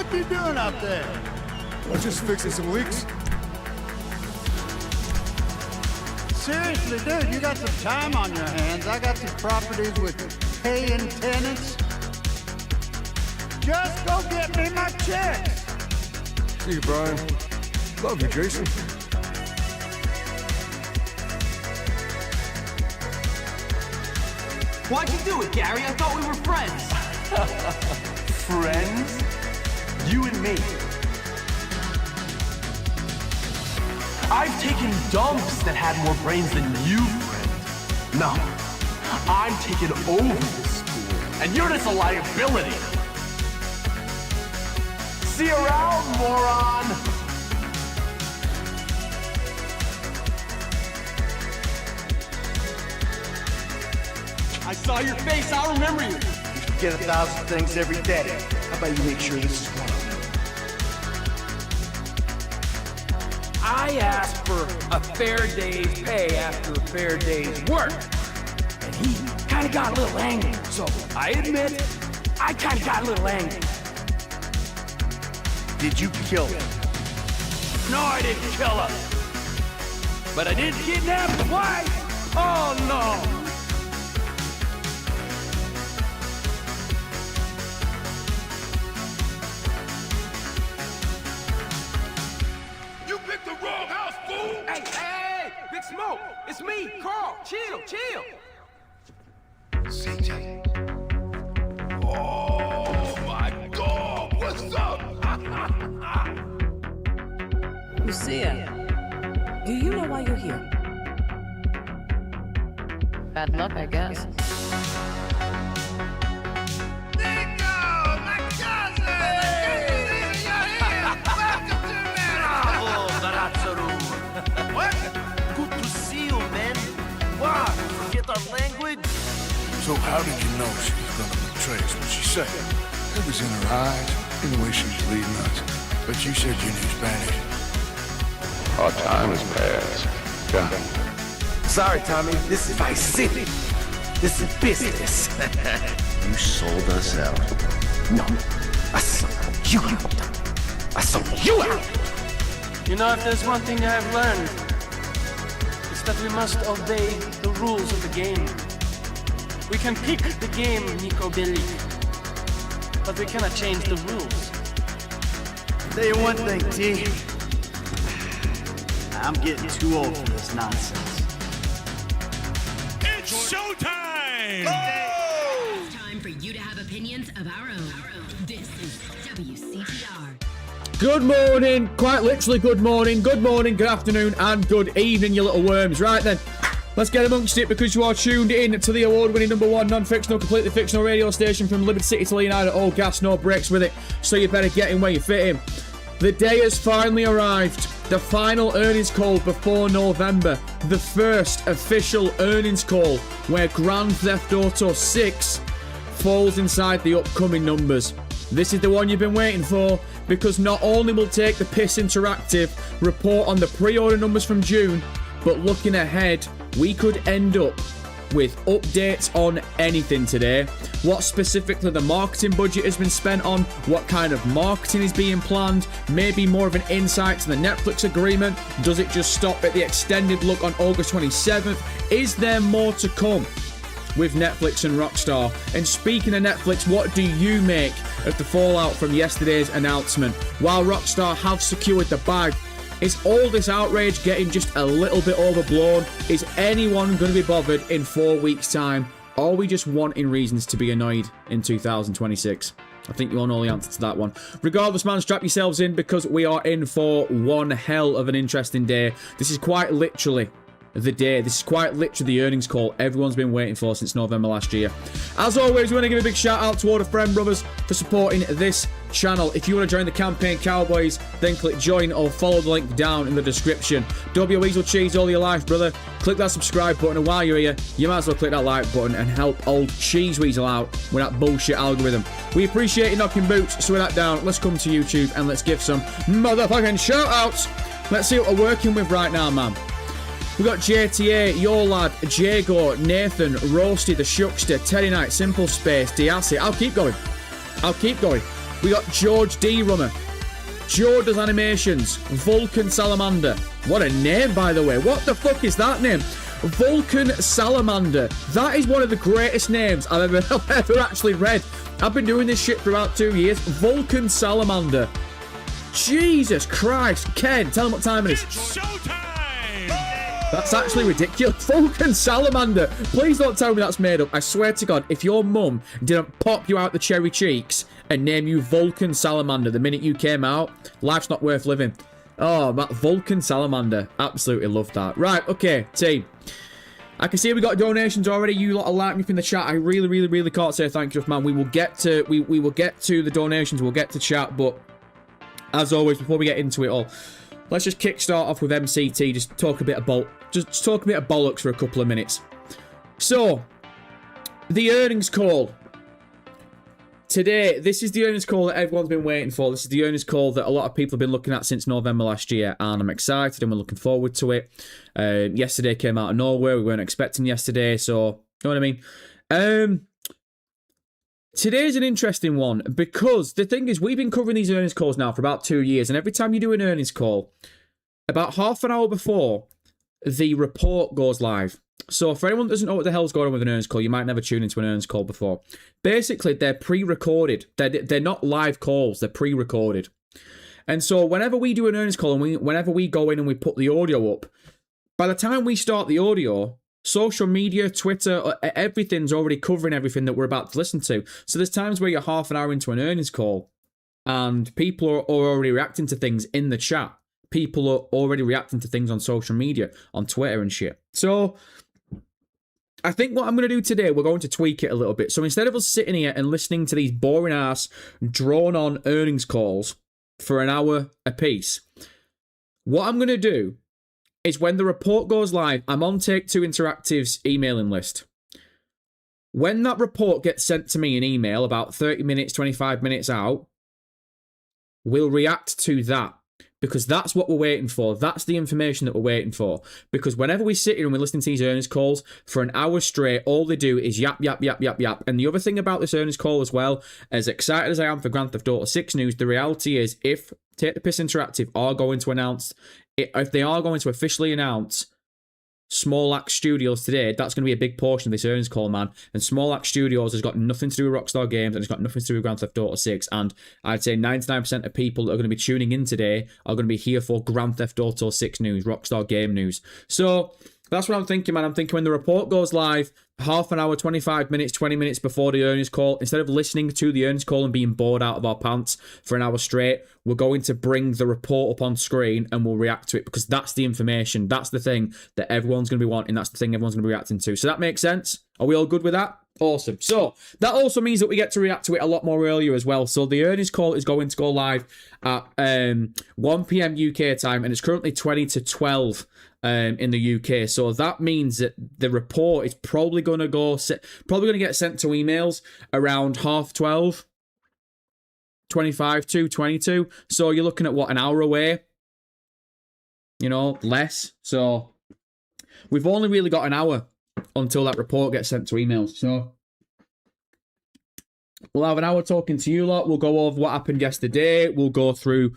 What you doing up there? I'm just fixing some leaks. Seriously, dude, you got some time on your hands. I got some properties with paying tenants. Just go get me my checks. See you, Brian. Love you, Jason. Why'd you do it, Gary? I thought we were friends. Friends? You and me. I've taken dumps that had more brains than you, friend. No, I'm taking over this school, and you're just a liability. See you around, moron! I saw your face. I'll remember you. You forget 1,000 things every day. How about you make sure this is one of them? I asked for a fair day's pay after a fair day's work. And he kind of got a little angry. So I admit, I kind of got a little angry. Did you kill him? No, I didn't kill her. But I did kidnap his wife. Oh, no. Hey, Big Smoke, it's me, Carl. Chill. CJ. Oh my God, what's up? Lucia, do you know why you're here? Bad luck, I guess. So how did you know she was gonna betray us? What she said? It was in her eyes, in the way she was leading us. But you said you knew Spanish. Our time has passed. Yeah. Sorry, Tommy. This is Vice City. This is business. You sold us out. No, I sold you out. I sold you out. You know, if there's one thing I've learned, it's that we must obey the rules of the game. We can pick the game, Nico Bellic, but we cannot change the rules. Tell you one thing, T. I'm getting too old for this nonsense. It's showtime! It's time for you to have opinions of our own. This is WCTR. Good morning, quite literally good morning, good afternoon, and good evening, you little worms. Right then, let's get amongst it because you are tuned in to the award-winning #1 non-fictional, completely fictional radio station from Liberty City to Leonardo. All gas, no breaks with it, so you better get in where you fit in. The day has finally arrived. The final earnings call before November. The first official earnings call where Grand Theft Auto 6 falls inside the upcoming numbers. This is the one you've been waiting for, because not only will Take the Piss Interactive report on the pre-order numbers from June, but looking ahead, we could end up with updates on anything today. What specifically the marketing budget has been spent on, what kind of marketing is being planned, maybe more of an insight to the Netflix agreement. Does it just stop at the extended look on August 27th? Is there more to come with Netflix and Rockstar? And speaking of Netflix, what do you make of the fallout from yesterday's announcement? While Rockstar have secured the bag, is all this outrage getting just a little bit overblown? Is anyone going to be bothered in 4 weeks' time? Or are we just wanting reasons to be annoyed in 2026? I think you all know the answer to that one. Regardless, man, strap yourselves in because we are in for one hell of an interesting day. This is quite literally the day. This is quite literally the earnings call everyone's been waiting for since November last year. As always, we want to give a big shout out to all the friend brothers for supporting this channel. If you want to join the campaign Cowboys, then click join or follow the link down in the description. W Weasel Cheese all your life, brother. Click that subscribe button, and while you're here, you might as well click that like button and help old Cheese Weasel out with that bullshit algorithm. We appreciate you knocking boots, so with that down, let's come to YouTube and let's give some motherfucking shout outs. Let's see what we're working with right now, man. We got JTA, Your Lad, Jago, Nathan, Roasty, The Shuckster, Teddy Knight, Simple Space, Diassi. I'll keep going. We got George D. Rummer. Joe does animations. Vulcan Salamander. What a name, by the way. What the fuck is that name? Vulcan Salamander. That is one of the greatest names I've ever actually read. I've been doing this shit for about 2 years. Vulcan Salamander. Jesus Christ. Ken, tell them what time it is. It's showtime! That's actually ridiculous. Vulcan Salamander. Please don't tell me that's made up. I swear to God, if your mum didn't pop you out the cherry cheeks and name you Vulcan Salamander the minute you came out, life's not worth living. Oh, that Vulcan Salamander. Absolutely love that. Right, okay, team. I can see we got donations already. You lot are liking me in the chat. I really can't say thank you, man. We will get to we will get to the donations. We'll get to chat, but as always, before we get into it all, let's just kickstart off with MCT. Just talk a bit of bollocks for a couple of minutes. So, the earnings call. Today, this is the earnings call that everyone's been waiting for. This is the earnings call that a lot of people have been looking at since November last year, and I'm excited and we're looking forward to it. Yesterday came out of nowhere. We weren't expecting yesterday, so, you know what I mean? Today's an interesting one because the thing is, we've been covering these earnings calls now for about 2 years, and every time you do an earnings call, about half an hour before, the report goes live. So for anyone that doesn't know what the hell's going on with an earnings call, you might never tune into an earnings call before. Basically, they're pre-recorded. They're not live calls. They're pre-recorded. And so whenever we do an earnings call and whenever we go in and we put the audio up, by the time we start the audio, social media, Twitter, everything's already covering everything that we're about to listen to. So there's times where you're half an hour into an earnings call and people are already reacting to things in the chat. People are already reacting to things on social media, on Twitter and shit. So I think what I'm going to do today, we're going to tweak it a little bit. So instead of us sitting here and listening to these boring ass, drawn on earnings calls for an hour apiece, what I'm going to do is when the report goes live, I'm on Take Two Interactive's emailing list. When that report gets sent to me in email about 30 minutes, 25 minutes out, we'll react to that. Because that's what we're waiting for. That's the information that we're waiting for. Because whenever we sit here and we're listening to these earnings calls for an hour straight, all they do is yap. And the other thing about this earnings call as well, as excited as I am for Grand Theft Auto 6 news, the reality is if Take the Piss Interactive are going to announce, if they are going to officially announce Small Axe Studios today, that's going to be a big portion of this earnings call, man. And Small Axe Studios has got nothing to do with Rockstar Games, and it's got nothing to do with Grand Theft Auto 6. And I'd say 99% of people that are going to be tuning in today are going to be here for Grand Theft Auto 6 news, Rockstar Game news. So that's what I'm thinking, man. I'm thinking when the report goes live, half an hour, 25 minutes, 20 minutes before the earnings call, instead of listening to the earnings call and being bored out of our pants for an hour straight, we're going to bring the report up on screen and we'll react to it because that's the information. That's the thing that everyone's going to be wanting. That's the thing everyone's going to be reacting to. So that makes sense? Are we all good with that? Awesome. So that also means that we get to react to it a lot more earlier as well. So the earnings call is going to go live at 1 p.m. UK time, and it's currently 20 to 12 in the UK. So that means that the report is probably going to get sent to emails around 12:30, 25 to 22. So you're looking at what, an hour away? You know, less. So we've only really got an hour until that report gets sent to emails. So we'll have an hour talking to you lot. We'll go over what happened yesterday. We'll go through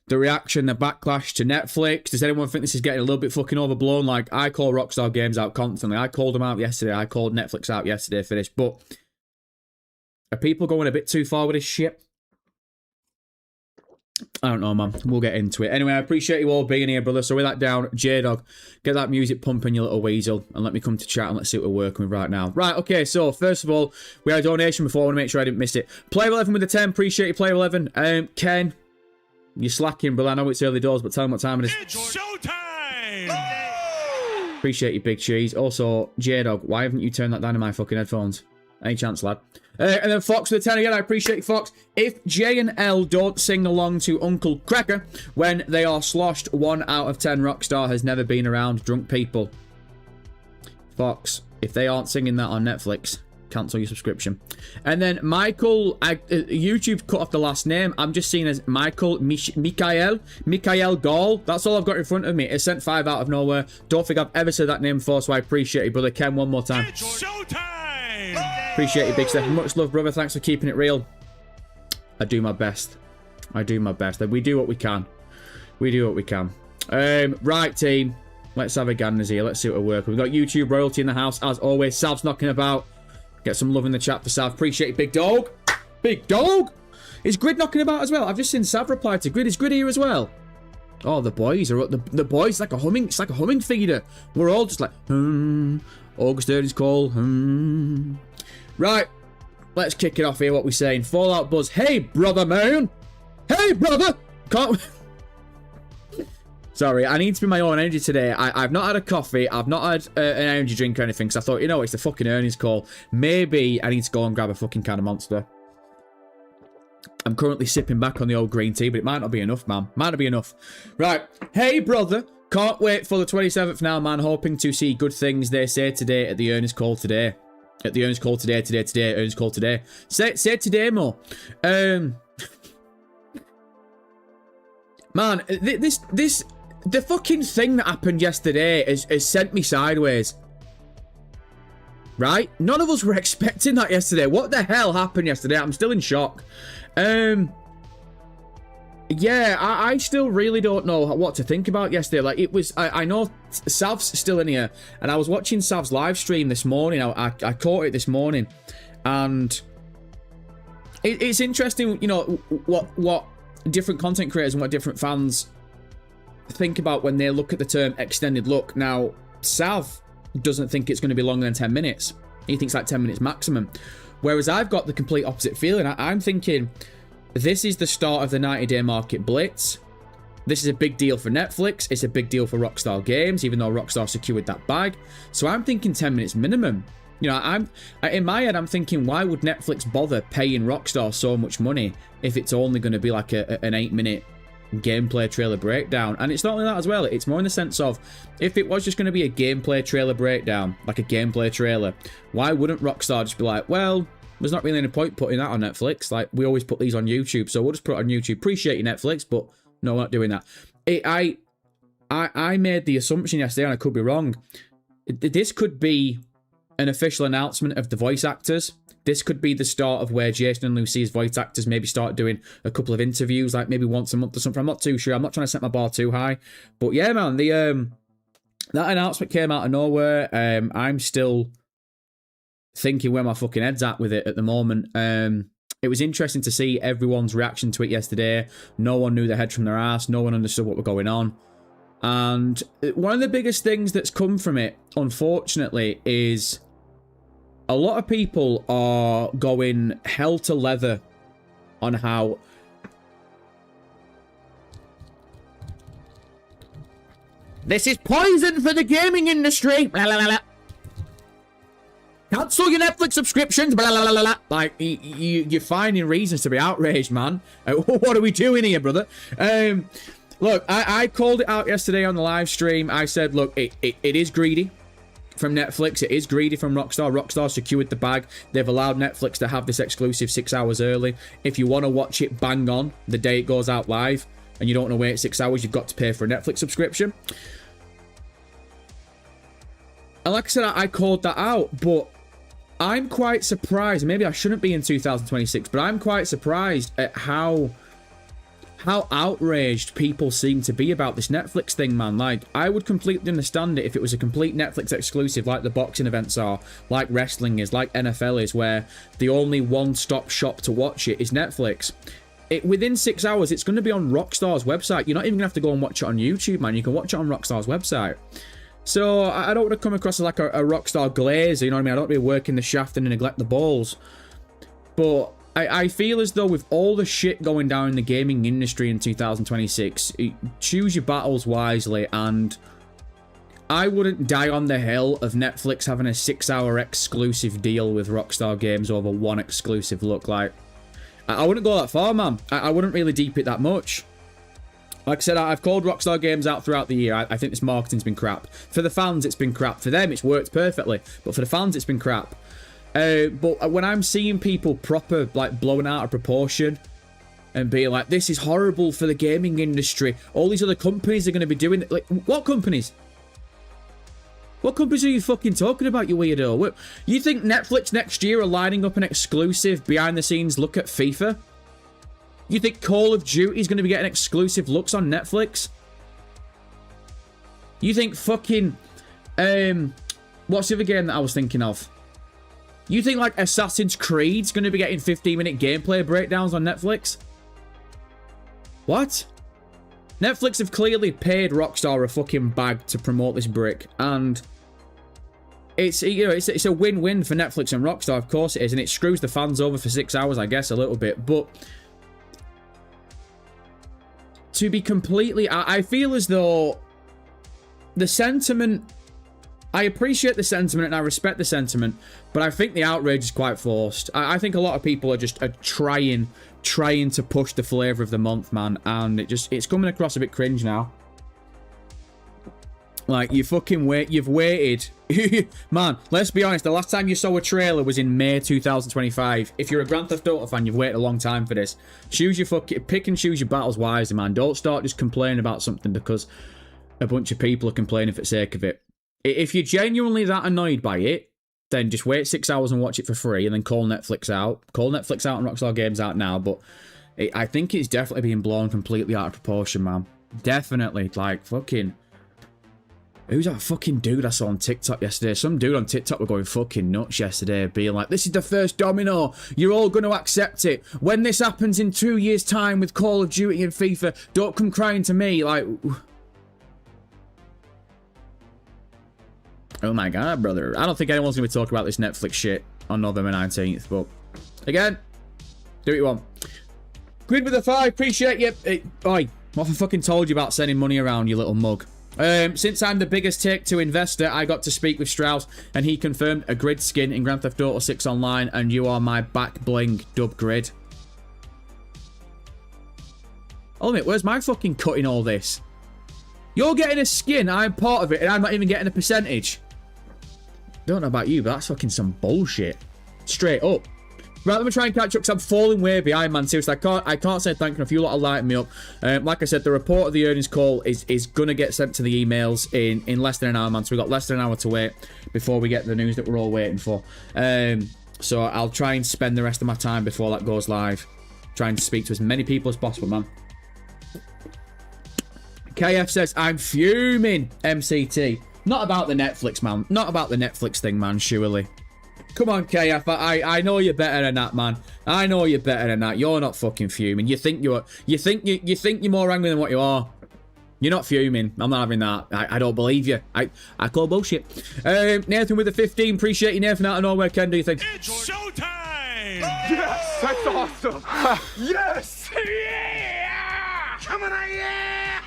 the reaction, the backlash to Netflix. Does anyone think this is getting a little bit fucking overblown? Like, I call Rockstar Games out constantly. I called them out yesterday. I called Netflix out yesterday for this. But are people going a bit too far with this shit? I don't know, man. We'll get into it. Anyway, I appreciate you all being here, brother. So with that down, J-Dog, get that music pumping, you little weasel, and let me come to chat and let's see what we're working with right now. Right, okay, so first of all, we had a donation before. I want to make sure I didn't miss it. Player 11 with the 10. Appreciate you, Player 11. Ken, you're slacking, brother. I know it's early doors, but tell them what time it is. It's showtime! Appreciate you, Big Cheese. Also, J-Dog, why haven't you turned that down in my fucking headphones? Any chance, lad? And then Fox with the 10 again. I appreciate you, Fox. If J and L don't sing along to Uncle Cracker when they are sloshed, 1 out of 10 Rockstar has never been around drunk people. Fox, if they aren't singing that on Netflix, cancel your subscription. And then Michael, YouTube cut off the last name. I'm just seeing as Michael Mikael Gall. That's all I've got in front of me. It's sent 5 out of nowhere. Don't think I've ever said that name before, so I appreciate you, brother. Ken, one more time. It's showtime! Appreciate you, Big Steph. Much love, brother. Thanks for keeping it real. I do my best. I do my best. We do what we can. We do what we can. Right, team. Let's have a ganders here. Let's see what we're working. We've got YouTube royalty in the house. As always, Sav's knocking about. Get some love in the chat for Sav. Appreciate it, big dog. Big dog. Is Grid knocking about as well? I've just seen Sav reply to Grid. Is Grid here as well? Oh, the boys are the boys like a humming. It's like a humming feeder. We're all just like August earnings call. Right. Let's kick it off here. What we're saying. Fallout Buzz. Hey, brother man. Hey, brother. Can't. Sorry, I need to be my own energy today. I've not had a coffee. I've not had an energy drink or anything. Because I thought, you know, it's the fucking earnings call. Maybe I need to go and grab a fucking can of Monster. I'm currently sipping back on the old green tea, but it might not be enough, man. Might not be enough. Right. Hey, brother. Can't wait for the 27th now, man. Hoping to see good things, they say today at the earnings call today. At the earnings call today, earnings call today. Say today, Mo. Man, the fucking thing that happened yesterday has sent me sideways. Right? None of us were expecting that yesterday. What the hell happened yesterday? I'm still in shock. Yeah, I still really don't know what to think about yesterday. Like, it was... I know Sav's still in here, and I was watching Sav's live stream this morning. I caught it this morning, and it's interesting, you know, what different content creators and what different fans think about when they look at the term extended look. Now, Sav doesn't think it's going to be longer than 10 minutes. He thinks like 10 minutes maximum. Whereas I've got the complete opposite feeling. I'm thinking this is the start of the 90-day market blitz. This is a big deal for Netflix. It's a big deal for Rockstar Games, even though Rockstar secured that bag. So I'm thinking 10 minutes minimum. You know, in my head, I'm thinking, why would Netflix bother paying Rockstar so much money if it's only going to be like an 8-minute gameplay trailer breakdown? And it's not only that as well. It's more in the sense of, if it was just going to be a gameplay trailer breakdown, like a gameplay trailer, why wouldn't Rockstar just be like, well, there's not really any point putting that on Netflix. Like, we always put these on YouTube, so we'll just put it on YouTube. Appreciate you, Netflix, but no, we're not doing that. I made the assumption yesterday, and I could be wrong. This could be an official announcement of the voice actors. This could be the start of where Jason and Lucy's voice actors maybe start doing a couple of interviews, like maybe once a month or something. I'm not too sure. I'm not trying to set my bar too high. But yeah, man, that announcement came out of nowhere. I'm still thinking where my fucking head's at with it at the moment. It was interesting to see everyone's reaction to it yesterday. No one knew their head from their ass. No one understood what was going on. And one of the biggest things that's come from it, unfortunately, is a lot of people are going hell to leather on how this is poison for the gaming industry. Blah, blah, blah, blah. Cancel your Netflix subscriptions. Blah, blah, blah, blah. Like, you're finding reasons to be outraged, man. What are we doing here, brother? Look, I called it out yesterday on the live stream. I said, look, it is greedy from Netflix. It is greedy from Rockstar. Rockstar secured the bag. They've allowed Netflix to have this exclusive 6 hours early. If you want to watch it bang on the day it goes out live, and you don't want to wait 6 hours, you've got to pay for a Netflix subscription. And like I said, I called that out, but I'm quite surprised. Maybe I shouldn't be in 2026, but I'm quite surprised at how outraged people seem to be about this Netflix thing, man. Like, I would completely understand it if it was a complete Netflix exclusive, like the boxing events are, like wrestling is, like NFL is, where the only one-stop shop to watch it is Netflix. Within 6 hours, it's going to be on Rockstar's website. You're not even going to have to go and watch it on YouTube, man. You can watch it on Rockstar's website. So, I don't want to come across as like a Rockstar glazer, you know what I mean? I don't want to be working the shaft and neglect the balls. But I feel as though with all the shit going down in the gaming industry in 2026, choose your battles wisely, and I wouldn't die on the hill of Netflix having a 6-hour exclusive deal with Rockstar Games over one exclusive look. Like, I wouldn't go that far, man. I wouldn't really deep it that much. Like I said, I've called Rockstar Games out throughout the year. I think this marketing's been crap. For the fans, it's been crap. For them, it's worked perfectly. But for the fans, it's been crap. But when I'm seeing people proper, like, blowing out of proportion and being like, this is horrible for the gaming industry. All these other companies are going to be doing it. Like, what companies? What companies are you fucking talking about, you weirdo? You think Netflix next year are lining up an exclusive behind-the-scenes look at FIFA? You think Call of Duty is going to be getting exclusive looks on Netflix? You think fucking... what's the other game that I was thinking of? You think, like, Assassin's Creed's going to be getting 15-minute gameplay breakdowns on Netflix? What? Netflix have clearly paid Rockstar a fucking bag to promote this brick, and it's, you know, it's a win-win for Netflix and Rockstar, of course it is, and it screws the fans over for 6 hours, I guess, a little bit, but to be completely... I feel as though the sentiment... I appreciate the sentiment and I respect the sentiment, but I think the outrage is quite forced. I think a lot of people are just trying to push the flavour of the month, man, and it's coming across a bit cringe now. Like, you've waited. Man, let's be honest, the last time you saw a trailer was in May 2025. If you're a Grand Theft Auto fan, you've waited a long time for this. Pick and choose your battles wisely, man. Don't start just complaining about something because a bunch of people are complaining for the sake of it. If you're genuinely that annoyed by it, then just wait 6 hours and watch it for free and then call Netflix out. Call Netflix out and Rockstar Games out now, but I think it's definitely being blown completely out of proportion, man. Definitely. Like, fucking... Who's that fucking dude I saw on TikTok yesterday? Some dude on TikTok were going fucking nuts yesterday, being like, this is the first domino. You're all going to accept it. When this happens in 2 years' time with Call of Duty and FIFA, don't come crying to me. Like... Oh my god, brother. I don't think anyone's going to be talking about this Netflix shit on November 19th, but... Again, do what you want. Grid with the 5, appreciate you. Oi, what have I fucking told you about sending money around, you little mug? Since I'm the biggest Take-Two investor, I got to speak with Strauss, and he confirmed a Grid skin in Grand Theft Auto 6 Online, and you are my back bling, dub Grid. Oh, mate, where's my fucking cut in all this? You're getting a skin, I'm part of it, and I'm not even getting a percentage. Don't know about you, but that's fucking some bullshit. Straight up. Right, let me try and catch up because I'm falling way behind, man. Seriously, I can't say thank you. If you lot are lighting me up. Like I said, the report of the earnings call is going to get sent to the emails in less than an hour, man. So we've got less than an hour to wait before we get the news that we're all waiting for. So I'll try and spend the rest of my time before that goes live trying to speak to as many people as possible, man. KF says, I'm fuming, MCT. Not about the Netflix, man. Not about the Netflix thing, man, surely. Come on, KF. I know you're better than that, man. I know you're better than that. You're not fucking fuming. You think you're more angry than what you are. You're not fuming. I'm not having that. I don't believe you. I call bullshit. Nathan with the 15. Appreciate you, Nathan, out of nowhere. Ken, do you think? It's showtime! Yes! That's awesome! Yes! Yeah! Come on, yeah!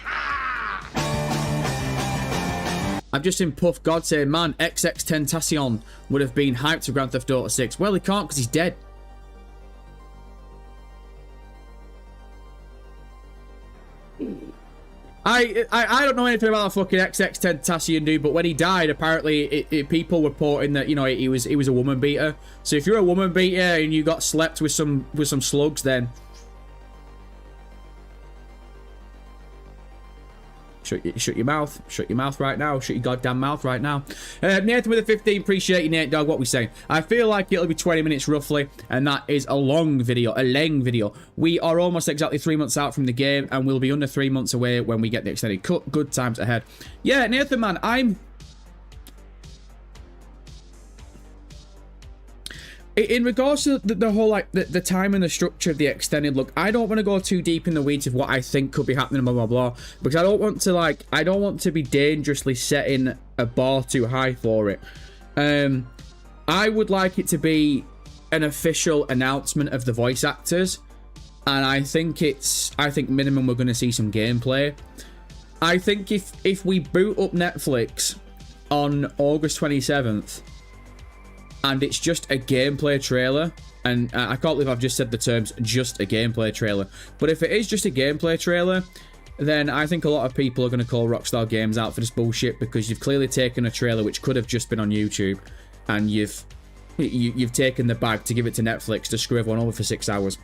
I've just seen Puff God say, man, XX Tentacion would have been hyped to Grand Theft Auto 6. Well, he can't because he's dead. I don't know anything about fucking XX Tentacion, dude, but when he died, apparently people were reporting that, you know, he was a woman beater. So if you're a woman beater and you got slept with some slugs, then shut your mouth. Shut your mouth right now. Shut your goddamn mouth right now. Nathan with a 15. Appreciate you, Nate Dog. What we saying? I feel like it'll be 20 minutes roughly, and that is a long video. We are almost exactly 3 months out from the game, and we'll be under 3 months away when we get the extended cut. Good times ahead. Yeah, Nathan, man, in regards to the whole, like, the time and the structure of the extended look, I don't want to go too deep in the weeds of what I think could be happening, blah, blah, blah, because I don't want to be dangerously setting a bar too high for it. I would like it to be an official announcement of the voice actors, and I think minimum we're going to see some gameplay. I think if we boot up Netflix on August 27th, and it's just a gameplay trailer, and I can't believe I've just said the terms just a gameplay trailer, but if it is just a gameplay trailer, then I think a lot of people are going to call Rockstar Games out for this bullshit, because you've clearly taken a trailer which could have just been on YouTube, and you've taken the bag to give it to Netflix to screw everyone over for 6 hours.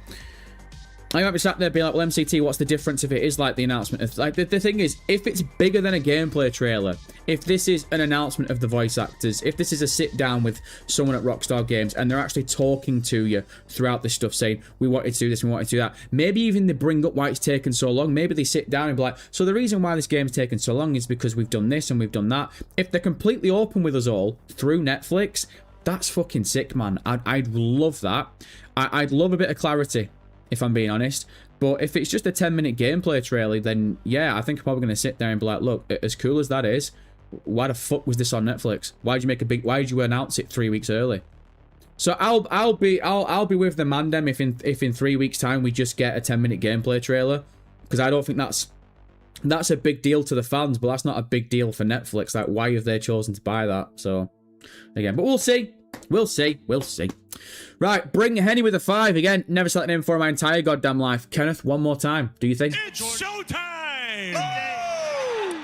I might be sat there being like, well, MCT, what's the difference if it is like the announcement? Of, like, the thing is, if it's bigger than a gameplay trailer, if this is an announcement of the voice actors, if this is a sit down with someone at Rockstar Games and they're actually talking to you throughout this stuff saying, we wanted to do this, we wanted to do that. Maybe even they bring up why it's taken so long. Maybe they sit down and be like, so the reason why this game's taken so long is because we've done this and we've done that. If they're completely open with us all through Netflix, that's fucking sick, man. I'd love that. I'd love a bit of clarity, if I'm being honest. But if it's just a 10-minute gameplay trailer, then yeah, I think I'm probably going to sit there and be like, look, as cool as that is, why the fuck was this on Netflix? Why did you announce it 3 weeks early? So I'll be with the Mandem if in 3 weeks time we just get a 10-minute gameplay trailer, because I don't think that's a big deal to the fans, but that's not a big deal for Netflix. Like, why have they chosen to buy that? So again, but we'll see. We'll see. Right, bring Henny with a 5 again. Never slept in for my entire goddamn life. Kenneth, one more time. Do you think? It's showtime!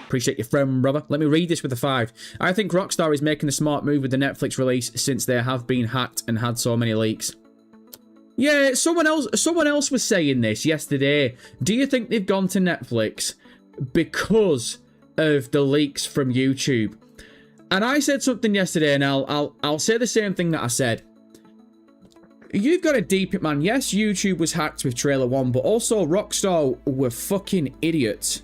Appreciate your friend, brother. Let me read this with a 5. I think Rockstar is making a smart move with the Netflix release since they have been hacked and had so many leaks. Yeah, someone else was saying this yesterday. Do you think they've gone to Netflix because of the leaks from YouTube? And I said something yesterday, and I'll say the same thing that I said. You've got to deep it, man. Yes, YouTube was hacked with trailer 1, but also Rockstar were fucking idiots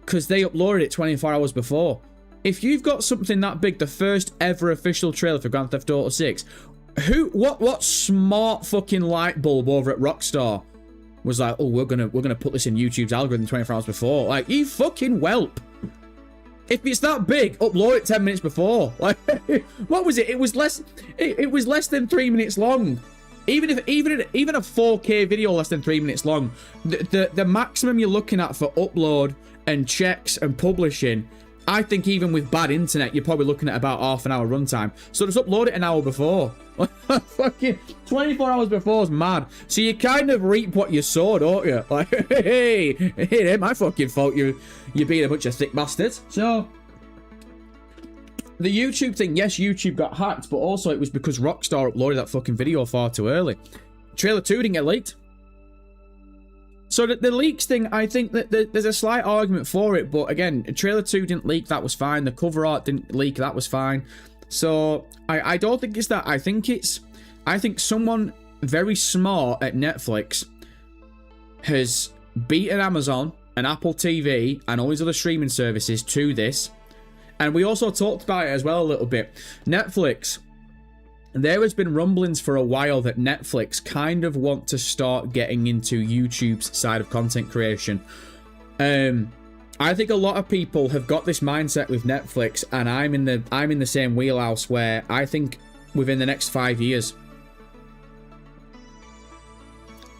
because they uploaded it 24 hours before. If you've got something that big, the first ever official trailer for Grand Theft Auto 6, what smart fucking light bulb over at Rockstar was like, oh, we're gonna put this in YouTube's algorithm 24 hours before? Like, you fucking whelp. If it's that big, upload it 10 minutes before. Like, what was it? It was less than 3 minutes long. Even a 4K video less than 3 minutes long, the maximum you're looking at for upload and checks and publishing, I think even with bad internet, you're probably looking at about half an hour runtime. So just upload it an hour before. Fucking 24 hours before is mad. So you kind of reap what you sow, don't you? Like, hey, it ain't my fucking fault you're being a bunch of thick bastards. So the YouTube thing, yes, YouTube got hacked, but also it was because Rockstar uploaded that fucking video far too early. Trailer 2 didn't get leaked. So the leaks thing, I think that there's a slight argument for it, but again, trailer 2 didn't leak, that was fine. The cover art didn't leak, that was fine. So I don't think it's that. I think someone very smart at Netflix has beaten Amazon and Apple TV and all these other streaming services to this. And we also talked about it as well a little bit. Netflix, there has been rumblings for a while that Netflix kind of want to start getting into YouTube's side of content creation. I think a lot of people have got this mindset with Netflix, and I'm in the same wheelhouse where I think within the next 5 years,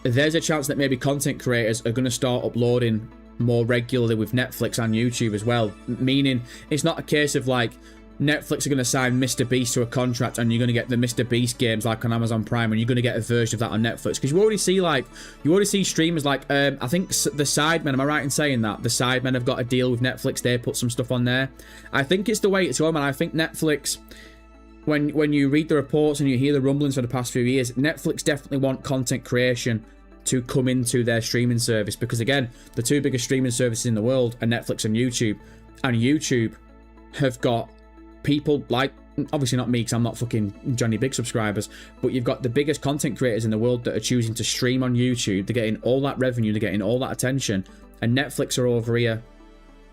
there's a chance that maybe content creators are going to start uploading more regularly with Netflix and YouTube as well. Meaning, it's not a case of like Netflix are going to sign Mr. Beast to a contract and you're going to get the Mr. Beast games like on Amazon Prime and you're going to get a version of that on Netflix. Because you already see streamers like, I think the Sidemen, am I right in saying that? The Sidemen have got a deal with Netflix. They put some stuff on there. I think it's the way it's going, and I think Netflix, when you read the reports and you hear the rumblings for the past few years, Netflix definitely want content creation to come into their streaming service, because again, the two biggest streaming services in the world are Netflix and YouTube have got people like, obviously not me because I'm not fucking Johnny Big subscribers, but you've got the biggest content creators in the world that are choosing to stream on YouTube. They're getting all that revenue, they're getting all that attention, and Netflix are over here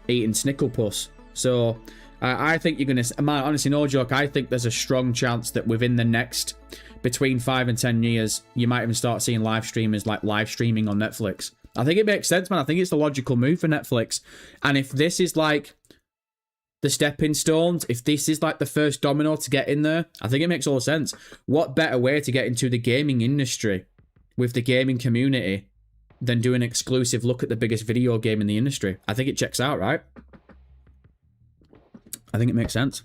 eating Snicklepuss. So I think you're gonna, man, honestly, no joke, I think there's a strong chance that within the next between 5 and 10 years, you might even start seeing live streamers like live streaming on Netflix. I think it makes sense, man. I think it's the logical move for Netflix. And if this is like the stepping stones, if this is like the first domino to get in there, I think it makes all the sense. What better way to get into the gaming industry with the gaming community than do an exclusive look at the biggest video game in the industry? I think it checks out, right? I think it makes sense.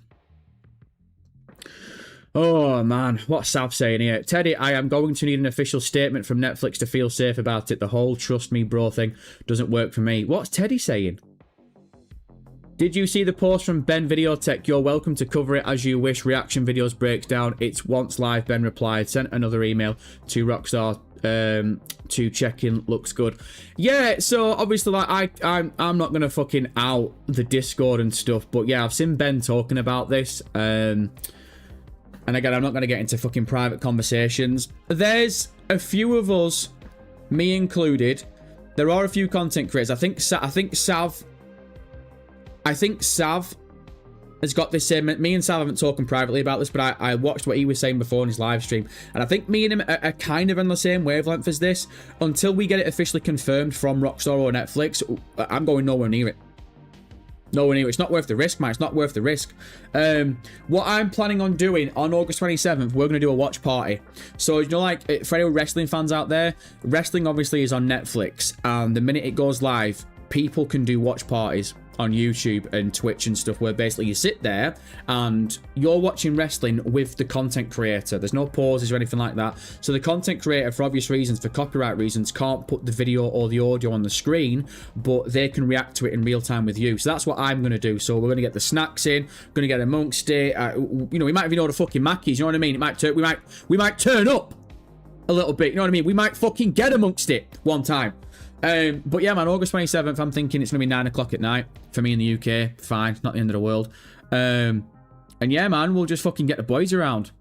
Oh, man. What's Sav saying here? Teddy, I am going to need an official statement from Netflix to feel safe about it. The whole trust me bro thing doesn't work for me. What's Teddy saying? Did you see the post from Ben Videotech? You're welcome to cover it as you wish. Reaction videos breaks down. It's once live, Ben replied. Sent another email to Rockstar to check in. Looks good. Yeah, so obviously, like, I'm not gonna fucking out the Discord and stuff, but yeah, I've seen Ben talking about this. And again, I'm not gonna get into fucking private conversations. There's a few of us, me included. There are a few content creators. I think Sav has got this same. Me and Sav haven't talking privately about this, but I watched what he was saying before on his live stream, and I think me and him are kind of on the same wavelength as this. Until we get it officially confirmed from Rockstar or Netflix, I'm going nowhere near it. Nowhere near it. It's not worth the risk, man. It's not worth the risk. What I'm planning on doing on August 27th, we're going to do a watch party. So, you know, like, for any wrestling fans out there, wrestling obviously is on Netflix, and the minute it goes live, people can do watch parties on YouTube and Twitch and stuff, where basically you sit there and you're watching wrestling with the content creator. There's no pauses or anything like that. So the content creator, for obvious reasons, for copyright reasons, can't put the video or the audio on the screen, but they can react to it in real time with you. So that's what I'm going to do. So we're going to get the snacks in, going to get amongst it. You know, we might even order fucking Mackies, you know what I mean? We might turn up a little bit, you know what I mean? We might fucking get amongst it one time. But yeah, man, August 27th, I'm thinking it's going to be 9 o'clock at night for me in the UK. Fine, not the end of the world. And yeah, man, we'll just fucking get the boys around.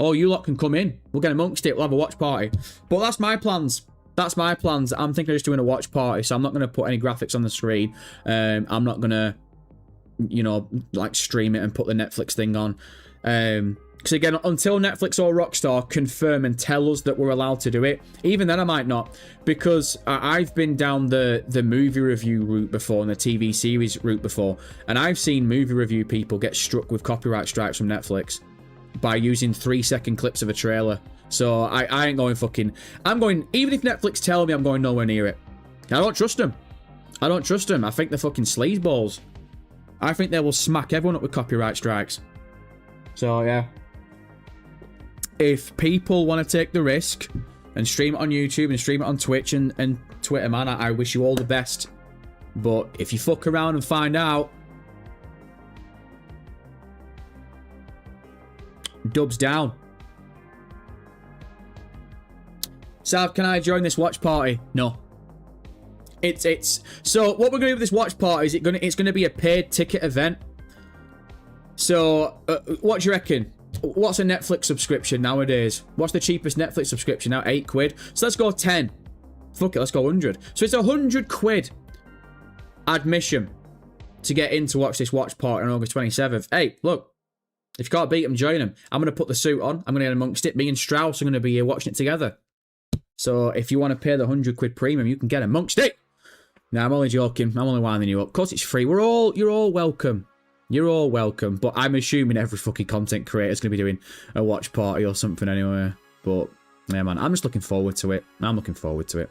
Oh, you lot can come in. We'll get amongst it. We'll have a watch party. But that's my plans. That's my plans. I'm thinking of just doing a watch party, so I'm not going to put any graphics on the screen. I'm not going to, you know, like stream it and put the Netflix thing on. Because again, until Netflix or Rockstar confirm and tell us that we're allowed to do it, even then I might not. Because I've been down the movie review route before and the TV series route before. And I've seen movie review people get struck with copyright strikes from Netflix by using 3-second clips of a trailer. So I ain't going fucking... I'm going... Even if Netflix tell me, I'm going nowhere near it. I don't trust them. I don't trust them. I think they're fucking sleazeballs. I think they will smack everyone up with copyright strikes. So, yeah. If people want to take the risk and stream it on YouTube and stream it on Twitch and Twitter, man, I wish you all the best. But if you fuck around and find out, dubs down. Sav, can I join this watch party? No. It's so what we're gonna do with this watch party is it's gonna be a paid ticket event. So what do you reckon? What's a Netflix subscription nowadays? What's the cheapest Netflix subscription now? 8 quid. So let's go 10. Fuck it, let's go 100. So it's 100 quid admission to get in to watch this watch party on August 27th. Hey, look, if you can't beat them, join them. I'm going to put the suit on. I'm going to get amongst it. Me and Strauss are going to be here watching it together. So if you want to pay the 100 quid premium, you can get amongst it. Now, I'm only joking. I'm only winding you up. Of course, it's free. You're all welcome. You're all welcome, but I'm assuming every fucking content creator is going to be doing a watch party or something anyway. But, yeah, man, I'm just looking forward to it. I'm looking forward to it.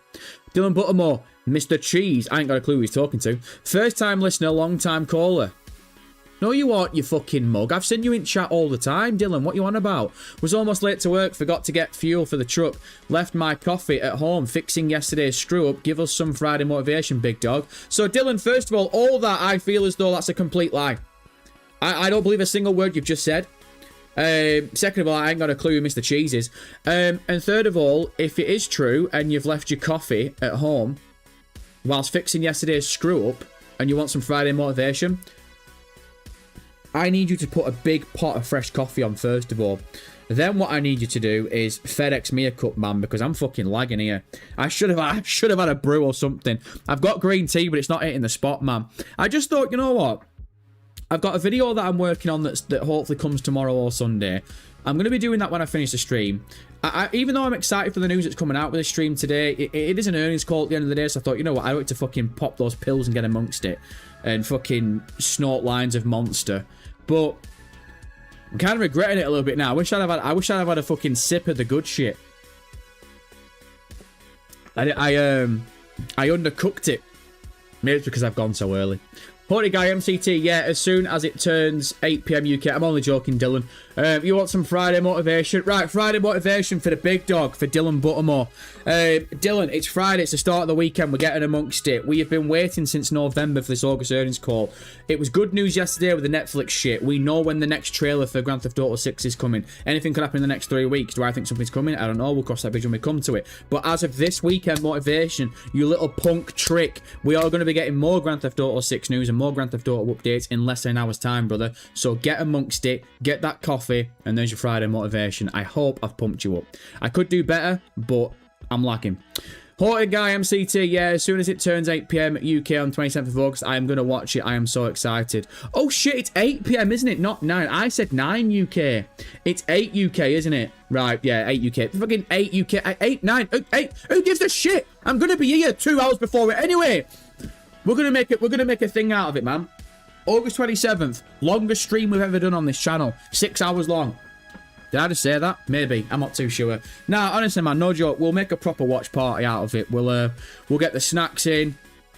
Dylan Buttermore, Mr. Cheese. I ain't got a clue who he's talking to. First-time listener, long-time caller. No, you aren't, you fucking mug. I've seen you in chat all the time, Dylan. What you on about? Was almost late to work, forgot to get fuel for the truck. Left my coffee at home, fixing yesterday's screw-up. Give us some Friday motivation, big dog. So, Dylan, first of all that I feel as though that's a complete lie. I don't believe a single word you've just said. Second of all, I ain't got a clue who Mr. Cheese is. And third of all, if it is true and you've left your coffee at home whilst fixing yesterday's screw-up and you want some Friday motivation, I need you to put a big pot of fresh coffee on first of all. Then what I need you to do is FedEx me a cup, man, because I'm fucking lagging here. I should have had a brew or something. I've got green tea, but it's not hitting the spot, man. I just thought, you know what? I've got a video that I'm working on that hopefully comes tomorrow or Sunday. I'm going to be doing that when I finish the stream. Even though I'm excited for the news that's coming out with the stream today, it is an earnings call at the end of the day, so I thought, you know what, I want to fucking pop those pills and get amongst it and fucking snort lines of Monster. But I'm kind of regretting it a little bit now. I wish I'd have had a fucking sip of the good shit. I undercooked it. Maybe it's because I've gone so early. Horty Guy MCT, yeah, as soon as it turns 8 PM UK. I'm only joking, Dylan. You want some Friday motivation? Right, Friday motivation for the big dog, for Dylan Buttermore. Dylan, it's Friday, it's the start of the weekend, we're getting amongst it. We have been waiting since November for this August earnings call. It was good news yesterday with the Netflix shit. We know when the next trailer for Grand Theft Auto 6 is coming. Anything could happen in the next 3 weeks. Do I think something's coming? I don't know, we'll cross that bridge when we come to it. But as of this weekend motivation, you little punk trick, we are going to be getting more Grand Theft Auto 6 news and more Grand Theft Auto updates in less than an hour's time, brother. So get amongst it, get that coffee, and there's your Friday motivation. I hope I've pumped you up. I could do better, but I'm lacking. Haunted Guy MCT, yeah, as soon as it turns 8 PM UK on 27th of August, I am going to watch it. I am so excited. Oh shit, it's 8 PM, isn't it? Not 9. I said 9 UK. It's 8 UK, isn't it? Right, yeah, 8 UK. Fucking 8 UK. 8, 9, 8. Who gives a shit? I'm going to be here 2 hours before it anyway. We're going to make a thing out of it, man. August 27th, longest stream we've ever done on this channel. 6 hours long. Did I just say that? Maybe. I'm not too sure. Nah, honestly, man, no joke. We'll make a proper watch party out of it. We'll get the snacks in.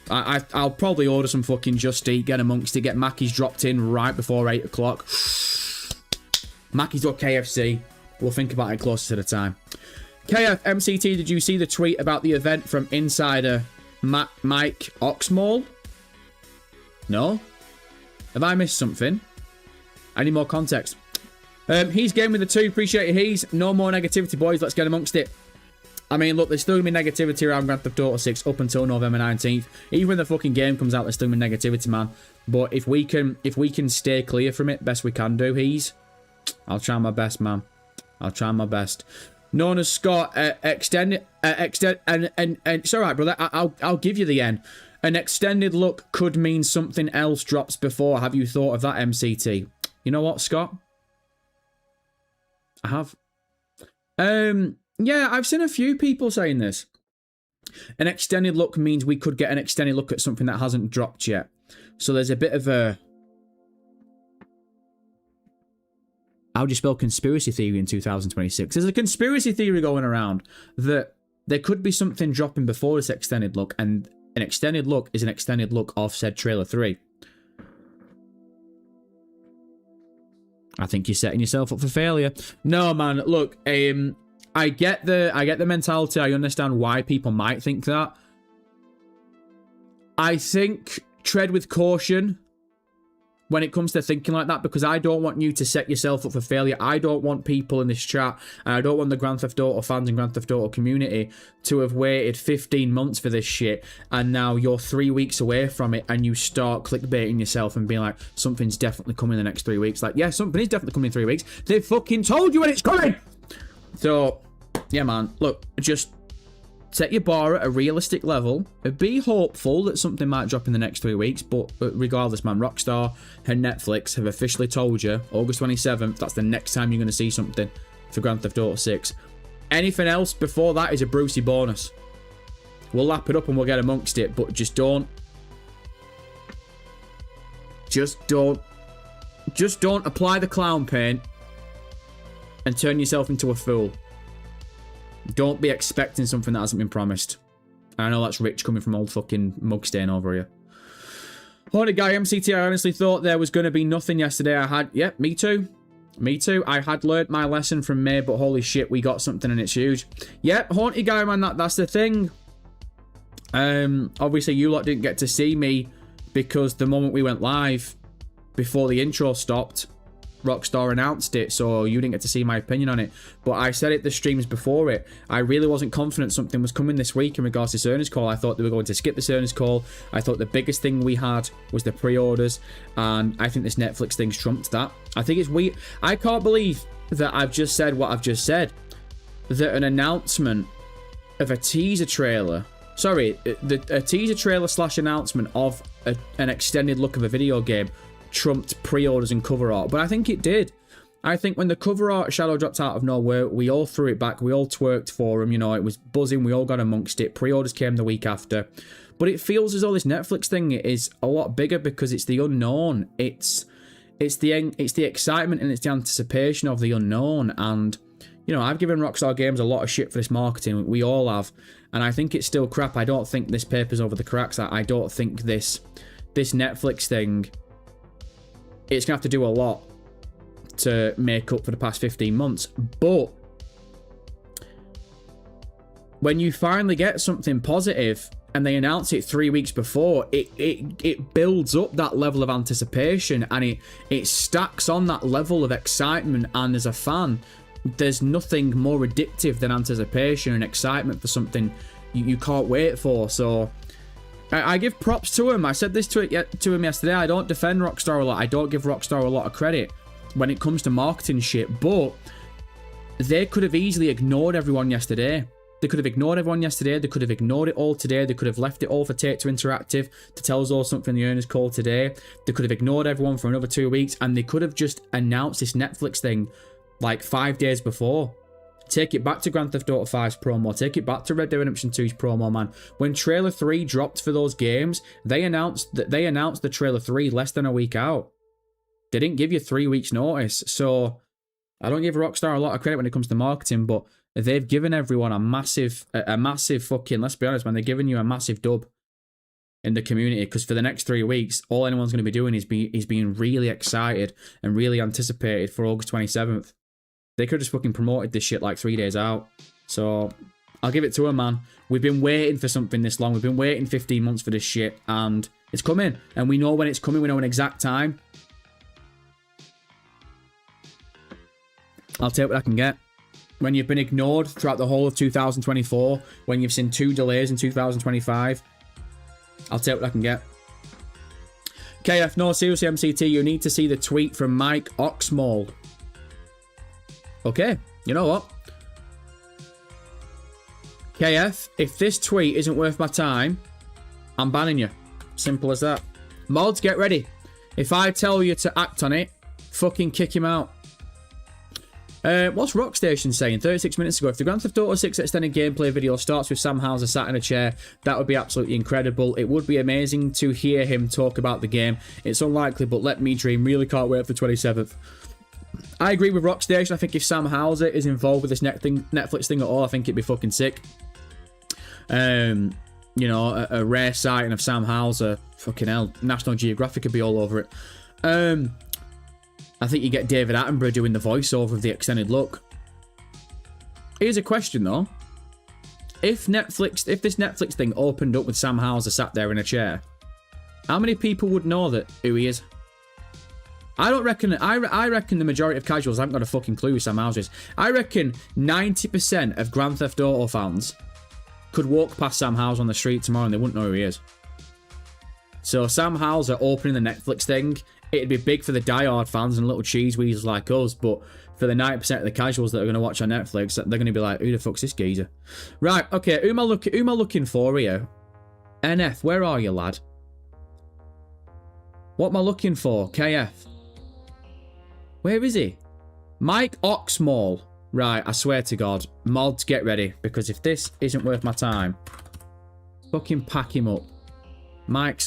I'll probably order some fucking Just Eat, get amongst it, get Mackey's dropped in right before 8 o'clock. Mackey's or KFC. We'll think about it closer to the time. KF MCT, did you see the tweet about the event from Insider Mike Oxmall? No? Have I missed something? I need more context. He's game with the 2. Appreciate it. He's no more negativity, boys. Let's get amongst it. I mean, look, there's still going to be negativity around Grand Theft Auto 6 up until November 19th. Even when the fucking game comes out, there's still going to be negativity, man. But if we can stay clear from it, best we can do, I'll try my best, man. I'll try my best. Known as Scott, and it's all right, brother. I'll give you the N. An extended look could mean something else drops before. Have you thought of that, MCT? You know what, Scott? I have. Yeah, I've seen a few people saying this. An extended look means we could get an extended look at something that hasn't dropped yet. So there's a bit of a... How do you spell conspiracy theory in 2026? There's a conspiracy theory going around that there could be something dropping before this extended look, and an extended look is an extended look of said trailer 3. I think you're setting yourself up for failure. No, man, look, I get the mentality. I understand why people might think that. I think tread with caution when it comes to thinking like that, because I don't want you to set yourself up for failure. I don't want people in this chat, and I don't want the Grand Theft Auto fans and Grand Theft Auto community to have waited 15 months for this shit, and now you're 3 weeks away from it, and you start clickbaiting yourself and being like, something's definitely coming in the next 3 weeks. Like, yeah, something is definitely coming in 3 weeks. They fucking told you when it's coming! So, yeah, man, look, just set your bar at a realistic level. Be hopeful that something might drop in the next 3 weeks, but regardless, man, Rockstar and Netflix have officially told you, August 27th, that's the next time you're going to see something for Grand Theft Auto 6. Anything else before that is a Brucey bonus. We'll lap it up and we'll get amongst it, but just don't apply the clown paint and turn yourself into a fool. Don't be expecting something that hasn't been promised. I know that's rich coming from old fucking Mugstain over here. Haunted Guy MCT, I honestly thought there was going to be nothing yesterday. Yep, me too. Me too. I had learnt my lesson from May, but holy shit, we got something and it's huge. Yep, Haunted Guy, man, that's the thing. Obviously, you lot didn't get to see me because the moment we went live, before the intro stopped, Rockstar announced it, so you didn't get to see my opinion on it. But I said it the streams before it. I really wasn't confident something was coming this week in regards to this earnings call. I thought they were going to skip this earnings call. I thought the biggest thing we had was the pre-orders, and I think this Netflix thing's trumped that. I think it's weird. I can't believe that I've just said what I've just said. That an announcement of a teaser trailer... Sorry, a teaser trailer / announcement of an extended look of a video game trumped pre-orders and cover art, but I think it did. I think when the cover art shadow dropped out of nowhere, we all threw it back, we all twerked for him, you know, it was buzzing, we all got amongst it. Pre-orders came the week after, but it feels as though this Netflix thing is a lot bigger because it's the unknown. It's the excitement and it's the anticipation of the unknown. And you know, I've given Rockstar Games a lot of shit for this marketing, we all have, and I think it's still crap. I don't think this paper's over the cracks. I don't think this this Netflix thing, it's going to have to do a lot to make up for the past 15 months. But when you finally get something positive and they announce it 3 weeks before, it builds up that level of anticipation, and it stacks on that level of excitement. And as a fan, there's nothing more addictive than anticipation and excitement for something you can't wait for. So I give props to him. I said this to him yesterday. I don't defend Rockstar a lot. I don't give Rockstar a lot of credit when it comes to marketing shit, but they could have easily ignored everyone yesterday. They could have ignored everyone yesterday. They could have ignored it all today. They could have left it all for Take-Two Interactive to tell us all something in the earnings call today. They could have ignored everyone for another 2 weeks, and they could have just announced this Netflix thing like 5 days before. Take it back to Grand Theft Auto 5's promo. Take it back to Red Dead Redemption 2's promo, man. When Trailer 3 dropped for those games, they announced the Trailer 3 less than a week out. They didn't give you 3 weeks notice. So I don't give Rockstar a lot of credit when it comes to marketing, but they've given everyone a massive fucking, let's be honest, man, they're giving you a massive dub in the community, because for the next 3 weeks, all anyone's going to be doing is being really excited and really anticipated for August 27th. They could have just fucking promoted this shit like 3 days out. So I'll give it to them, man. We've been waiting for something this long. We've been waiting 15 months for this shit, and it's coming. And we know when it's coming. We know an exact time. I'll take what I can get. When you've been ignored throughout the whole of 2024, when you've seen 2 delays in 2025, I'll take what I can get. KF, no, seriously, MCT, you need to see the tweet from Mike Oxmall. Okay, you know what? KF, if this tweet isn't worth my time, I'm banning you. Simple as that. Mods, get ready. If I tell you to act on it, fucking kick him out. What's Rockstation saying? 36 minutes ago, if the Grand Theft Auto 6 extended gameplay video starts with Sam Houser sat in a chair, that would be absolutely incredible. It would be amazing to hear him talk about the game. It's unlikely, but let me dream. Really can't wait for the 27th. I agree with Rockstation. I think if Sam Houser is involved with this Netflix thing at all, I think it'd be fucking sick. You know, a rare sighting of Sam Houser. Fucking hell. National Geographic could be all over it. I think you get David Attenborough doing the voiceover of the extended look. Here's a question, though. If this Netflix thing opened up with Sam Houser sat there in a chair, how many people would know who he is? I don't reckon. I reckon the majority of casuals haven't got a fucking clue who Sam Houser is. I reckon 90% of Grand Theft Auto fans could walk past Sam Houser on the street tomorrow and they wouldn't know who he is. So Sam Houser opening the Netflix thing, it'd be big for the diehard fans and little cheese weasels like us, but for the 90% of the casuals that are going to watch on Netflix, they're going to be like, who the fuck's this geezer? Right, okay, who am I looking for here? NF, where are you, lad? What am I looking for? KF. Where is he? Mike Oxmall. Right, I swear to God. Mods, get ready, because if this isn't worth my time, fucking pack him up. Mike.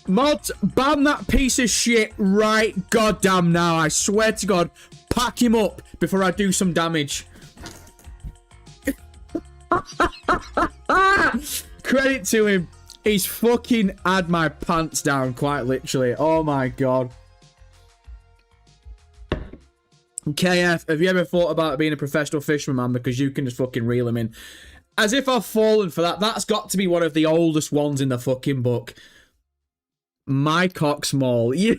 Mods, ban that piece of shit right goddamn now. I swear to God, pack him up before I do some damage. Credit to him. He's fucking had my pants down, quite literally. Oh my God. KF, have you ever thought about being a professional fisherman, man? Because you can just fucking reel him in. As if I've fallen for that. That's got to be one of the oldest ones in the fucking book. My cock small. Yeah.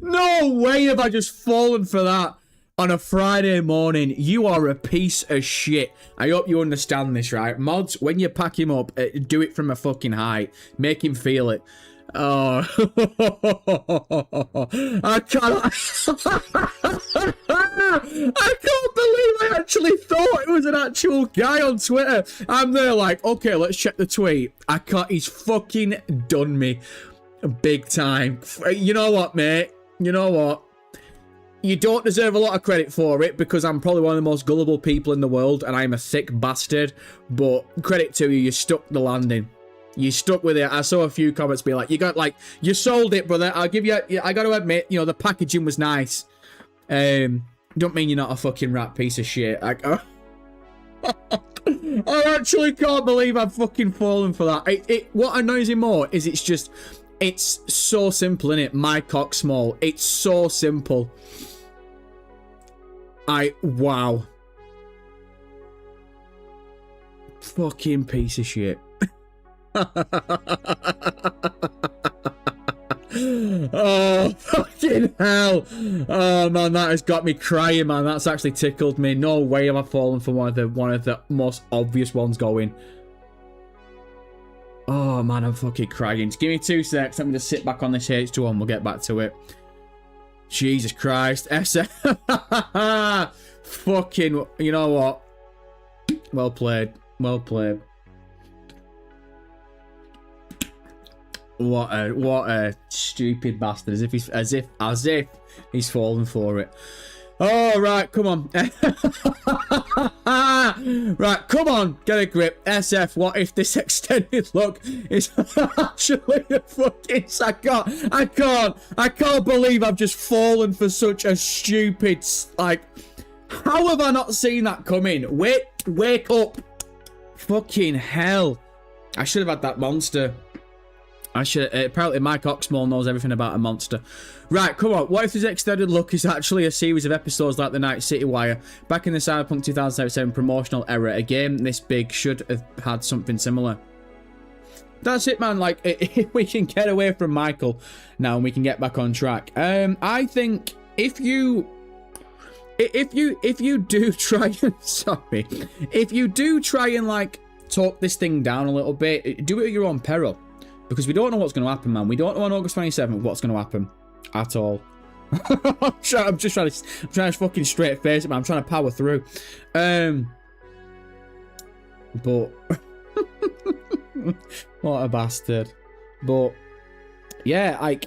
No way have I just fallen for that. on a Friday morning. You are a piece of shit. I hope you understand this, right? Mods, when you pack him up, do it from a fucking height. Make him feel it. Oh, I can't. I can't believe I actually thought it was an actual guy on Twitter. I'm there like, okay, let's check the tweet. I can't. He's fucking done me big time. You know what, mate? You know what? You don't deserve a lot of credit for it because I'm probably one of the most gullible people in the world and I'm a thick bastard. But credit to you, you stuck the landing. You stuck with it. I saw a few comments be like, you sold it, brother. I'll give you, I got to admit, you know, the packaging was nice. Don't mean you're not a fucking rat piece of shit. I actually can't believe I've fucking fallen for that. What annoys me more is it's so simple, innit? My cock small. It's so simple. Wow. Fucking piece of shit. Oh, fucking hell. Oh, man, that has got me crying, man. That's actually tickled me. No way have I fallen for one of the most obvious ones going. Oh, man, I'm fucking crying. Just give me 2 secs. Let me just sit back on this H2 and we'll get back to it. Jesus Christ. Fucking, you know what? Well played. Well played. What a stupid bastard. As if he's fallen for it. Oh, right, come on. Right, come on, get a grip. SF, what if this extended look is actually a fucking... I can't believe I've just fallen for such a stupid... Like, how have I not seen that coming? Wake up. Fucking hell. I should have had that monster. Apparently Mike Oxmall knows everything about a monster. Right, come on. What if this extended look is actually a series of episodes like the Night City Wire? Back in the Cyberpunk 2077 promotional era, a game this big should have had something similar. That's it, man. Like, if we can get away from Michael now and we can get back on track. I think if you do try and... Sorry. If you do try and, like, talk this thing down a little bit, do it at your own peril. Because we don't know what's going to happen, man. We don't know on August 27th what's going to happen. At all. I'm just trying to fucking straight face it, man. I'm trying to power through. But... what a bastard. But... yeah, like...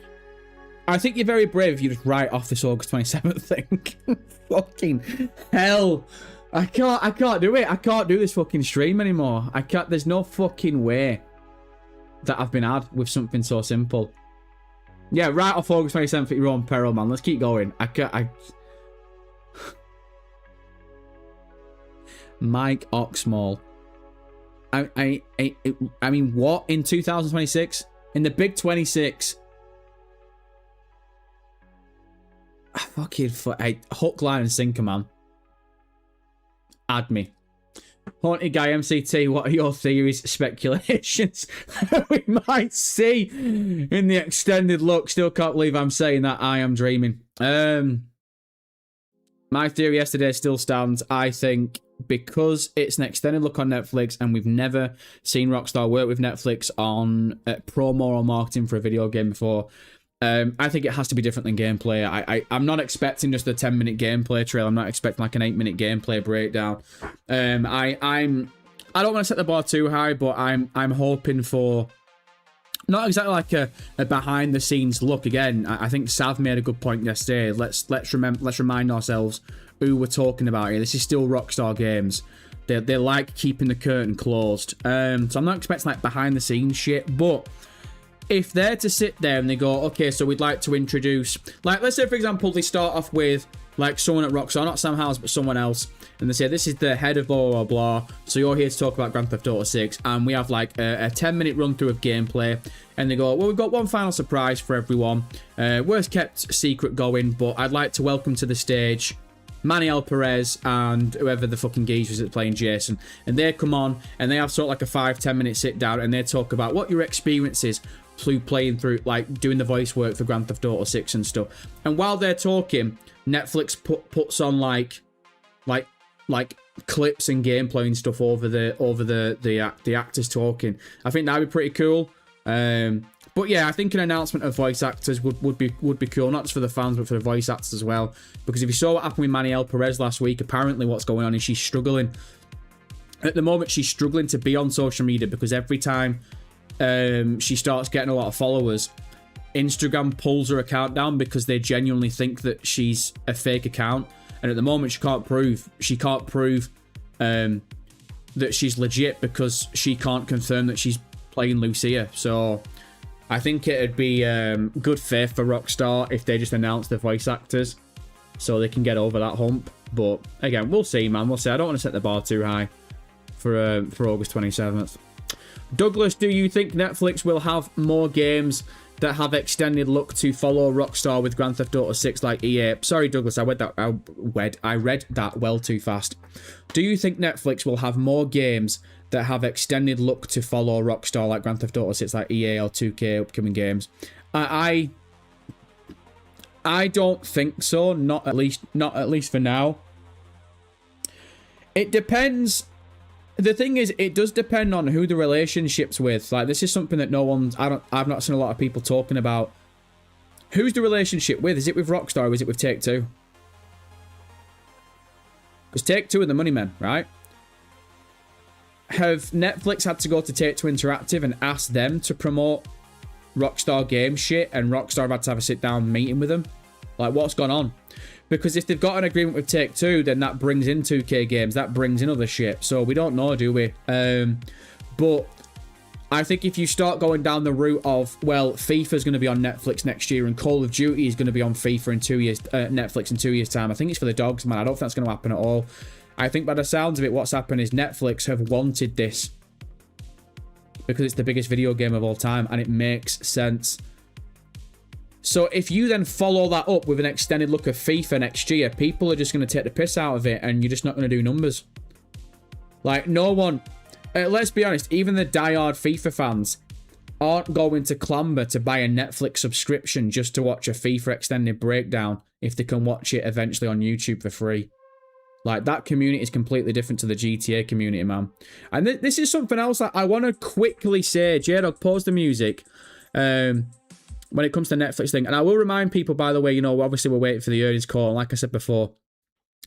I think you're very brave if you just write off this August 27th thing. Fucking hell. I can't do it. I can't do this fucking stream anymore. I can't... There's no fucking way that I've been had with something so simple. Yeah, right off August 27th at your own peril, man. Let's keep going. Mike Oxmall. I mean, what? In 2026? In the big 26? Fucking hook, line, and sinker, man. Add me. Haunted Guy MCT, what are your theories, speculations we might see in the extended look? Still can't believe I'm saying that. I am dreaming. My theory yesterday still stands. I think because it's an extended look on Netflix and we've never seen Rockstar work with Netflix on promo or marketing for a video game before, I think it has to be different than gameplay. I'm not expecting just a 10-minute gameplay trail. I'm not expecting like an 8-minute gameplay breakdown. I don't want to set the bar too high, but I'm hoping for not exactly like a behind the scenes look. Again, I think Sav made a good point yesterday. Let's remind ourselves who we're talking about here. This is still Rockstar Games. They like keeping the curtain closed. So I'm not expecting like behind the scenes shit, but if they're to sit there and they go, okay, so we'd like to introduce, like, let's say, for example, they start off with, like, someone at Rockstar, not Sam Howes, but someone else, and they say, this is the head of blah, blah, blah, so you're here to talk about Grand Theft Auto 6, and we have, like, a 10-minute run-through of gameplay, and they go, well, we've got one final surprise for everyone, worst kept secret going, but I'd like to welcome to the stage Manuel Perez and whoever the fucking geezer is that's playing Jason. And they come on and they have sort of like a 5-10 minute sit down and they talk about what your experience is playing through, like doing the voice work for Grand Theft Auto 6 and stuff. And while they're talking, Netflix puts on like clips and gameplay and stuff over the actors talking. I think that'd be pretty cool. But yeah, I think an announcement of voice actors would be cool, not just for the fans but for the voice actors as well. Because if you saw what happened with Manuel Perez last week, apparently what's going on is she's struggling. At the moment, she's struggling to be on social media because every time she starts getting a lot of followers, Instagram pulls her account down because they genuinely think that she's a fake account. And at the moment, she can't prove that she's legit because she can't confirm that she's playing Lucia. So I think it'd be good faith for Rockstar if they just announce the voice actors so they can get over that hump. But again, we'll see, man. We'll see. I don't want to set the bar too high for August 27th. Douglas, do you think Netflix will have more games that have extended look to follow Rockstar with Grand Theft Auto 6 like EA? Sorry, Douglas, I read that well too fast. Do you think Netflix will have more games that have extended look to follow Rockstar like Grand Theft Auto 6 like EA or 2K upcoming games? I don't think so. Not at least for now. It depends. The thing is, it does depend on who the relationship's with. Like, this is something that I've not seen a lot of people talking about. Who's the relationship with? Is it with Rockstar or is it with Take-Two? Because Take-Two are the money men, right? Have Netflix had to go to Take-Two Interactive and ask them to promote Rockstar game shit, and Rockstar have had to have a sit-down meeting with them? Like, what's gone on? Because if they've got an agreement with Take-Two, then that brings in 2K games, that brings in other shit. So we don't know, do we? But I think if you start going down the route of, well, FIFA's going to be on Netflix next year and Call of Duty is going to be on FIFA in 2 years, Netflix in 2 years' time, I think it's for the dogs, man. I don't think that's going to happen at all. I think by the sounds of it, what's happened is Netflix have wanted this because it's the biggest video game of all time and it makes sense. So if you then follow that up with an extended look of FIFA next year, people are just going to take the piss out of it and you're just not going to do numbers. Like, no one... let's be honest, even the diehard FIFA fans aren't going to clamber to buy a Netflix subscription just to watch a FIFA extended breakdown if they can watch it eventually on YouTube for free. Like, that community is completely different to the GTA community, man. And this is something else that I want to quickly say. J-Dog, pause the music. When it comes to the Netflix thing. And I will remind people, by the way, you know, obviously we're waiting for the earnings call. And like I said before,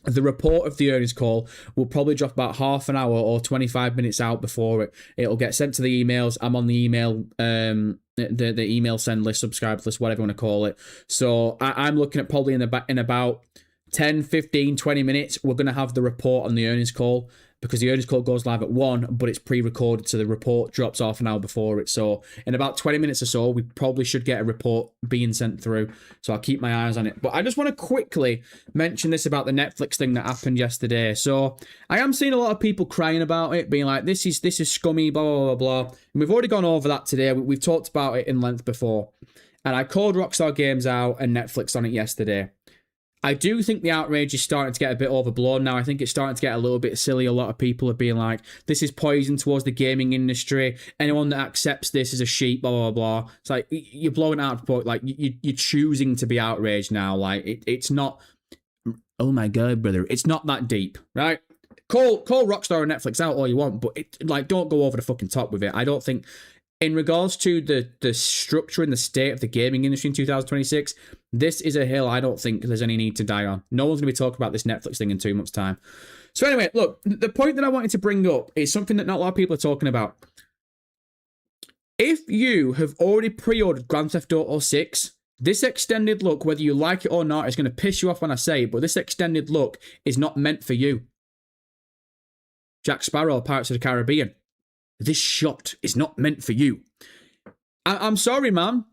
the report of the earnings call will probably drop about half an hour or 25 minutes out before it'll get sent to the emails. I'm on the email, the email send list, subscribe list, whatever you want to call it. So I'm looking at probably in about 10, 15, 20 minutes, we're going to have the report on the earnings call because the earnings call goes live at 1, but it's pre-recorded, so the report drops half an hour before it. So in about 20 minutes or so, we probably should get a report being sent through. So I'll keep my eyes on it. But I just want to quickly mention this about the Netflix thing that happened yesterday. So I am seeing a lot of people crying about it, being like, this is scummy, blah, blah, blah, blah. And we've already gone over that today. We've talked about it in length before. And I called Rockstar Games out and Netflix on it yesterday. I do think the outrage is starting to get a bit overblown now. I think it's starting to get a little bit silly. A lot of people are being like, this is poison towards the gaming industry. Anyone that accepts this is a sheep, blah, blah, blah. It's like, you're blowing out of point. Like, you're choosing to be outraged now. Like, it's not, oh my God, brother. It's not that deep, right? Call Rockstar and Netflix out all you want, but don't go over the fucking top with it. I don't think... In regards to the structure and the state of the gaming industry in 2026, this is a hill I don't think there's any need to die on. No one's going to be talking about this Netflix thing in 2 months' time. So anyway, look, the point that I wanted to bring up is something that not a lot of people are talking about. If you have already pre-ordered Grand Theft Auto 6, this extended look, whether you like it or not, is going to piss you off when I say it, but this extended look is not meant for you. Jack Sparrow, Pirates of the Caribbean. This shot is not meant for you. I'm sorry, man.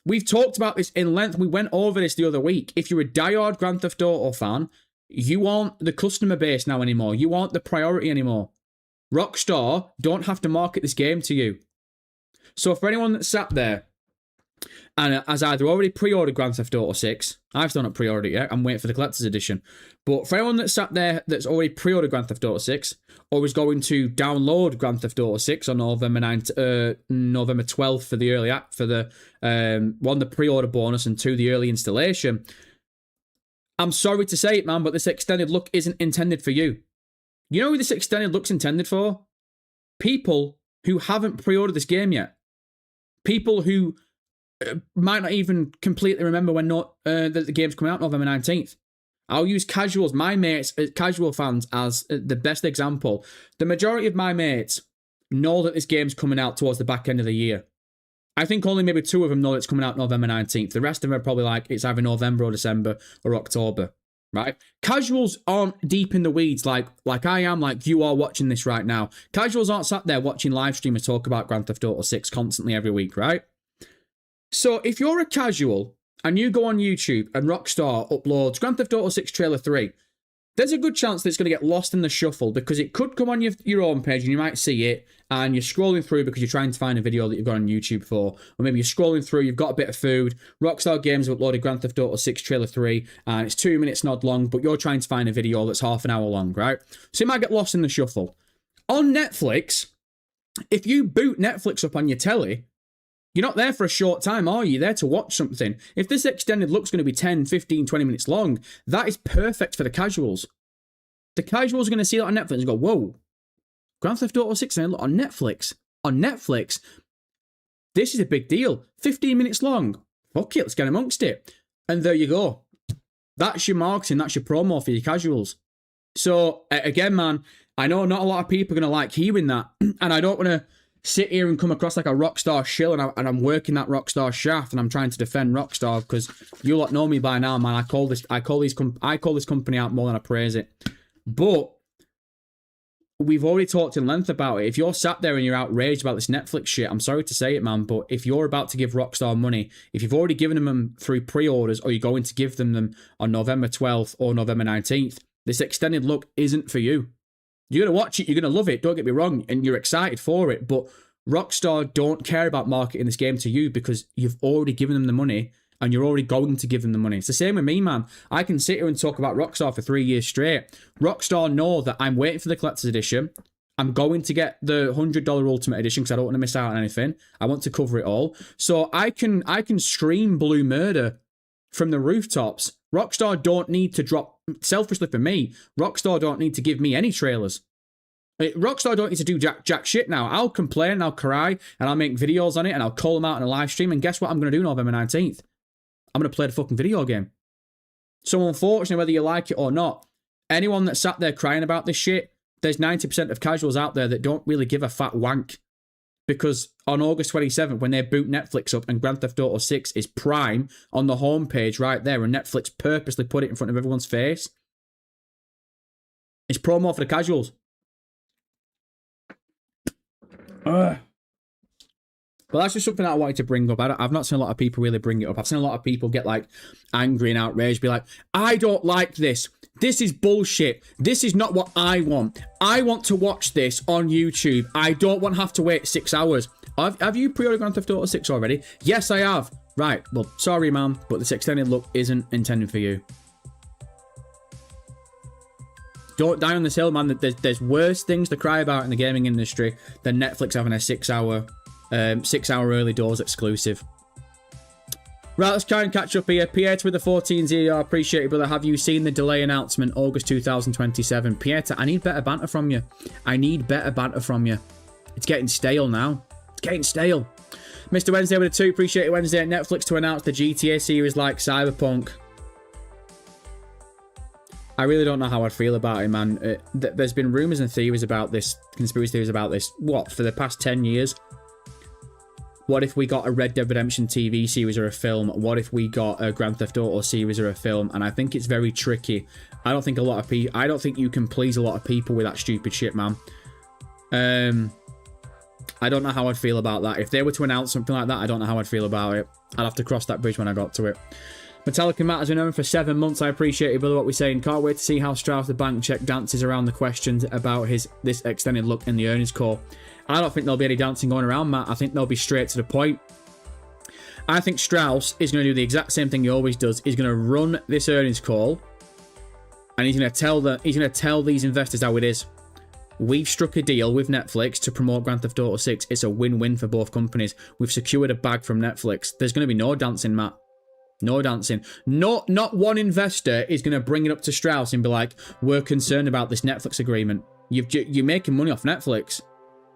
We've talked about this in length. We went over this the other week. If you're a diehard Grand Theft Auto fan, you aren't the customer base now anymore. You aren't the priority anymore. Rockstar don't have to market this game to you. So for anyone that sat there and has either already pre-ordered Grand Theft Auto 6. I've still not pre-ordered it yet. I'm waiting for the collector's edition. But for anyone that's sat there that's already pre-ordered Grand Theft Auto 6, or is going to download Grand Theft Auto 6 on November 12th for the early act, for the one, the pre-order bonus, and two, the early installation, I'm sorry to say it, man, but this extended look isn't intended for you. You know who this extended look's intended for? People who haven't pre-ordered this game yet. People who might not even completely remember when the game's coming out November 19th. I'll use casuals, my mates, casual fans, as the best example. The majority of my mates know that this game's coming out towards the back end of the year. I think only maybe 2 of them know it's coming out November 19th. The rest of them are probably like, it's either November or December or October, right? Casuals aren't deep in the weeds like I am, like you are watching this right now. Casuals aren't sat there watching live streamers talk about Grand Theft Auto 6 constantly every week, right? So if you're a casual and you go on YouTube and Rockstar uploads Grand Theft Auto 6 Trailer 3, there's a good chance that it's going to get lost in the shuffle because it could come on your own page and you might see it and you're scrolling through because you're trying to find a video that you've got on YouTube for. Or maybe you're scrolling through, you've got a bit of food. Rockstar Games have uploaded Grand Theft Auto 6 Trailer 3 and it's 2 minutes and odd long, but you're trying to find a video that's half an hour long, right? So it might get lost in the shuffle. On Netflix, if you boot Netflix up on your telly, you're not there for a short time, are you? You're there to watch something. If this extended look's going to be 10, 15, 20 minutes long, that is perfect for the casuals. The casuals are going to see that on Netflix and go, whoa, Grand Theft Auto 6 on Netflix. On Netflix, this is a big deal. 15 minutes long. Fuck it, let's get amongst it. And there you go. That's your marketing, that's your promo for your casuals. So, again, man, I know not a lot of people are going to like hearing that, and I don't want to sit here and come across like a Rockstar shill, and I'm working that Rockstar shaft, and I'm trying to defend Rockstar because you lot know me by now, man. I call this company out more than I praise it. But we've already talked in length about it. If you're sat there and you're outraged about this Netflix shit, I'm sorry to say it, man, but if you're about to give Rockstar money, if you've already given them through pre-orders, or you're going to give them on November 12th or November 19th, this extended look isn't for you. You're going to watch it, you're going to love it, don't get me wrong, and you're excited for it, but Rockstar don't care about marketing this game to you because you've already given them the money and you're already going to give them the money. It's the same with me, man. I can sit here and talk about Rockstar for 3 years straight. Rockstar know that I'm waiting for the collector's edition. I'm going to get the $100 Ultimate Edition because I don't want to miss out on anything. I want to cover it all. So I can scream blue murder from the rooftops. Rockstar don't need to drop, selfishly for me, Rockstar don't need to give me any trailers. Rockstar don't need to do jack shit now. I'll complain and I'll cry and I'll make videos on it and I'll call them out in a live stream, and guess what I'm going to do November 19th? I'm going to play the fucking video game. So unfortunately, whether you like it or not, anyone that sat there crying about this shit, there's 90% of casuals out there that don't really give a fat wank. Because on August 27th, when they boot Netflix up and Grand Theft Auto 6 is prime on the homepage right there, and Netflix purposely put it in front of everyone's face, it's promo for the casuals. Well, that's just something that I wanted to bring up. I've not seen a lot of people really bring it up. I've seen a lot of people get like angry and outraged, be like, I don't like this. This is bullshit. This is not what I want. I want to watch this on YouTube. I don't want to have to wait 6 hours. Have you pre-ordered Grand Theft Auto 6 already? Yes, I have. Right. Well, sorry, man, but this extended look isn't intended for you. Don't die on this hill, man. There's worse things to cry about in the gaming industry than Netflix having a 6 hour early doors exclusive. Right, let's try and catch up here. Pieter with the 14 ZR, appreciate it, brother. Have you seen the delay announcement, August 2027? Pieter, I need better banter from you. I need better banter from you. It's getting stale now. It's getting stale. Mr. Wednesday with a 2, appreciate it, Wednesday. Netflix to announce the GTA series like Cyberpunk. I really don't know how I'd feel about it, man. There's been rumours and theories about this, conspiracy theories about this, what, for the past 10 years? What if we got a Red Dead Redemption TV series or a film? What if we got a Grand Theft Auto series or a film? And I think it's very tricky. I don't think you can please a lot of people with that stupid shit, man. I don't know how I'd feel about that. If they were to announce something like that, I don't know how I'd feel about it. I'd have to cross that bridge when I got to it. Metallica Matt has been known for 7 months. I appreciate it, brother, what we're saying. Can't wait to see how Strauss the bank check dances around the questions about this extended look in the earnings call. I don't think there'll be any dancing going around, Matt. I think they'll be straight to the point. I think Strauss is going to do the exact same thing he always does. He's going to run this earnings call, and he's going to tell these investors how it is. We've struck a deal with Netflix to promote Grand Theft Auto 6. It's a win-win for both companies. We've secured a bag from Netflix. There's going to be no dancing, Matt. No dancing. Not one investor is going to bring it up to Strauss and be like, we're concerned about this Netflix agreement. You're making money off Netflix.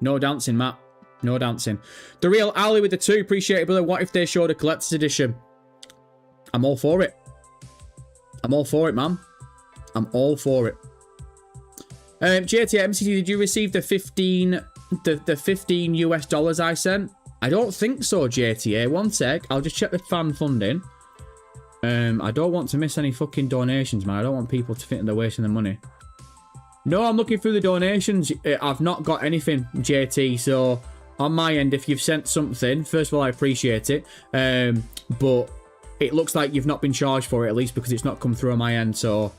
No dancing, Matt. No dancing. The Real Ali with the 2. Appreciate it, brother. What if they showed a collector's edition? I'm all for it. I'm all for it, man. I'm all for it. JT MCT, did you receive the 15 US dollars I sent? I don't think so, JTA. One sec. I'll just check the fan funding. I don't want to miss any fucking donations, man. I don't want people to think they're wasting their money. No, I'm looking through the donations. I've not got anything, JT. So, on my end, if you've sent something, first of all, I appreciate it. But it looks like you've not been charged for it, at least because it's not come through on my end. So,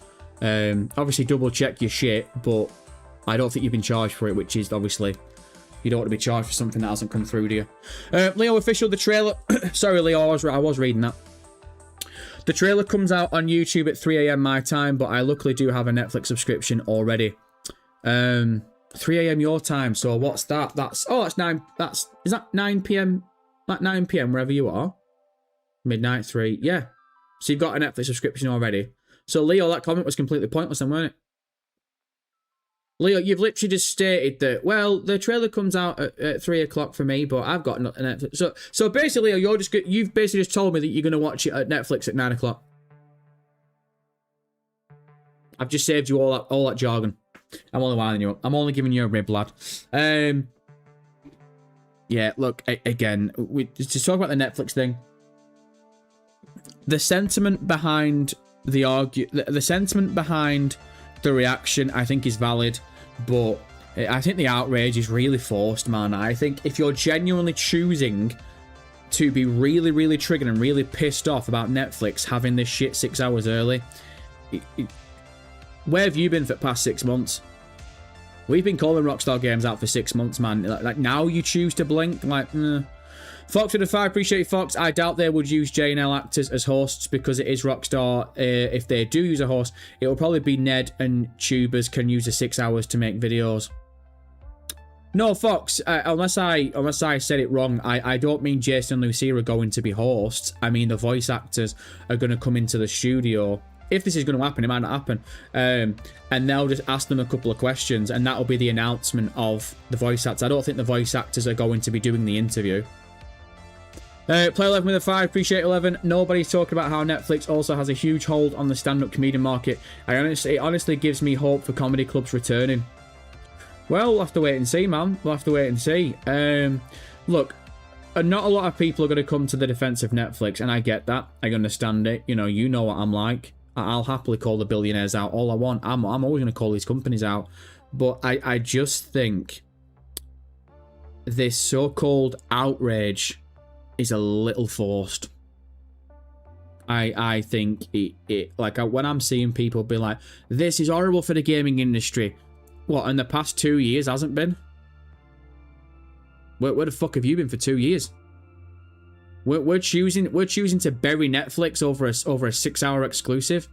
obviously, double check your shit. But I don't think you've been charged for it, which is obviously... You don't want to be charged for something that hasn't come through to you. Leo Official, the trailer... Sorry, Leo, I was reading that. The trailer comes out on YouTube at 3 a.m. my time, but I luckily do have a Netflix subscription already. 3 a.m. your time, so what's that? That's 9... Is that 9 p.m.? Like 9 p.m. wherever you are? Midnight 3. Yeah. So you've got a Netflix subscription already. So, Leo, that comment was completely pointless then, wasn't it? Leo, you've literally just stated that, well, the trailer comes out at 3 o'clock for me, but I've got Netflix. So basically, Leo, you've basically just told me that you're going to watch it at Netflix at 9 o'clock. I've just saved you all that jargon. I'm only winding you up. I'm only giving you a rib, lad. Yeah, look, again, to talk about the Netflix thing. The sentiment behind the sentiment behind the reaction, I think, is valid, but I think the outrage is really forced, man. I think if you're genuinely choosing to be really, really triggered and really pissed off about Netflix having this shit 6 hours early, where have you been for the past 6 months? We've been calling Rockstar games out for 6 months, man. Like now you choose to blink? Like, Fox with a 5, appreciate you, Fox. I doubt they would use J&L actors as hosts because it is Rockstar. If they do use a host, it will probably be Ned and Tubers can use the 6 hours to make videos. No, Fox, unless I said it wrong, I don't mean Jason and Lucia are going to be hosts. I mean the voice actors are going to come into the studio. If this is going to happen, it might not happen. And they'll just ask them a couple of questions, and that'll be the announcement of the voice actors. I don't think the voice actors are going to be doing the interview. Play 11 with a 5, appreciate 11. Nobody's talking about how Netflix also has a huge hold on the stand-up comedian market. It honestly gives me hope for comedy clubs returning. Well, we'll have to wait and see, man. We'll have to wait and see. Look, not a lot of people are going to come to the defense of Netflix, and I get that. I understand it. You know what I'm like. I'll happily call the billionaires out all I want. I'm always going to call these companies out. But I just think this so-called outrage is a little forced. I think it like when I'm seeing people be like, this is horrible for the gaming industry. What, in the past 2 years hasn't been? Where the fuck have you been for 2 years? We're choosing to bury Netflix over a 6-hour exclusive.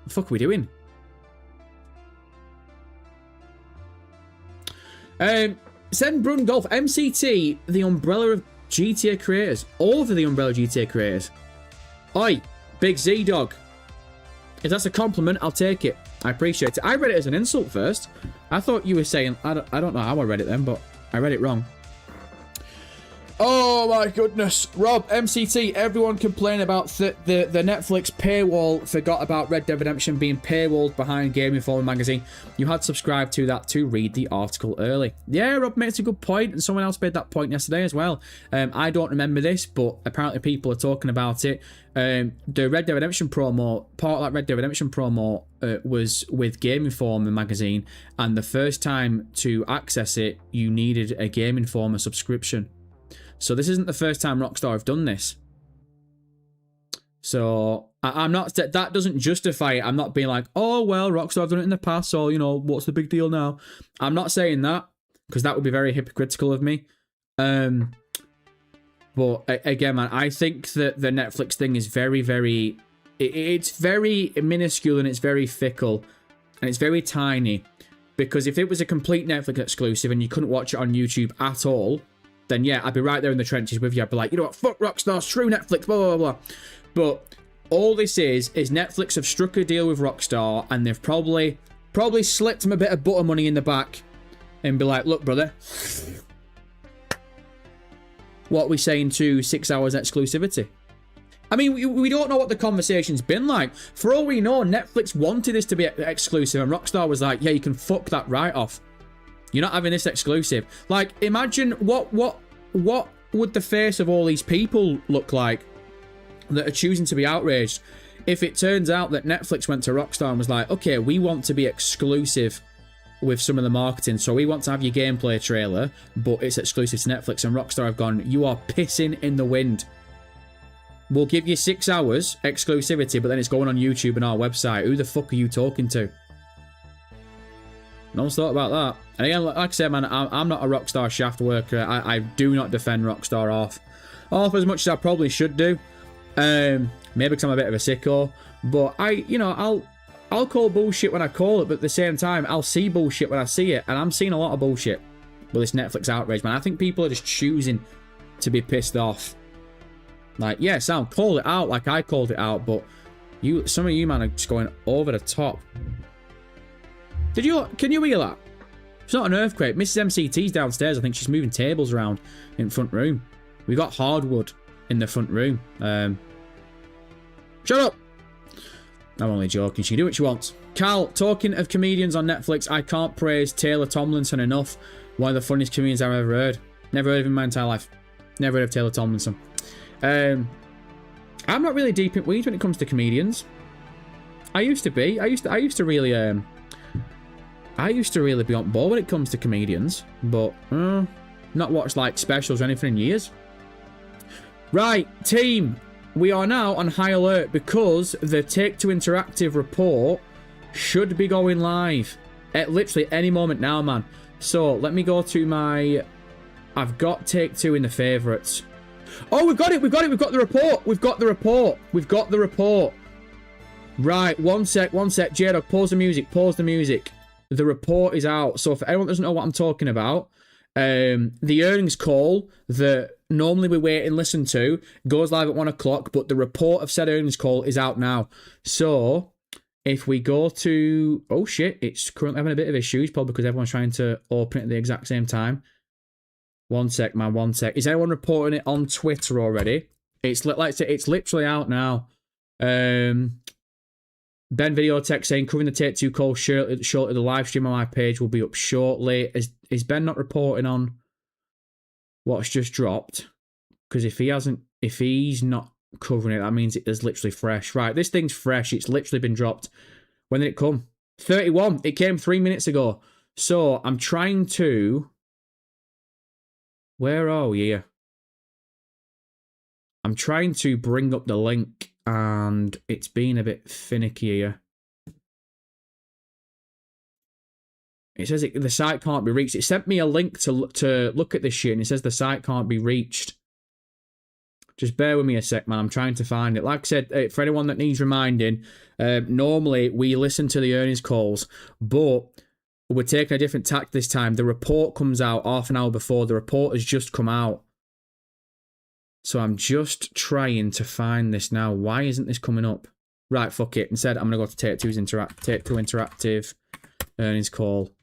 What the fuck are we doing? Send Brun Golf MCT, the umbrella of GTA creators. Over the umbrella of GTA creators. Oi, Big Z Dog. If that's a compliment, I'll take it. I appreciate it. I read it as an insult first. I thought you were saying... I don't know how I read it then, but I read it wrong. Oh my goodness. Rob, MCT, everyone complained about the Netflix paywall. Forgot about Red Dead Redemption being paywalled behind Game Informer magazine. You had subscribed to that to read the article early. Yeah, Rob makes a good point, and someone else made that point yesterday as well. I don't remember this, but apparently people are talking about it. The Red Dead Redemption promo, part of that Red Dead Redemption promo was with Game Informer magazine, and the first time to access it, you needed a Game Informer subscription. So this isn't the first time Rockstar have done this. So I'm not, that doesn't justify it. I'm not being like, oh, well, Rockstar have done it in the past, so, what's the big deal now? I'm not saying that, because that would be very hypocritical of me. But again, man, I think that the Netflix thing is very, very... It's very minuscule and it's very fickle. And it's very tiny. Because if it was a complete Netflix exclusive and you couldn't watch it on YouTube at all, then yeah, I'd be right there in the trenches with you. I'd be like, you know what, fuck Rockstar, screw Netflix, blah, blah, blah. But all this is Netflix have struck a deal with Rockstar and they've probably slipped them a bit of butter money in the back and be like, look, brother, what are we saying to 6 hours exclusivity? I mean, we don't know what the conversation's been like. For all we know, Netflix wanted this to be exclusive, and Rockstar was like, yeah, you can fuck that right off. You're not having this exclusive. Like, imagine what would the face of all these people look like that are choosing to be outraged if it turns out that Netflix went to Rockstar and was like, okay, we want to be exclusive with some of the marketing, so we want to have your gameplay trailer, but it's exclusive to Netflix, and Rockstar have gone, you are pissing in the wind. We'll give you 6 hours exclusivity, but then it's going on YouTube and our website. Who the fuck are you talking to? No one's thought about that. And again, like I said, man, I'm not a Rockstar shaft worker. I do not defend Rockstar off as much as I probably should do. Maybe because I'm a bit of a sicko. But I'll call bullshit when I call it, but at the same time, I'll see bullshit when I see it. And I'm seeing a lot of bullshit with this Netflix outrage, man. I think people are just choosing to be pissed off. Like, yeah, Sam, call it out like I called it out, but some of you, man, are just going over the top. Can you hear that? It's not an earthquake. Mrs. MCT's downstairs. I think she's moving tables around in front room. We got hardwood in the front room. Shut up! I'm only joking. She can do what she wants. Carl, talking of comedians on Netflix, I can't praise Taylor Tomlinson enough. One of the funniest comedians I've ever heard. Never heard of him in my entire life. Never heard of Taylor Tomlinson. I'm not really deep in weeds when it comes to comedians. I used to be. I used to really be on board when it comes to comedians, but not watched like specials or anything in years. Right, team, we are now on high alert because the Take-Two Interactive report should be going live at literally any moment now, man. So let me go to my... I've got Take-Two in the favourites. Oh, we've got it. We've got the report. Right, one sec. J-Dog, pause the music. The report is out. So for anyone that doesn't know what I'm talking about, the earnings call that normally we wait and listen to goes live at 1 o'clock, but the report of said earnings call is out now. So if we go to... Oh, shit. It's currently having a bit of issues, probably because everyone's trying to open it at the exact same time. One sec, man, one sec. Is anyone reporting it on Twitter already? It's literally out now. Ben Video Tech saying, covering the Take-Two call shortly, the live stream on my page will be up shortly. Is Ben not reporting on what's just dropped? Because if he's not covering it, that means it is literally fresh. Right, this thing's fresh. It's literally been dropped. When did it come? 31. It came 3 minutes ago. So I'm trying to... Where are we here? I'm trying to bring up the link and it's been a bit finicky here. It says the site can't be reached. It sent me a link to look at this shit and it says the site can't be reached. Just bear with me a sec, man. I'm trying to find it. Like I said, for anyone that needs reminding, normally we listen to the earnings calls, but we're taking a different tack this time. The report comes out half an hour before. The report has just come out. So I'm just trying to find this now. Why isn't this coming up? Right, fuck it. Instead, I'm going to go to Take-Two Interactive earnings call.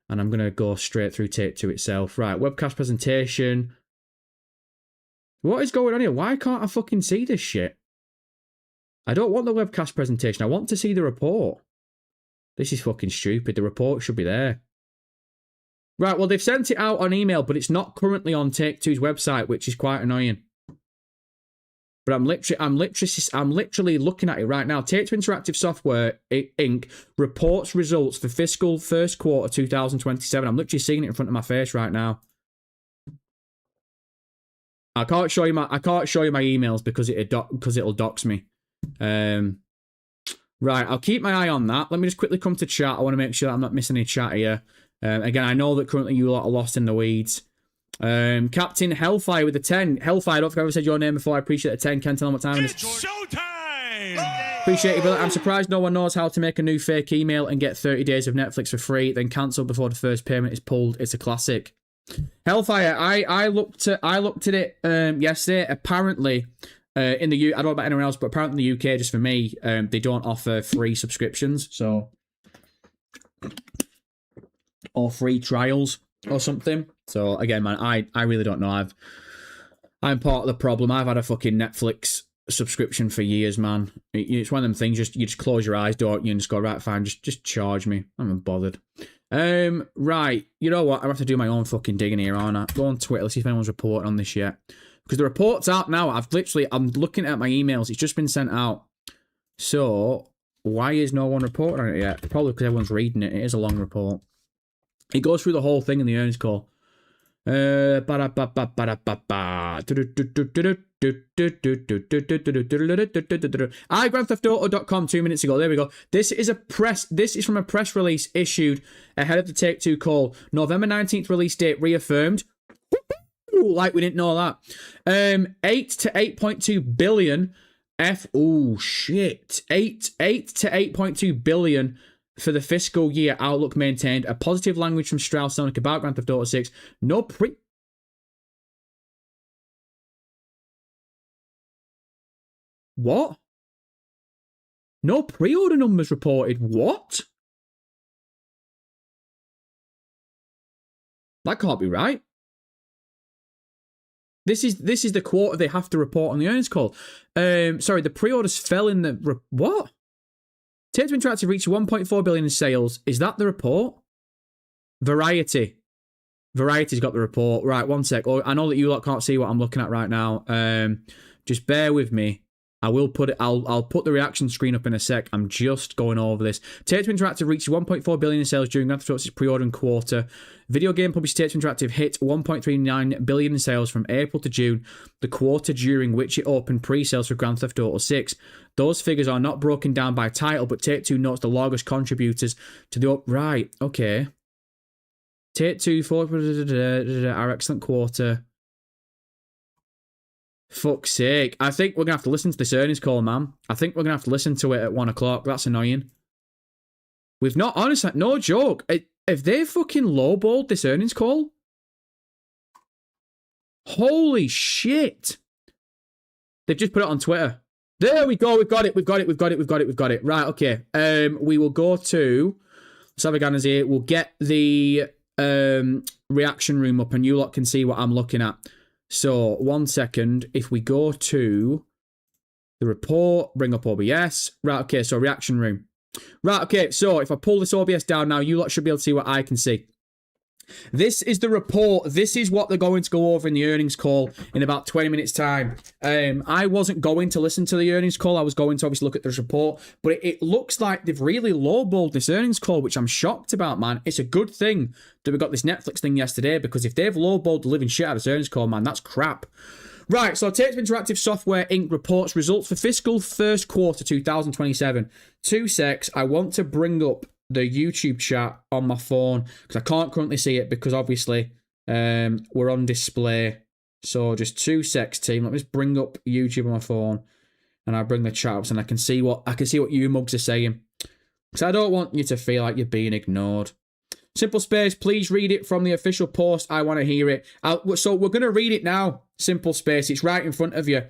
And I'm going to go straight through Take-Two itself. Right, webcast presentation. What is going on here? Why can't I fucking see this shit? I don't want the webcast presentation. I want to see the report. This is fucking stupid. The report should be there. Right, well, they've sent it out on email, but it's not currently on Take-Two's website, which is quite annoying. But I'm literally looking at it right now. Take-Two Interactive Software, Inc. reports results for fiscal first quarter 2027. I'm literally seeing it in front of my face right now. I can't show you my emails because it'll dox me. Right, I'll keep my eye on that. Let me just quickly come to chat. I want to make sure that I'm not missing any chat here. Again, I know that currently you lot are lost in the weeds. Captain Hellfire with the 10. Hellfire, I don't think I ever said your name before. I appreciate the 10. Can't tell them what time it is. It's showtime! Appreciate it, brother. I'm surprised no one knows how to make a new fake email and get 30 days of Netflix for free, then cancel before the first payment is pulled. It's a classic. Hellfire, I looked at it yesterday. Apparently, in the I don't know about anyone else, but apparently in the UK, just for me, they don't offer free subscriptions, so or free trials or something. So again, man, I really don't know. I'm part of the problem. I've had a fucking Netflix subscription for years, man. It's one of them things. You just close your eyes, don't you, and just go, right, fine, just charge me. I'm not bothered. Right, you know what? I have to do my own fucking digging here, aren't I? Go on Twitter, let's see if anyone's reporting on this yet. Because the report's out now. I'm looking at my emails. It's just been sent out. So why is no one reporting on it yet? Probably because everyone's reading it. It is a long report. It goes through the whole thing in the earnings call. I Grand Theft Auto.com 2 minutes ago. There we go. This is from a press release issued ahead of the Take-Two call. November 19th release date reaffirmed. Like we didn't know that. 8 to 8.2 billion. 8 to 8.2 billion for the fiscal year. Outlook maintained a positive language from Strauss-Zelnick about Grand Theft Auto 6. What? No pre-order numbers reported. What? That can't be right. This is the quarter they have to report on the earnings call. Sorry, the pre-orders fell in the... What? Take-Two Interactive reached 1.4 billion in sales. Is that the report? Variety. Variety's got the report. Right, one sec. Oh, I know that you lot can't see what I'm looking at right now. Just bear with me. I will put it. I'll put the reaction screen up in a sec. I'm just going over this. Take-Two Interactive reached 1.4 billion in sales during Grand Theft Auto's pre-ordering quarter. Video game publisher Take-Two Interactive hit 1.39 billion in sales from April to June, the quarter during which it opened pre-sales for Grand Theft Auto 6. Those figures are not broken down by title, but Take-Two notes the largest contributors to the right. Okay. Take-Two for our excellent quarter. Fuck's sake. I think we're going to have to listen to this earnings call, man. I think we're going to have to listen to it at 1 o'clock. That's annoying. We've not, honestly, no joke. Have they fucking lowballed this earnings call? Holy shit. They've just put it on Twitter. There we go. We've got it. Right, okay. We will go to... Let's have a gander here. We'll get the reaction room up and you lot can see what I'm looking at. So, 1 second. If we go to the report, bring up OBS. Right, okay, so reaction room. Right, okay, so if I pull this OBS down now, you lot should be able to see what I can see. This is the report. This is what they're going to go over in the earnings call in about 20 minutes' time. I wasn't going to listen to the earnings call. I was going to obviously look at this report. But it looks like they've really lowballed this earnings call, which I'm shocked about, man. It's a good thing that we got this Netflix thing yesterday, because if they've lowballed the living shit out of this earnings call, man, that's crap. Right, so Take-Two Interactive Software Inc. reports results for fiscal first quarter 2027. 2 secs. I want to bring up the YouTube chat on my phone because I can't currently see it because obviously we're on display. So just 2 secs, team. Let me just bring up YouTube on my phone and I'll bring the chat up and I can see what you mugs are saying. Because I don't want you to feel like you're being ignored. Simple Space, please read it from the official post. I want to hear it. So we're going to read it now. Simple Space, it's right in front of you.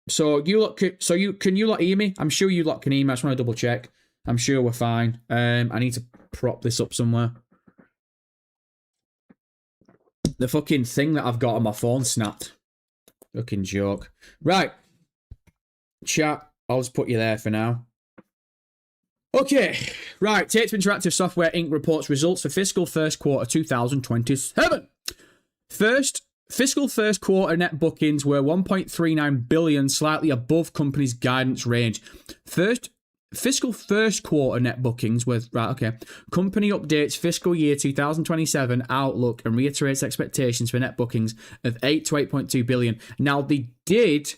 So you lot, can you lot hear me? I'm sure you lot can hear me. I just want to double check. I'm sure we're fine. I need to prop this up somewhere. The fucking thing that I've got on my phone snapped. Fucking joke. Right. Chat, I'll just put you there for now. Okay. Right. Take-Two Interactive Software Inc. reports results for fiscal first quarter 2027. Fiscal first quarter net bookings were 1.39 billion, slightly above company's guidance range. Fiscal first quarter net bookings were... Right, okay. Company updates fiscal year 2027 outlook and reiterates expectations for net bookings of 8 to 8.2 billion. Now, they did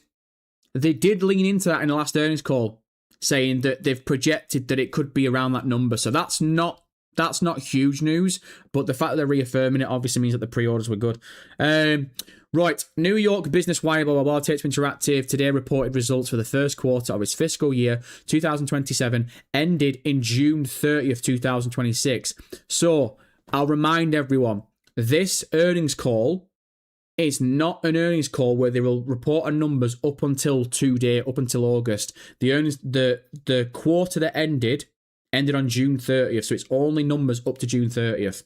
lean into that in the last earnings call, saying that they've projected that it could be around that number. So that's not That's not huge news, but the fact that they're reaffirming it obviously means that the pre-orders were good. Right, New York Business Wire, blah, blah, blah, Take-Two Interactive today reported results for the first quarter of its fiscal year 2027, ended in June 30th, 2026. So, I'll remind everyone, this earnings call is not an earnings call where they will report on numbers up until today, up until August. The earnings, the quarter that ended on June 30th, so it's only numbers up to June 30th.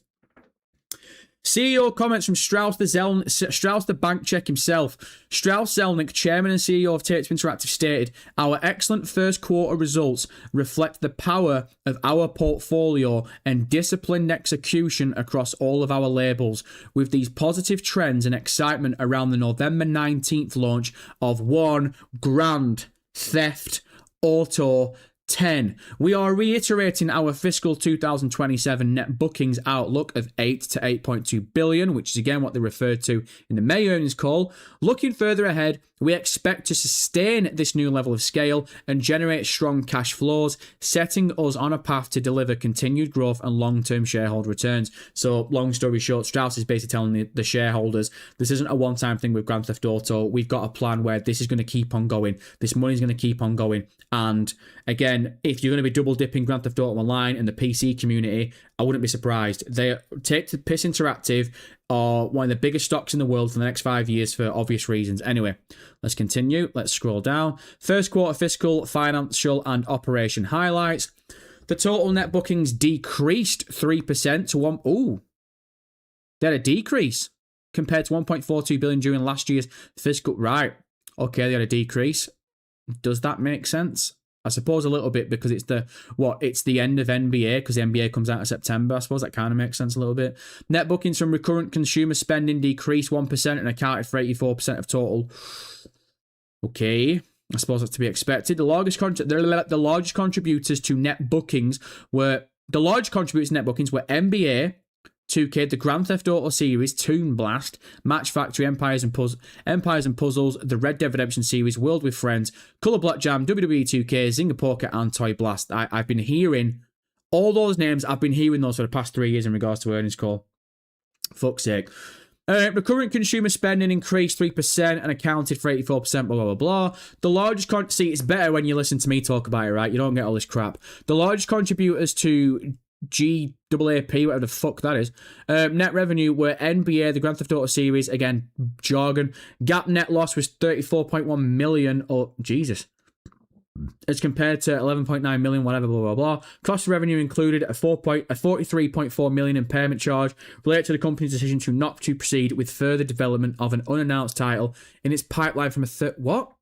CEO comments from Strauss the bank check himself. Strauss Zelnick, chairman and CEO of Take-Two Interactive, stated, "Our excellent first quarter results reflect the power of our portfolio and disciplined execution across all of our labels. With these positive trends and excitement around the November 19th launch of One Grand Theft Auto 10. We are reiterating our fiscal 2027 net bookings outlook of 8 to 8.2 billion, which is again what they referred to in the May earnings call. Looking further ahead, we expect to sustain this new level of scale and generate strong cash flows, setting us on a path to deliver continued growth and long-term shareholder returns." So, long story short, Strauss is basically telling the shareholders, this isn't a one-time thing with Grand Theft Auto. We've got a plan where this is going to keep on going. This money's going to keep on going. And again, if you're going to be double dipping Grand Theft Auto Online and the PC community, I wouldn't be surprised. They Take the Piss Interactive are one of the biggest stocks in the world for the next 5 years for obvious reasons. Anyway, let's continue. Let's scroll down. First quarter fiscal, financial, and operation highlights. The total net bookings decreased 3% to 1. Ooh, they had a decrease compared to 1.42 billion during last year's fiscal. Right. Okay, they had a decrease. Does that make sense? I suppose a little bit, because it's the end of NBA, because the NBA comes out in September. I suppose that kind of makes sense a little bit. Net bookings from recurrent consumer spending decreased 1% and accounted for 84% of total. Okay, I suppose that's to be expected. The largest contributors to net bookings were NBA 2K, the Grand Theft Auto series, Toon Blast, Match Factory, Empires and Puzzles, the Red Dead Redemption series, World with Friends, Color Block Jam, WWE 2K, Zynga Poker, and Toy Blast. I've been hearing all those names. I've been hearing those for the past 3 years in regards to earnings call. Fuck's sake. Recurrent consumer spending increased 3% and accounted for 84%, blah, blah, blah, blah. The largest... See, it's better when you listen to me talk about it, right? You don't get all this crap. The largest contributors to GAAP, whatever the fuck that is, net revenue were NBA, the Grand Theft Auto series, again, jargon. GAAP net loss was 34.1 million, Jesus, as compared to 11.9 million, whatever, blah, blah, blah. Cost of revenue included a 43.4 million impairment charge related to the company's decision to not to proceed with further development of an unannounced title in its pipeline from what?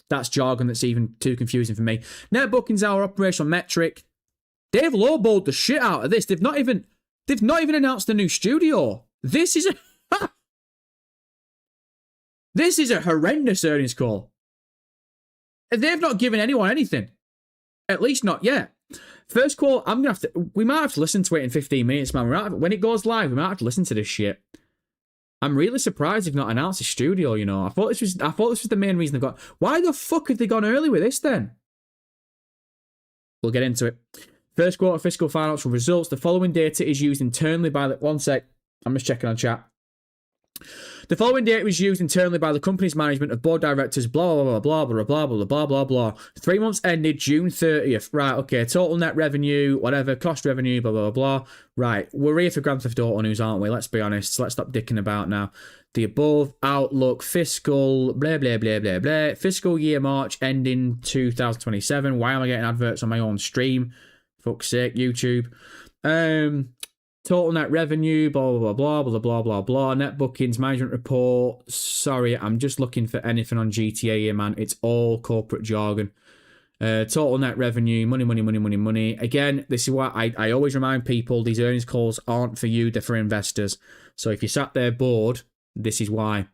That's jargon that's even too confusing for me. Net bookings, our operational metric. They've lowballed the shit out of this. They've not even announced a new studio. This is a horrendous earnings call. They've not given anyone anything. At least not yet. First call, we might have to listen to it in 15 minutes, man. When it goes live, we might have to listen to this shit. I'm really surprised they've not announced a studio, you know. I thought this was the main reason they've got. Why the fuck have they gone early with this then? We'll get into it. First quarter fiscal financial results. The following data is used internally by the... One sec. I'm just checking on chat. The following data was used internally by the company's management of board directors, blah, blah, blah, blah, blah, blah, blah, blah, blah, blah. 3 months ended June 30th. Right, okay. Total net revenue, whatever, cost revenue, blah, blah, blah. Right, we're here for Grand Theft Auto news, aren't we? Let's be honest. Let's stop dicking about now. The above, outlook, fiscal, blah, blah, blah, blah, blah. Fiscal year March ending 2027. Why am I getting adverts on my own stream? Fuck's sake, YouTube. Total net revenue, blah, blah, blah, blah, blah, blah, blah. Net bookings, management report. Sorry, I'm just looking for anything on GTA here, man. It's all corporate jargon. Total net revenue, money. Again, this is why I always remind people, these earnings calls aren't for you, they're for investors. So if you sat there bored, this is why.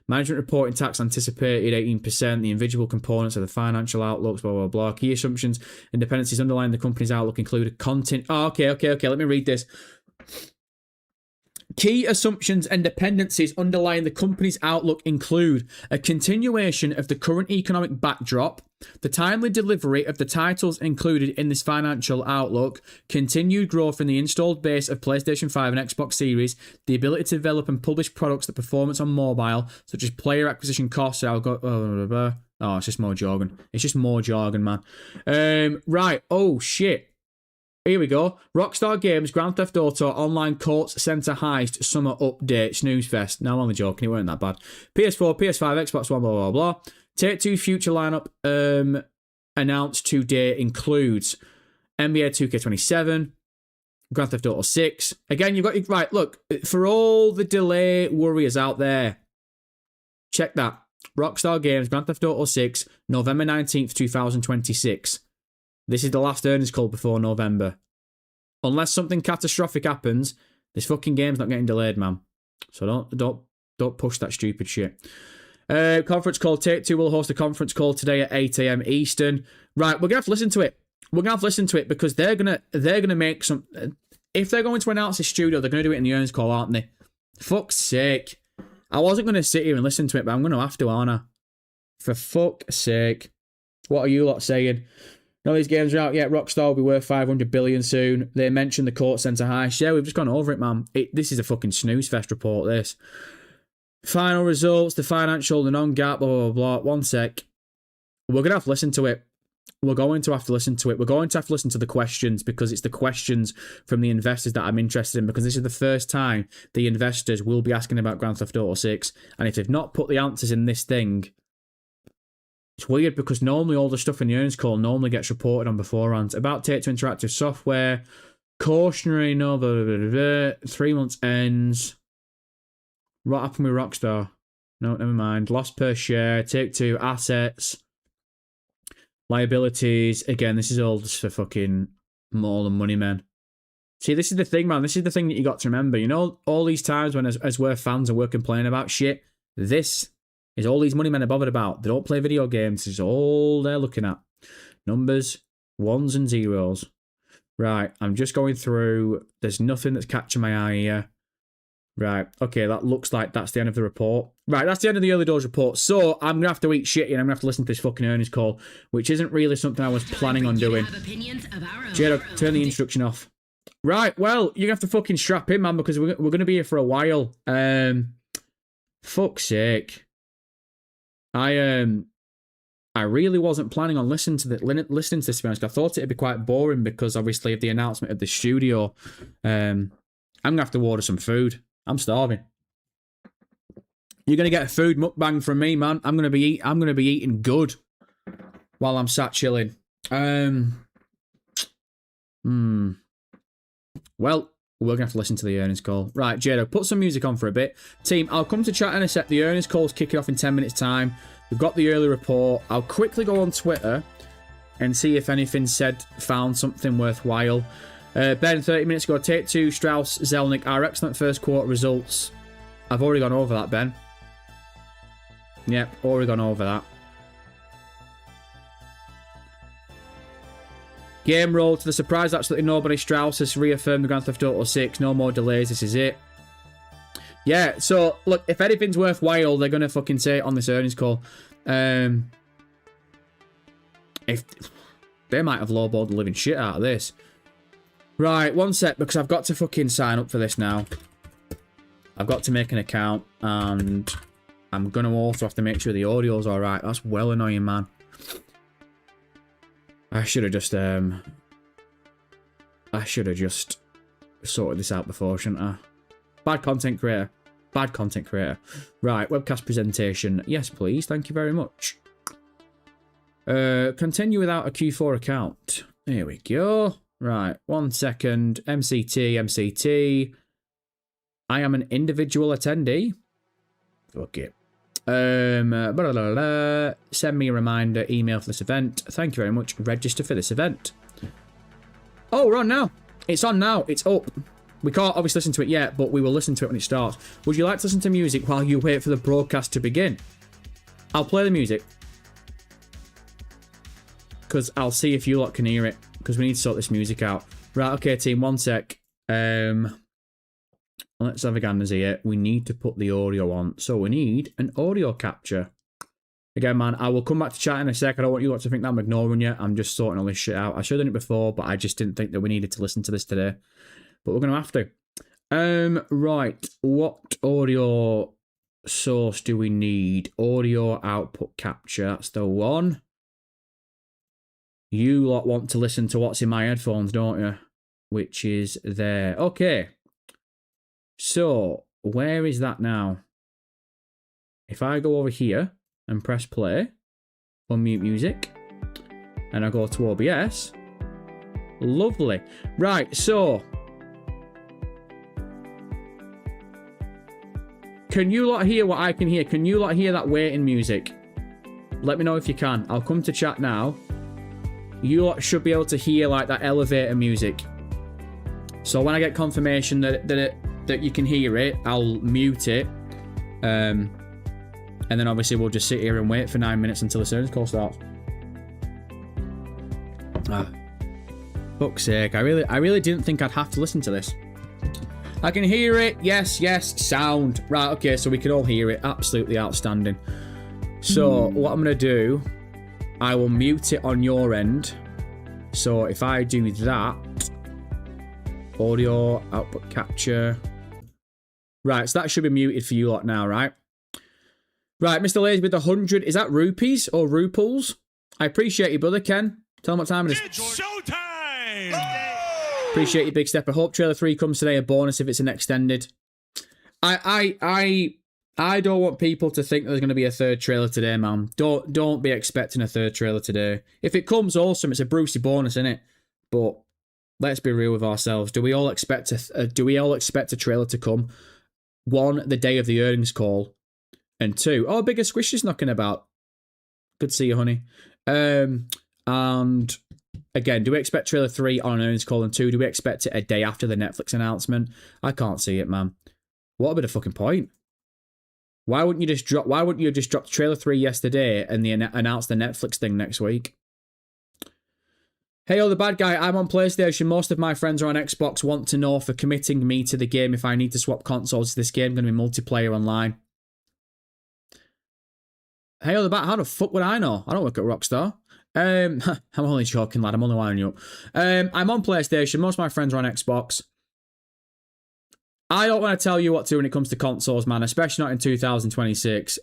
Management reporting tax anticipated 18%. The individual components of the financial outlooks, blah, blah, blah. Key assumptions and dependencies underlying the company's outlook included content. Oh, okay. Let me read this. Key assumptions and dependencies underlying the company's outlook include a continuation of the current economic backdrop, the timely delivery of the titles included in this financial outlook, continued growth in the installed base of PlayStation 5 and Xbox Series, the ability to develop and publish products that performance on mobile, such as player acquisition costs. Oh, it's just more jargon. It's just more jargon, man. Right. Oh, shit. Here we go. Rockstar Games Grand Theft Auto Online Courts Center Heist Summer Update Snooze Fest. No, I'm only joking. It weren't that bad. PS4, PS5, Xbox One, blah, blah, blah. Take-Two future lineup announced today includes NBA 2K27, Grand Theft Auto 6. Again, you've got... Right, look. For all the delay warriors out there, check that. Rockstar Games Grand Theft Auto 6, November 19th, 2026. This is the last earnings call before November. Unless something catastrophic happens, this fucking game's not getting delayed, man. So don't push that stupid shit. Conference call. Take-Two will host a conference call today at 8 AM Eastern. Right, we're gonna have to listen to it. We're gonna have to listen to it because they're gonna make some. If they're going to announce a studio, they're gonna do it in the earnings call, aren't they? Fuck's sake! I wasn't gonna sit here and listen to it, but I'm gonna have to, aren't I? For fuck's sake! What are you lot saying? None of these games are out yet. Rockstar will be worth 500 billion soon. They mentioned the court centre heist. Yeah, we've just gone over it, man. This is a fucking snooze fest report, this. Final results, the financial, the non-GAAP, blah, blah, blah. One sec. We're going to have to listen to it. We're going to have to listen to it. We're going to have to listen to the questions because it's the questions from the investors that I'm interested in because this is the first time the investors will be asking about Grand Theft Auto 6. And if they've not put the answers in this thing... It's weird because normally all the stuff in the earnings call normally gets reported on beforehand. About Take-Two Interactive Software, cautionary, no, blah, blah, blah, blah, 3 months ends. What happened with Rockstar? No, never mind. Loss per share, Take-Two assets, liabilities. Again, this is all just for fucking more than money, man. See, this is the thing, man. This is the thing that you got to remember. You know, all these times when as we're fans and we're complaining about shit, this is all these money men are bothered about. They don't play video games. This is all they're looking at. Numbers, ones and zeros. Right, I'm just going through. There's nothing that's catching my eye here. Right, okay, that looks like that's the end of the report. Right, that's the end of the early doors report. So I'm going to have to eat shit and I'm going to have to listen to this fucking earnings call, which isn't really something I was planning on doing. Jado, turn the instruction off. Right, well, you're going to have to fucking strap in, man, because we're going to be here for a while. Fuck's sake. I really wasn't planning on listening to this, to be honest. I thought it'd be quite boring because obviously of the announcement of the studio. I'm gonna have to order some food. I'm starving. You're gonna get a food mukbang from me, man. I'm gonna be eating good while I'm sat chilling. Well, we're gonna have to listen to the earnings call. Right, Jado, put some music on for a bit. Team, I'll come to chat in a sec. The earnings call's kicking off in 10 minutes time. We've got the early report. I'll quickly go on Twitter and see if anything found something worthwhile. Ben, 30 minutes ago, Take-Two, Strauss, Zelnick, our excellent first quarter results. I've already gone over that, Ben. Yep, already gone over that. Game roll to the surprise, absolutely nobody. Strauss has reaffirmed the Grand Theft Auto 6. No more delays, this is it. Yeah, so, look, if anything's worthwhile, they're going to fucking say it on this earnings call. If they might have lowballed the living shit out of this. Right, one sec, because I've got to fucking sign up for this now. I've got to make an account, and I'm going to also have to make sure the audio's alright. That's well annoying, man. I should have just sorted this out before, shouldn't I? Bad content creator. Bad content creator. Right, webcast presentation. Yes, please. Thank you very much. Continue without a Q4 account. Here we go. Right, 1 second. MCT. I am an individual attendee. Fuck it. Send me a reminder email for this event. Thank you very much. Register for this event. Oh, we're on now. It's on now. It's up. We can't obviously listen to it yet, but we will listen to it when it starts. Would you like to listen to music while you wait for the broadcast to begin? I'll play the music. Because I'll see if you lot can hear it. Because we need to sort this music out. Right, okay, team, 1 sec. let's have a gander here. We need to put the audio on. So we need an audio capture. Again, man, I will come back to chat in a sec. I don't want you lot to think that I'm ignoring you. I'm just sorting all this shit out. I should have done it before, but I just didn't think that we needed to listen to this today. But we're going to have to. Right. What audio source do we need? Audio output capture. That's the one. You lot want to listen to what's in my headphones, don't you? Which is there. Okay. So, where is that now? If I go over here and press play, unmute music, and I go to OBS, lovely. Right, so, can you lot hear what I can hear? Can you lot hear that waiting music? Let me know if you can. I'll come to chat now. You lot should be able to hear like that elevator music. So when I get confirmation that you can hear it, I'll mute it. And then obviously we'll just sit here and wait for 9 minutes until the service call starts. Fuck's sake, I really didn't think I'd have to listen to this. I can hear it. Yes, sound. Right, okay, so we can all hear it. Absolutely outstanding. So what I'm going to do, I will mute it on your end. So if I do that, audio, output capture. Right, so that should be muted for you lot now, right? Right, Mr. Lazy with the 100. Is that rupees or ruples? I appreciate you, brother Ken. Tell him what time it is. It's showtime! Appreciate you, big step. I hope trailer 3 comes today, a bonus if it's an extended. I don't want people to think there's going to be a third trailer today, man. Don't be expecting a third trailer today. If it comes, awesome. It's a Brucey bonus, innit? But let's be real with ourselves. Do we all expect a trailer to come? 1, the day of the earnings call, and 2, oh, Bigger Squish is knocking about. Good to see you, honey. And again, do we expect trailer 3 on an earnings call, and 2, do we expect it a day after the Netflix announcement? I can't see it, man. What a bit of fucking point. Why wouldn't you just drop trailer 3 yesterday and announce the Netflix thing next week? Hey, oh, the bad guy, I'm on PlayStation. Most of my friends are on Xbox. Want to know for committing me to the game if I need to swap consoles. Is this game going to be multiplayer online? Hey, oh, the bat, how the fuck would I know? I don't work at Rockstar. I'm only joking, lad. I'm only winding you up. I'm on PlayStation. Most of my friends are on Xbox. I don't want to tell you what to do when it comes to consoles, man, especially not in 2026.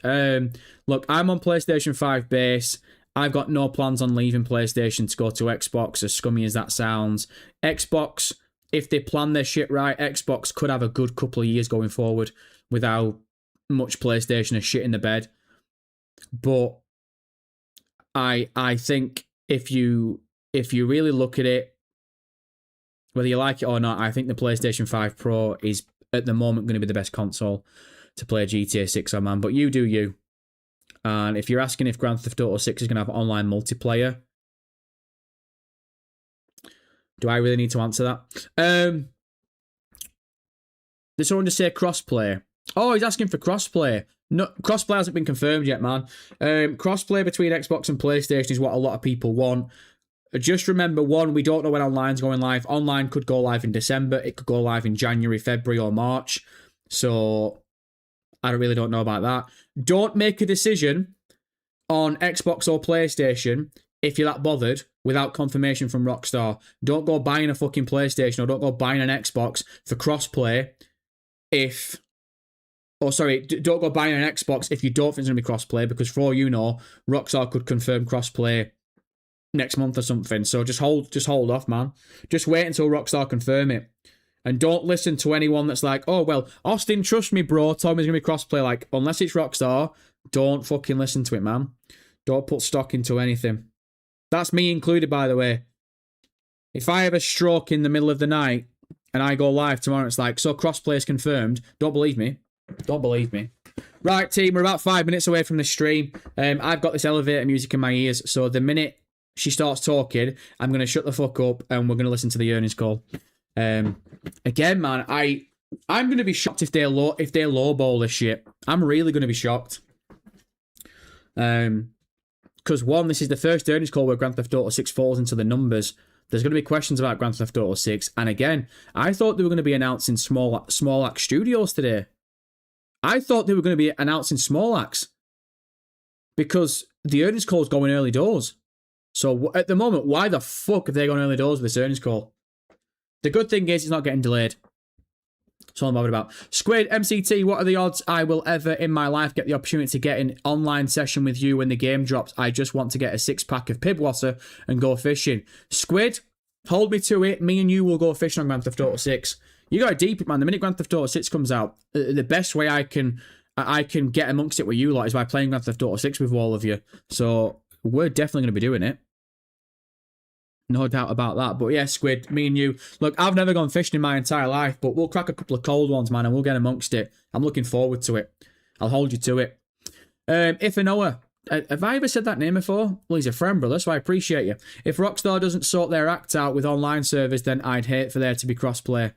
Look, I'm on PlayStation 5 base. I've got no plans on leaving PlayStation to go to Xbox, as scummy as that sounds. Xbox, if they plan their shit right, Xbox could have a good couple of years going forward without much PlayStation or shit in the bed. But I think if you really look at it, whether you like it or not, I think the PlayStation 5 Pro is at the moment going to be the best console to play GTA 6 on, man. But you do you. And if you're asking if Grand Theft Auto 6 is going to have online multiplayer, do I really need to answer that? Did someone just say crossplay? Oh, he's asking for crossplay. No, crossplay hasn't been confirmed yet, man. Crossplay between Xbox and PlayStation is what a lot of people want. Just remember, 1, we don't know when online's going live. Online could go live in December. It could go live in January, February, or March. So I really don't know about that. Don't make a decision on Xbox or PlayStation if you're that bothered without confirmation from Rockstar. Don't go buying a fucking PlayStation or don't go buying an Xbox for crossplay don't go buying an Xbox if you don't think it's going to be crossplay, because for all you know, Rockstar could confirm crossplay next month or something. So just hold off, man. Just wait until Rockstar confirm it. And don't listen to anyone that's like, oh, well, Austin, trust me, bro, told me it's going to be crossplay. Like, unless it's Rockstar, don't fucking listen to it, man. Don't put stock into anything. That's me included, by the way. If I have a stroke in the middle of the night and I go live tomorrow, it's like, so crossplay is confirmed. Don't believe me. Don't believe me. Right, team, we're about 5 minutes away from the stream. I've got this elevator music in my ears, so the minute she starts talking, I'm going to shut the fuck up and we're going to listen to the earnings call. Again, man, I'm going to be shocked if they lowball this shit. I'm really going to be shocked. Because 1, this is the first earnings call where Grand Theft Auto 6 falls into the numbers. There's going to be questions about Grand Theft Auto 6. And again, I thought they were going to be announcing Small Axe Studios today. I thought they were going to be announcing Small Axe. Because the earnings call is going early doors. So at the moment, why the fuck have they gone early doors with this earnings call? The good thing is it's not getting delayed. That's all I'm bothered about. Squid, MCT, what are the odds I will ever in my life get the opportunity to get an online session with you when the game drops? I just want to get a 6-pack of Pibwater and go fishing. Squid, hold me to it. Me and you will go fishing on Grand Theft Auto 6. You got to deep it, man. The minute Grand Theft Auto 6 comes out, the best way I can get amongst it with you lot is by playing Grand Theft Auto 6 with all of you. So we're definitely going to be doing it. No doubt about that. But yeah, Squid, me and you. Look, I've never gone fishing in my entire life, but we'll crack a couple of cold ones, man, and we'll get amongst it. I'm looking forward to it. I'll hold you to it. If Noah, have I ever said that name before? Well, he's a friend, brother, so I appreciate you. If Rockstar doesn't sort their act out with online servers, then I'd hate for there to be crossplay.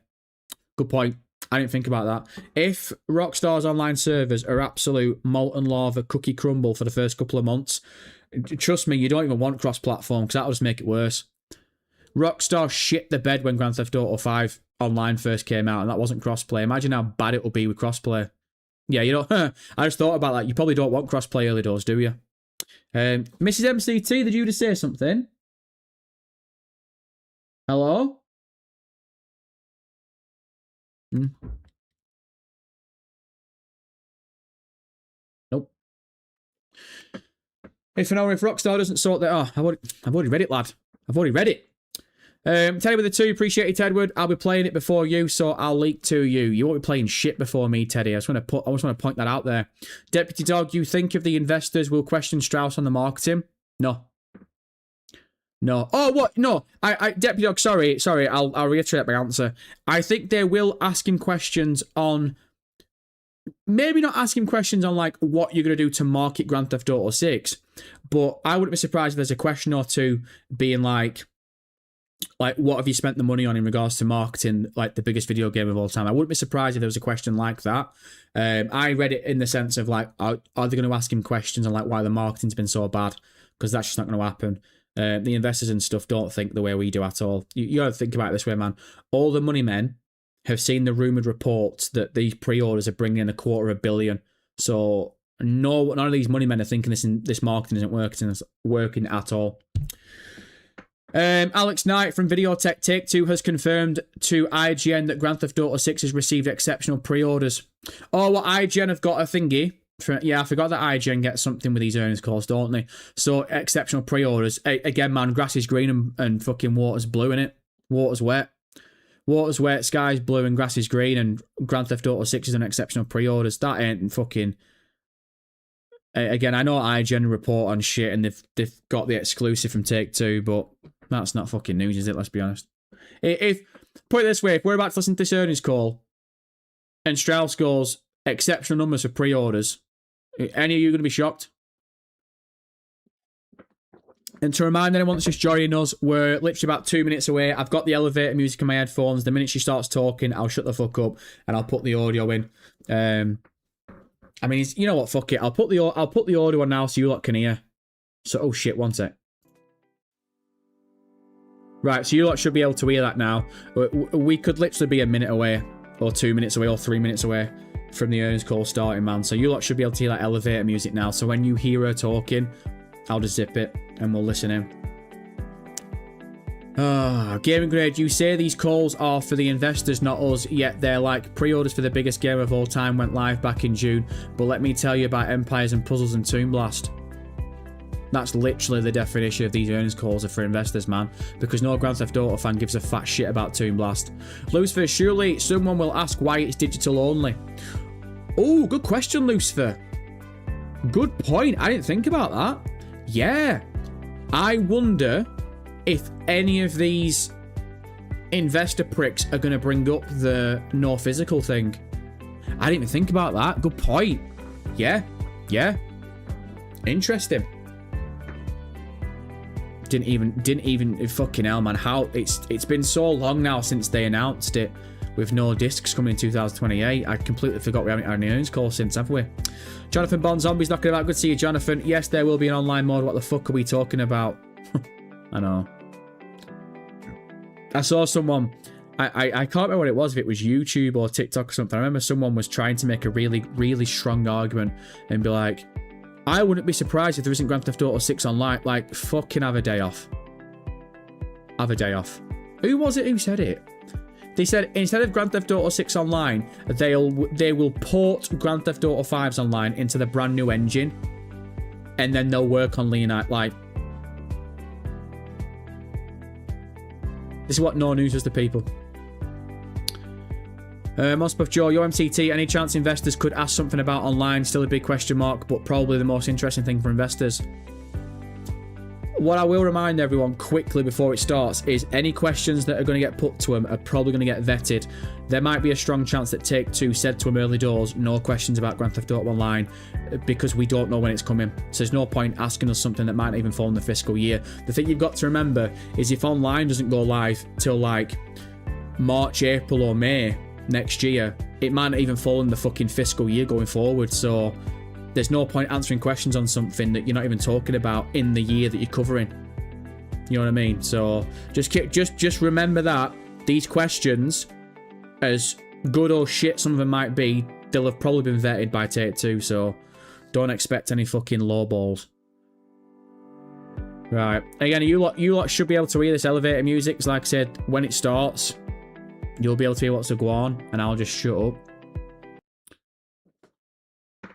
Good point. I didn't think about that. If Rockstar's online servers are absolute molten lava cookie crumble for the first couple of months, trust me, you don't even want cross-platform because that'll just make it worse. Rockstar shit the bed when Grand Theft Auto 5 online first came out, and that wasn't crossplay. Imagine how bad it will be with crossplay. Yeah, you don't. I just thought about that. You probably don't want crossplay early doors, do you? Mrs. MCT, did you just say something? Hello? Nope. If Rockstar doesn't sort that, I've already read it, lad. I've already read it. Teddy with the 2, appreciate it, Edward. I'll be playing it before you, so I'll leak to you. You won't be playing shit before me, Teddy. I just want to point that out there. Deputy Dog, you think if the investors will question Strauss on the marketing? No. Oh, what? No. Deputy Dog, sorry. I'll reiterate my answer. I think they will ask him questions on. Maybe not ask him questions on like what you're going to do to market Grand Theft Auto 6, but I wouldn't be surprised if there's a question or two being like what have you spent the money on in regards to marketing like the biggest video game of all time? I wouldn't be surprised if there was a question like that. I read it in the sense of like, are they going to ask him questions on like why the marketing's been so bad? Because that's just not going to happen. The investors and stuff don't think the way we do at all. You got to think about it this way, man. All the money men have seen the rumoured reports that these pre-orders are bringing in $250 million. So none of these money men are thinking this marketing isn't working at all. Alex Knight from Videotech Take-Two has confirmed to IGN that Grand Theft Auto 6 has received exceptional pre-orders. Oh, well, IGN have got a thingy. Yeah, I forgot that IGN gets something with these earnings calls, don't they? So, exceptional pre-orders. Again, man, grass is green and fucking water's blue, innit? Water's wet. Water's wet, sky's blue and grass is green, and Grand Theft Auto 6 is an exceptional pre-orders. That ain't fucking... Again, I know IGN report on shit and they've got the exclusive from Take-Two, but that's not fucking news, is it? Let's be honest. Put it this way, if we're about to listen to this earnings call and Strauss goes exceptional numbers for pre-orders, any of you going to be shocked? And to remind anyone that's just joining us, we're literally about 2 minutes away. I've got the elevator music in my headphones. The minute she starts talking, I'll shut the fuck up and I'll put the audio in. I mean, you know what? Fuck it. I'll put the audio on now so you lot can hear. So, oh shit, one sec. Right, so you lot should be able to hear that now. We could literally be a minute away, or 2 minutes away, or 3 minutes away from the earnings call starting, man. So you lot should be able to hear that elevator music now. So when you hear her talking, I'll just zip it and we'll listen in. Gaming Grade, you say these calls are for the investors, not us, yet they're like pre-orders for the biggest game of all time went live back in June. But let me tell you about Empires and Puzzles and Toon Blast. That's literally the definition of these earnings calls are for investors, man. Because no Grand Theft Auto fan gives a fat shit about Toon Blast. Lucifer, surely someone will ask why it's digital only. Oh, good question, Lucifer. Good point. I didn't think about that. Yeah. I wonder if any of these investor pricks are going to bring up the no physical thing. I didn't even think about that. Good point. Yeah. Interesting. Didn't even fucking hell, man. How it's been so long now since they announced it with no discs coming in 2028. I completely forgot we haven't had any earnings call since, have we? Jonathan Bond Zombies knocking about. Good to see you, Jonathan. Yes, there will be an online mode. What the fuck are we talking about? I know. I saw someone, I can't remember what it was, if it was YouTube or TikTok or something. I remember someone was trying to make a really, really strong argument and be like, I wouldn't be surprised if there isn't Grand Theft Auto 6 online. Like, fucking have a day off. Have a day off. Who was it who said it? They said instead of Grand Theft Auto 6 online, they will port Grand Theft Auto 5's online into the brand new engine, and then they'll work on Leonite. Like, this is what no news does to people. Mospuff Joe, your MCT, any chance investors could ask something about online? Still a big question mark, but probably the most interesting thing for investors. What I will remind everyone quickly before it starts is any questions that are going to get put to them are probably going to get vetted. There might be a strong chance that Take-Two said to them early doors, no questions about Grand Theft Auto Online, because we don't know when it's coming. So there's no point asking us something that might not even fall in the fiscal year. The thing you've got to remember is if online doesn't go live till like March, April or May next year, it might not even fall in the fucking fiscal year going forward. So there's no point answering questions on something that you're not even talking about in the year that you're covering. You know what I mean? So just remember that these questions, as good or shit some of them might be, they'll have probably been vetted by Take-Two. So don't expect any fucking low balls. Right. Again, you lot should be able to hear this elevator music. Because like I said, when it starts, you'll be able to hear what's to go on, and I'll just shut up.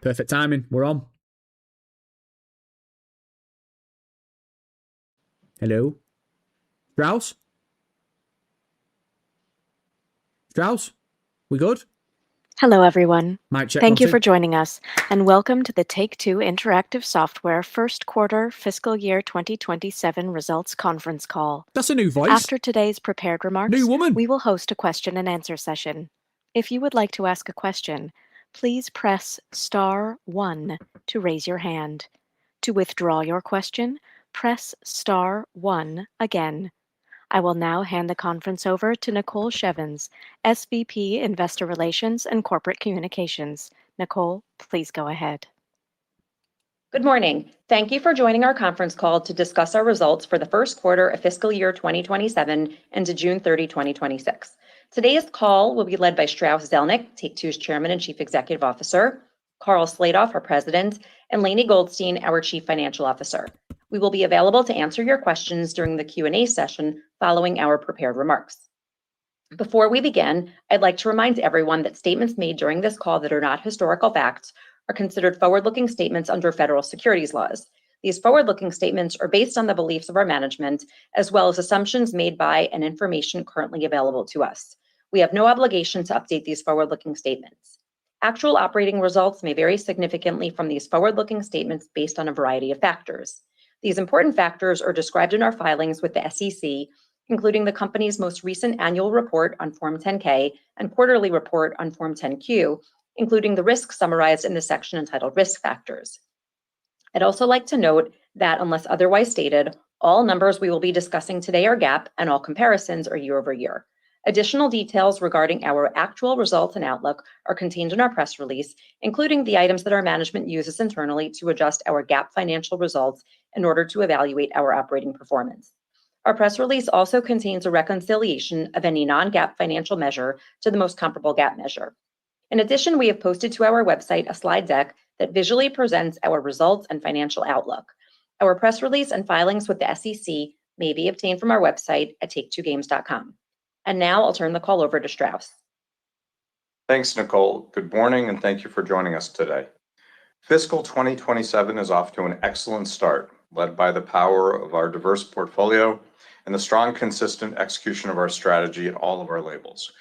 Perfect timing. We're on. Hello? Strauss? Strauss? We good? Hello, everyone. Mic check. Thank you for joining us, and welcome to the Take-Two Interactive Software First Quarter Fiscal Year 2027 Results Conference Call. That's a new voice. After today's prepared remarks, new woman. We will host a question and answer session. If you would like to ask a question, please press *1 to raise your hand. To withdraw your question, press *1 again. I will now hand the conference over to Nicole Shevins, SVP Investor Relations and Corporate Communications. Nicole, please go ahead. Good morning. Thank you for joining our conference call to discuss our results for the first quarter of fiscal year 2027 and to June 30, 2026. Today's call will be led by Strauss Zelnick, Take-Two's Chairman and Chief Executive Officer, Karl Slatoff, our President, and Lainie Goldstein, our Chief Financial Officer. We will be available to answer your questions during the Q&A session following our prepared remarks. Before we begin, I'd like to remind everyone that statements made during this call that are not historical facts are considered forward-looking statements under federal securities laws. These forward-looking statements are based on the beliefs of our management, as well as assumptions made by and information currently available to us. We have no obligation to update these forward-looking statements. Actual operating results may vary significantly from these forward-looking statements based on a variety of factors. These important factors are described in our filings with the SEC, including the company's most recent annual report on Form 10-K and quarterly report on Form 10-Q, including the risks summarized in the section entitled Risk Factors. I'd also like to note that, unless otherwise stated, all numbers we will be discussing today are GAAP and all comparisons are year over year. Additional details regarding our actual results and outlook are contained in our press release, including the items that our management uses internally to adjust our GAAP financial results in order to evaluate our operating performance. Our press release also contains a reconciliation of any non-GAAP financial measure to the most comparable GAAP measure. In addition, we have posted to our website a slide deck that visually presents our results and financial outlook. Our press release and filings with the SEC may be obtained from our website at take2games.com. And now I'll turn the call over to Strauss. Thanks, Nicole. Good morning, and thank you for joining us today. Fiscal 2027 is off to an excellent start, led by the power of our diverse portfolio and the strong, consistent execution of our strategy at all of our labels.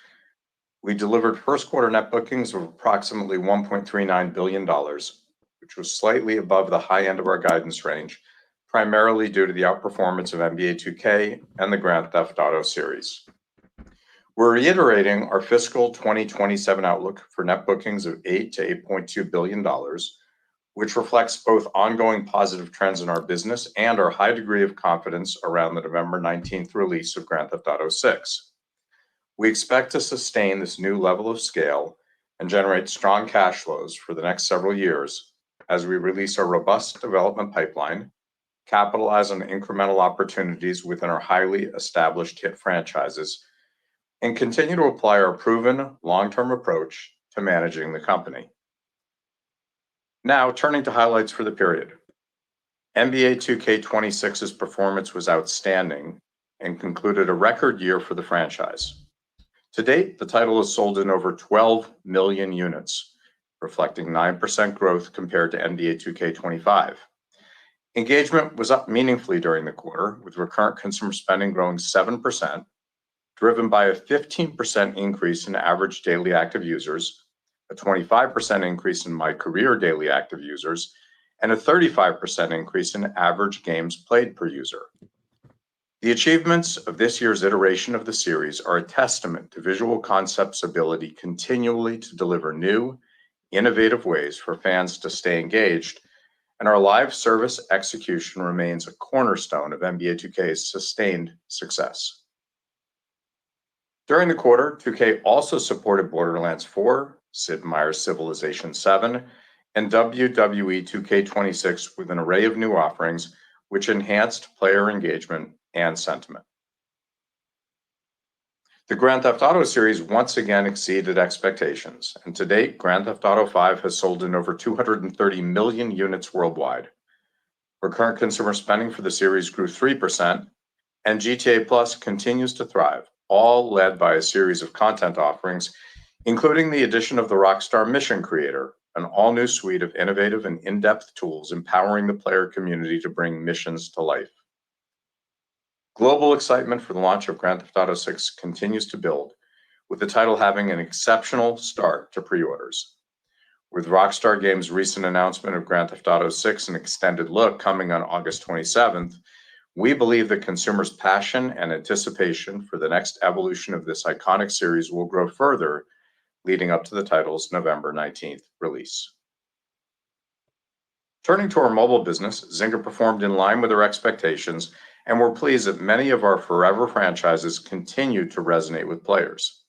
We delivered first quarter net bookings of approximately $1.39 billion, which was slightly above the high end of our guidance range, primarily due to the outperformance of NBA 2K and the Grand Theft Auto series. We're reiterating our fiscal 2027 outlook for net bookings of $8 to $8.2 billion, which reflects both ongoing positive trends in our business and our high degree of confidence around the November 19th release of Grand Theft Auto 6. We expect to sustain this new level of scale and generate strong cash flows for the next several years as we release our robust development pipeline, capitalize on incremental opportunities within our highly established hit franchises, and continue to apply our proven long-term approach to managing the company. Now, turning to highlights for the period. NBA 2K26's performance was outstanding and concluded a record year for the franchise. To date, the title has sold in over 12 million units, reflecting 9% growth compared to NBA 2K25. Engagement was up meaningfully during the quarter, with recurrent consumer spending growing 7%, driven by a 15% increase in average daily active users, a 25% increase in My Career daily active users, and a 35% increase in average games played per user. The achievements of this year's iteration of the series are a testament to Visual Concepts' ability continually to deliver new, innovative ways for fans to stay engaged, and our live service execution remains a cornerstone of NBA 2K's sustained success. During the quarter, 2K also supported Borderlands 4, Sid Meier's Civilization 7, and WWE 2K26 with an array of new offerings which enhanced player engagement and sentiment. The Grand Theft Auto series once again exceeded expectations, and to date, Grand Theft Auto 5 has sold in over 230 million units worldwide. Recurrent consumer spending for the series grew 3%, and GTA Plus continues to thrive, all led by a series of content offerings, including the addition of the Rockstar Mission Creator, an all-new suite of innovative and in-depth tools empowering the player community to bring missions to life. Global excitement for the launch of Grand Theft Auto 6 continues to build, with the title having an exceptional start to pre-orders. With Rockstar Games' recent announcement of Grand Theft Auto 6 an extended look coming on August 27th, we believe that consumers' passion and anticipation for the next evolution of this iconic series will grow further, leading up to the title's November 19th release. Turning to our mobile business, Zynga performed in line with our expectations, and we're pleased that many of our forever franchises continue to resonate with players.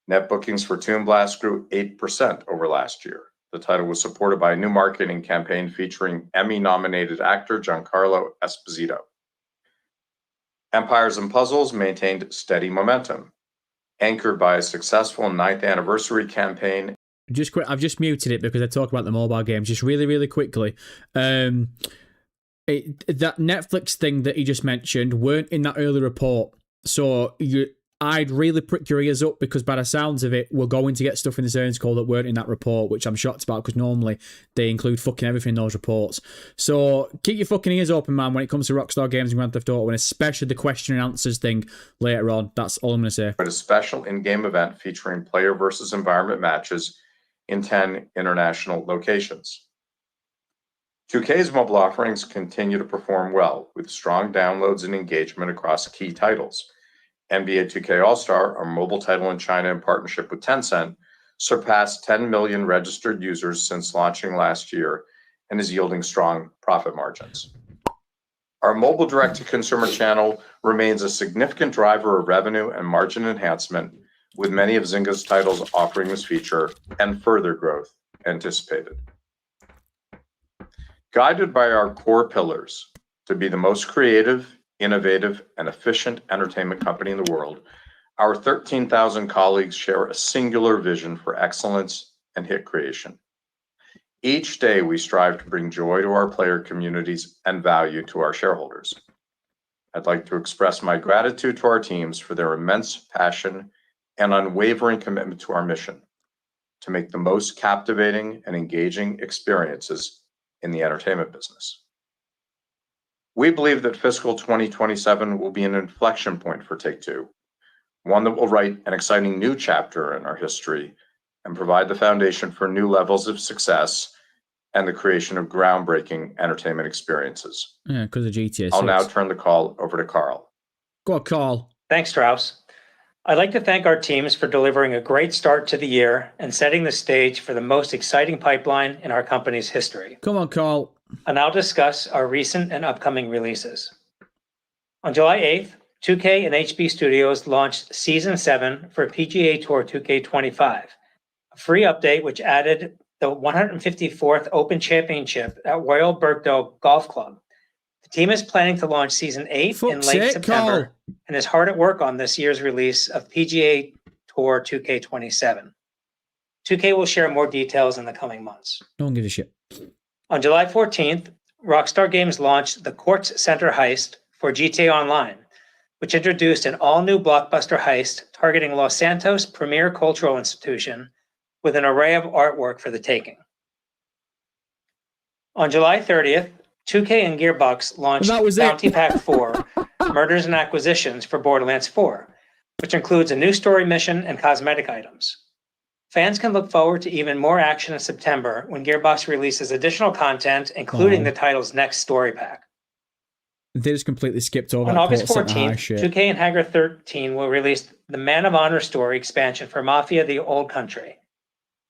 Net bookings for Toon Blast grew 8% over last year. The title was supported by a new marketing campaign featuring Emmy-nominated actor Giancarlo Esposito. Empires & Puzzles maintained steady momentum, anchored by a successful 9th anniversary campaign. I've just muted it because I talk about the mobile games just really quickly. That Netflix thing that you just mentioned weren't in that early report, so I'd really prick your ears up, because by the sounds of it, we're going to get stuff in this earnings call that weren't in that report, which I'm shocked about, because normally they include fucking everything in those reports. So keep your fucking ears open, man, when it comes to Rockstar Games and Grand Theft Auto, and especially the question and answers thing later on. That's all I'm going to say. But a special in-game event featuring player versus environment matches in 10 international locations. 2K's mobile offerings continue to perform well, with strong downloads and engagement across key titles. NBA 2K All-Star, our mobile title in China in partnership with Tencent, surpassed 10 million registered users since launching last year and is yielding strong profit margins. Our mobile direct-to-consumer channel remains a significant driver of revenue and margin enhancement, with many of Zynga's titles offering this feature and further growth anticipated. Guided by our core pillars to be the most creative, innovative, and efficient entertainment company in the world, our 13,000 colleagues share a singular vision for excellence and hit creation. Each day, we strive to bring joy to our player communities and value to our shareholders. I'd like to express my gratitude to our teams for their immense passion and unwavering commitment to our mission to make the most captivating and engaging experiences in the entertainment business. We believe that fiscal 2027 will be an inflection point for Take-Two, one that will write an exciting new chapter in our history and provide the foundation for new levels of success and the creation of groundbreaking entertainment experiences. Yeah, because of GTA 6. I'll now turn the call over to Karl. Go on, Karl. Thanks, Strauss. I'd like to thank our teams for delivering a great start to the year and setting the stage for the most exciting pipeline in our company's history. Come on, Karl. And I'll discuss our recent and upcoming releases. On July 8th, 2K and HB Studios launched Season 7 for PGA Tour 2K25, a free update which added the 154th Open Championship at Royal Birkdale Golf Club. The team is planning to launch Season 8 in Fuck's late sake, September Carl. and is hard at work on this year's release of PGA Tour 2K27. 2K will share more details in the coming months. No one gives a shit. On July 14th, Rockstar Games launched the Quartz Center heist for GTA Online, which introduced an all-new blockbuster heist targeting Los Santos' premier cultural institution with an array of artwork for the taking. On July 30th, 2K and Gearbox launched Bounty Pack 4, Murders and Acquisitions for Borderlands 4, which includes a new story mission and cosmetic items. Fans can look forward to even more action in September when Gearbox releases additional content, including the title's next story pack. They just completely skipped over On that August Port Center High 14th, shit. 2K and Hangar 13 will release the Man of Honor story expansion for Mafia: The Old Country.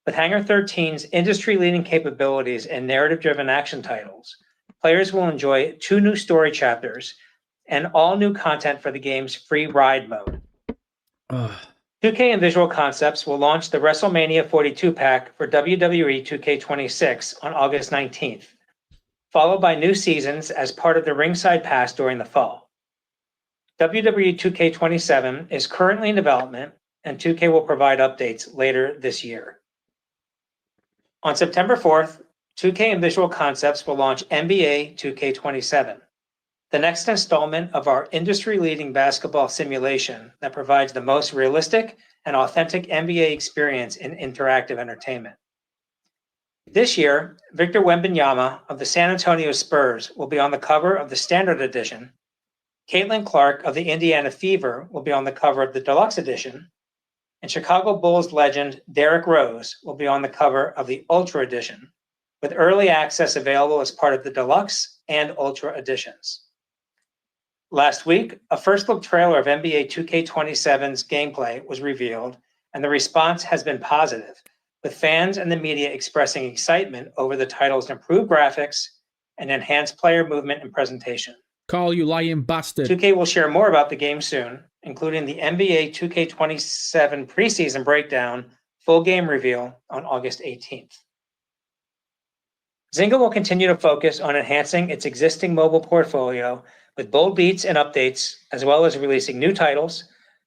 With Hangar 13's industry-leading capabilities and narrative-driven action titles, players will enjoy 2 new story chapters and all new content for the game's free ride mode. 2K and Visual Concepts will launch the WrestleMania 42 pack for WWE 2K26 on August 19th, followed by new seasons as part of the Ringside Pass during the fall. WWE 2K27 is currently in development, and 2K will provide updates later this year. On September 4th, 2K and Visual Concepts will launch NBA 2K27, the next installment of our industry-leading basketball simulation that provides the most realistic and authentic NBA experience in interactive entertainment. This year, Victor Wembanyama of the San Antonio Spurs will be on the cover of the Standard Edition. Caitlin Clark of the Indiana Fever will be on the cover of the Deluxe Edition. And Chicago Bulls legend Derrick Rose will be on the cover of the Ultra Edition, with early access available as part of the Deluxe and Ultra Editions. Last week, a first-look trailer of NBA 2K27's gameplay was revealed, and the response has been positive, with fans and the media expressing excitement over the title's improved graphics and enhanced player movement and presentation. Carl, you lying bastard. 2K will share more about the game soon, including the NBA 2K27 preseason breakdown full game reveal on August 18th. Zynga will continue to focus on enhancing its existing mobile portfolio with bold beats and updates, as well as releasing new titles,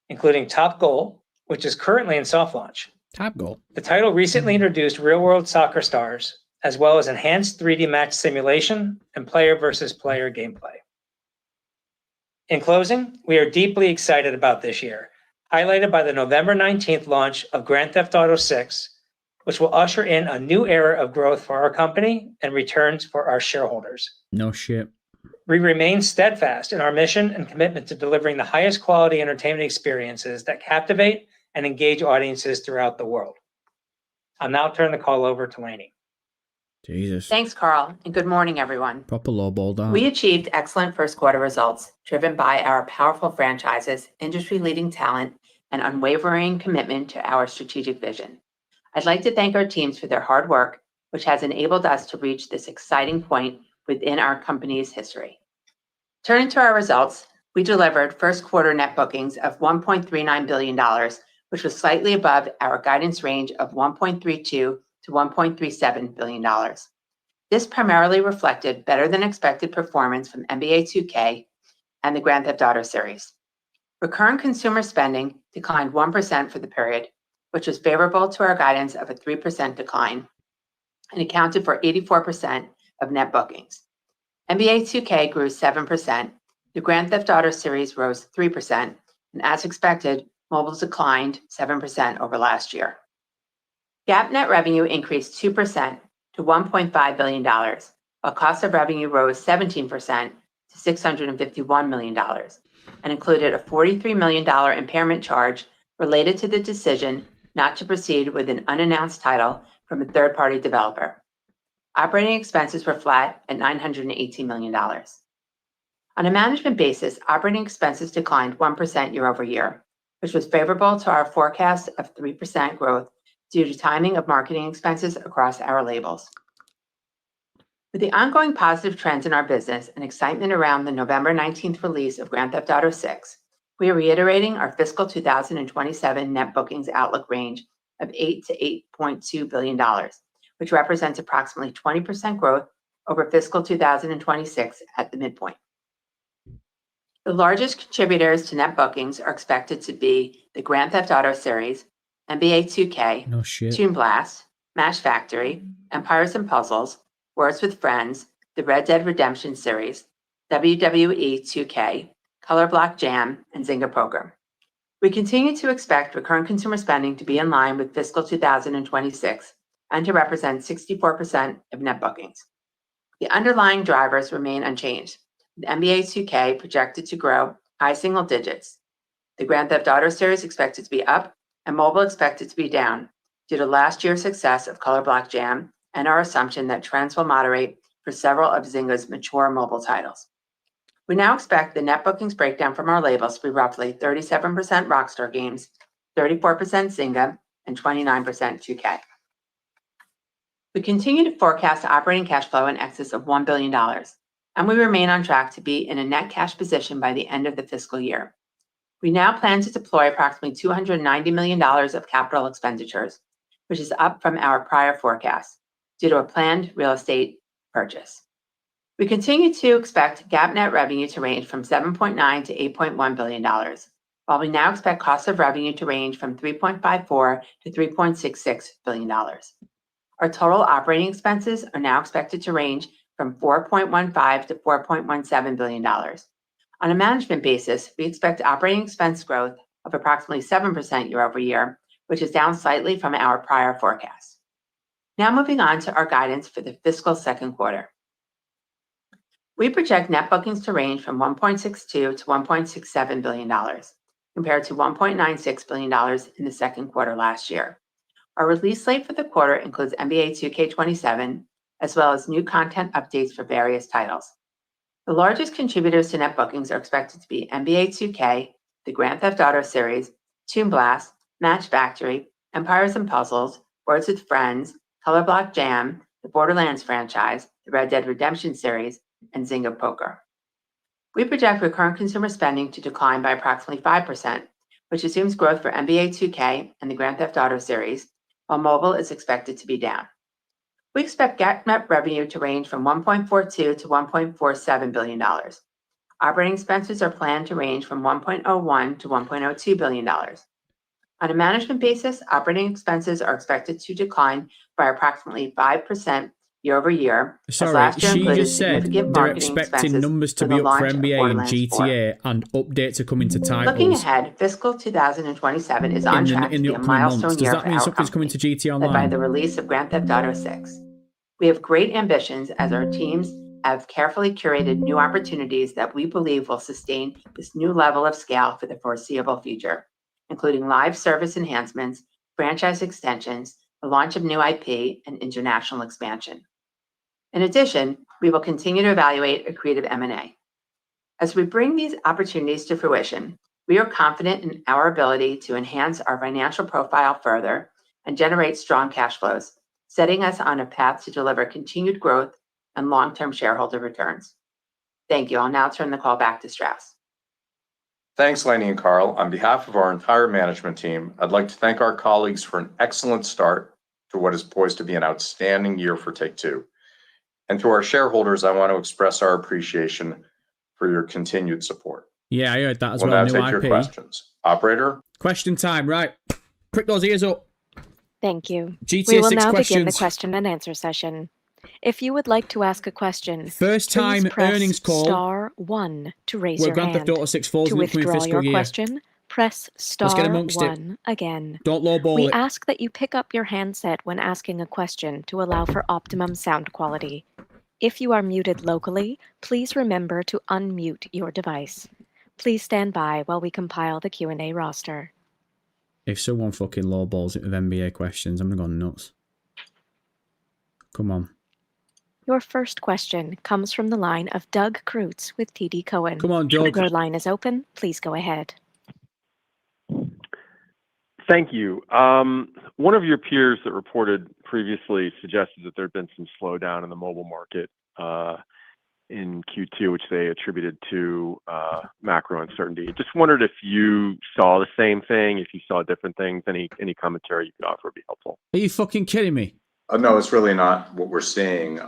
including Top Goal, which is currently in soft launch. Top Goal. The title recently introduced real-world soccer stars, as well as enhanced 3D match simulation and player versus player gameplay. In closing, we are deeply excited about this year, highlighted by the November 19th launch of Grand Theft Auto 6, which will usher in a new era of growth for our company and returns for our shareholders. No shit. We remain steadfast in our mission and commitment to delivering the highest quality entertainment experiences that captivate and engage audiences throughout the world. I'll now turn the call over to Lainey. Jesus. Thanks, Carl, and good morning, everyone. Proper lowball down. We achieved excellent first quarter results, driven by our powerful franchises, industry-leading talent, and unwavering commitment to our strategic vision. I'd like to thank our teams for their hard work, which has enabled us to reach this exciting point within our company's history. Turning to our results, we delivered first quarter net bookings of $1.39 billion, which was slightly above our guidance range of $1.32 to $1.37 billion. This primarily reflected better than expected performance from NBA 2K and the Grand Theft Auto series. Recurrent consumer spending declined 1% for the period, which was favorable to our guidance of a 3% decline and accounted for 84% of net bookings. NBA 2K grew 7%, the Grand Theft Auto series rose 3%, and as expected, mobile declined 7% over last year. GAAP net revenue increased 2% to $1.5 billion, while cost of revenue rose 17% to $651 million, and included a $43 million impairment charge related to the decision not to proceed with an unannounced title from a third-party developer. Operating expenses were flat at $918 million. On a management basis, operating expenses declined 1% year over year, which was favorable to our forecast of 3% growth due to timing of marketing expenses across our labels. With the ongoing positive trends in our business and excitement around the November 19th release of Grand Theft Auto 6, we are reiterating our fiscal 2027 net bookings outlook range of $8 to $8.2 billion, which represents approximately 20% growth over fiscal 2026 at the midpoint. The largest contributors to net bookings are expected to be the Grand Theft Auto series, NBA 2K, No shit. Toon Blast, Match Factory, Empires and Puzzles, Words with Friends, the Red Dead Redemption series, WWE 2K, Color Block Jam, and Zynga Poker. We continue to expect recurrent consumer spending to be in line with fiscal 2026 and to represent 64% of net bookings. The underlying drivers remain unchanged. The NBA 2K projected to grow high single digits. The Grand Theft Auto series expected to be up, and mobile expected to be down due to last year's success of Color Block Jam and our assumption that trends will moderate for several of Zynga's mature mobile titles. We now expect the net bookings breakdown from our labels to be roughly 37% Rockstar Games, 34% Zynga, and 29% 2K. We continue to forecast operating cash flow in excess of $1 billion, and we remain on track to be in a net cash position by the end of the fiscal year. We now plan to deploy approximately $290 million of capital expenditures, which is up from our prior forecast due to a planned real estate purchase. We continue to expect GAAP net revenue to range from $7.9 to $8.1 billion, while we now expect cost of revenue to range from $3.54 to $3.66 billion. Our total operating expenses are now expected to range from $4.15 to $4.17 billion. On a management basis, we expect operating expense growth of approximately 7% year over year, which is down slightly from our prior forecast. Now moving on to our guidance for the fiscal second quarter. We project net bookings to range from $1.62 to $1.67 billion, compared to $1.96 billion in the second quarter last year. Our release slate for the quarter includes NBA 2K27, as well as new content updates for various titles. The largest contributors to net bookings are expected to be NBA 2K, the Grand Theft Auto series, Toon Blast, Match Factory, Empires and Puzzles, Words with Friends, Color Block Jam, the Borderlands franchise, the Red Dead Redemption series, and Zynga Poker. We project recurrent consumer spending to decline by approximately 5%, which assumes growth for NBA 2K and the Grand Theft Auto series, while mobile is expected to be down. We expect GAAP net revenue to range from $1.42 to $1.47 billion. Operating expenses are planned to range from $1.01 to $1.02 billion. On a management basis, operating expenses are expected to decline by approximately 5% year over year. Sorry, she just said they're expecting numbers to be up for NBA and GTA and updates are coming to titles. Looking ahead, fiscal 2027 is on track to be a milestone year for our company, something's coming to GTA Online? led by the release of Grand Theft Auto 6. We have great ambitions as our teams have carefully curated new opportunities that we believe will sustain this new level of scale for the foreseeable future, including live service enhancements, franchise extensions, the launch of new IP, and international expansion. In addition, we will continue to evaluate accretive M&A. As we bring these opportunities to fruition, we are confident in our ability to enhance our financial profile further and generate strong cash flows, setting us on a path to deliver continued growth and long-term shareholder returns. Thank you. I'll now turn the call back to Strauss. Thanks, Lainey and Karl. On behalf of our entire management team, I'd like to thank our colleagues for an excellent start to what is poised to be an outstanding year for Take-Two. And to our shareholders, I want to express our appreciation for your continued support. Yeah, I heard that as We'll well. now take your questions. Operator? Question time, right. Prick those ears up. Thank you. GTA we will 6 now begin the questions. question and answer session. If you would like to ask a question, First time please press earnings call. *1 to raise Where your Grand hand. Theft Auto 6 falls To in the upcoming withdraw fiscal your year. question, press Let's get amongst it. *1 again. Don't lowball We it. ask that you pick up your handset when asking a question to allow for optimum sound quality. If you are muted locally, please remember to unmute your device. Please stand by while we compile the Q&A roster. If someone fucking lowballs it with NBA questions, I'm gonna go nuts. Come on. Your first question comes from the line of Doug Creutz with TD Cowen. Come on, Doug. Your line is open. Please go ahead. Thank you. One of your peers that reported previously suggested that there had been some slowdown in the mobile market in Q2, which they attributed to macro uncertainty. Just wondered if you saw the same thing, if you saw different things. Any commentary you could offer would be helpful. Are you fucking kidding me? No, it's really not what we're seeing.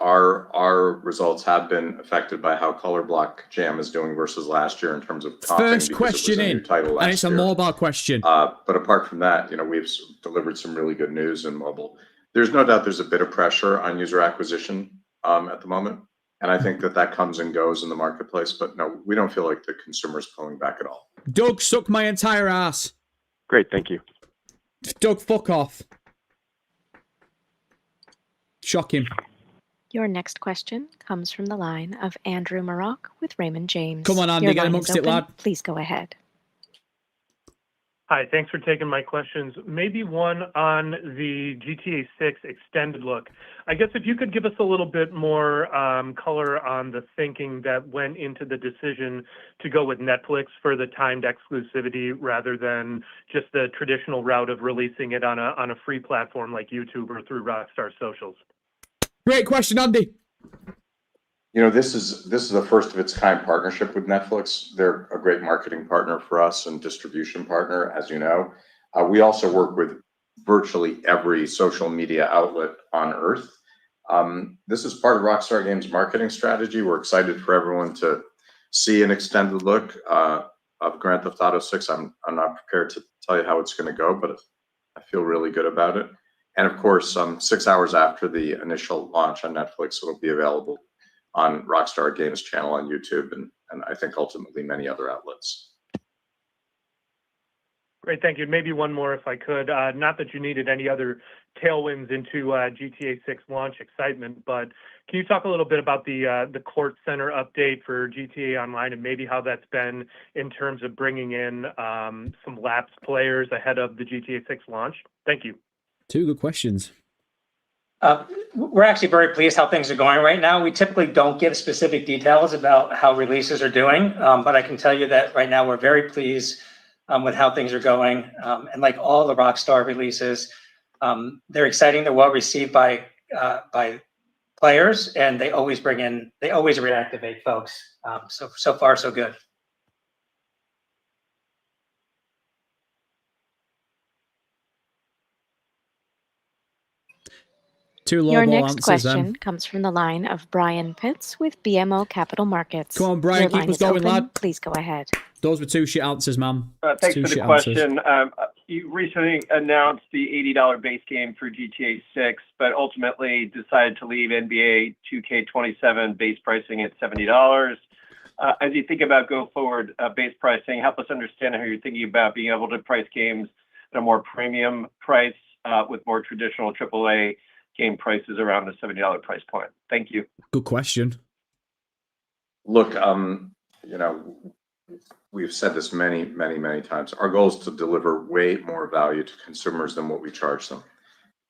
Our results have been affected by how Color Block Jam is doing versus last year in terms of comping, First because it was question a new in, title last and it's a year. mobile question. But apart from that, we've delivered some really good news in mobile. There's no doubt there's a bit of pressure on user acquisition at the moment, and I think that comes and goes in the marketplace. But no, we don't feel like the consumer's pulling back at all. Doug, suck my entire ass. Great, thank you. Doug, fuck off. Shock him. Your next question comes from the line of Andrew Maroc with Raymond James. Come on, Andy, Your get line amongst is it, open. lad. Please go ahead. Hi, thanks for taking my questions. Maybe one on the GTA 6 extended look. I guess if you could give us a little bit more color on the thinking that went into the decision to go with Netflix for the timed exclusivity rather than just the traditional route of releasing it on a free platform like YouTube or through Rockstar Socials. Great question, Andy. This is the first of its kind partnership with Netflix. They're a great marketing partner for us and distribution partner, as you know. We also work with virtually every social media outlet on Earth. This is part of Rockstar Games' marketing strategy. We're excited for everyone to see an extended look of Grand Theft Auto 6. I'm not prepared to tell you how it's going to go, but I feel really good about it. And of course, 6 hours after the initial launch on Netflix, it'll be available on Rockstar Games channel on YouTube and I think ultimately many other outlets. Great, thank you. Maybe one more if I could. Not that you needed any other tailwinds into GTA 6 launch excitement, but can you talk a little bit about the Court Center update for GTA Online and maybe how that's been in terms of bringing in some lapsed players ahead of the GTA 6 launch? Thank you. Two good questions. We're actually very pleased how things are going right now. We typically don't give specific details about how releases are doing, but I can tell you that right now we're very pleased with how things are going. And like all the Rockstar releases, they're exciting. They're well received by players, and they always reactivate folks. So far, so good. Your next question comes from the line of Brian Pitts with BMO Capital Markets. Come on, Brian, keep us going, lad. Please go ahead. Those were two shit answers, ma'am. Thanks for the question. You recently announced the $80 base game for GTA 6, but ultimately decided to leave NBA 2K27 base pricing at $70. As you think about go forward base pricing, help us understand how you're thinking about being able to price games at a more premium price with more traditional AAA game prices around the $70 price point. Thank you. Good question. Look, we've said this many times. Our goal is to deliver way more value to consumers than what we charge them.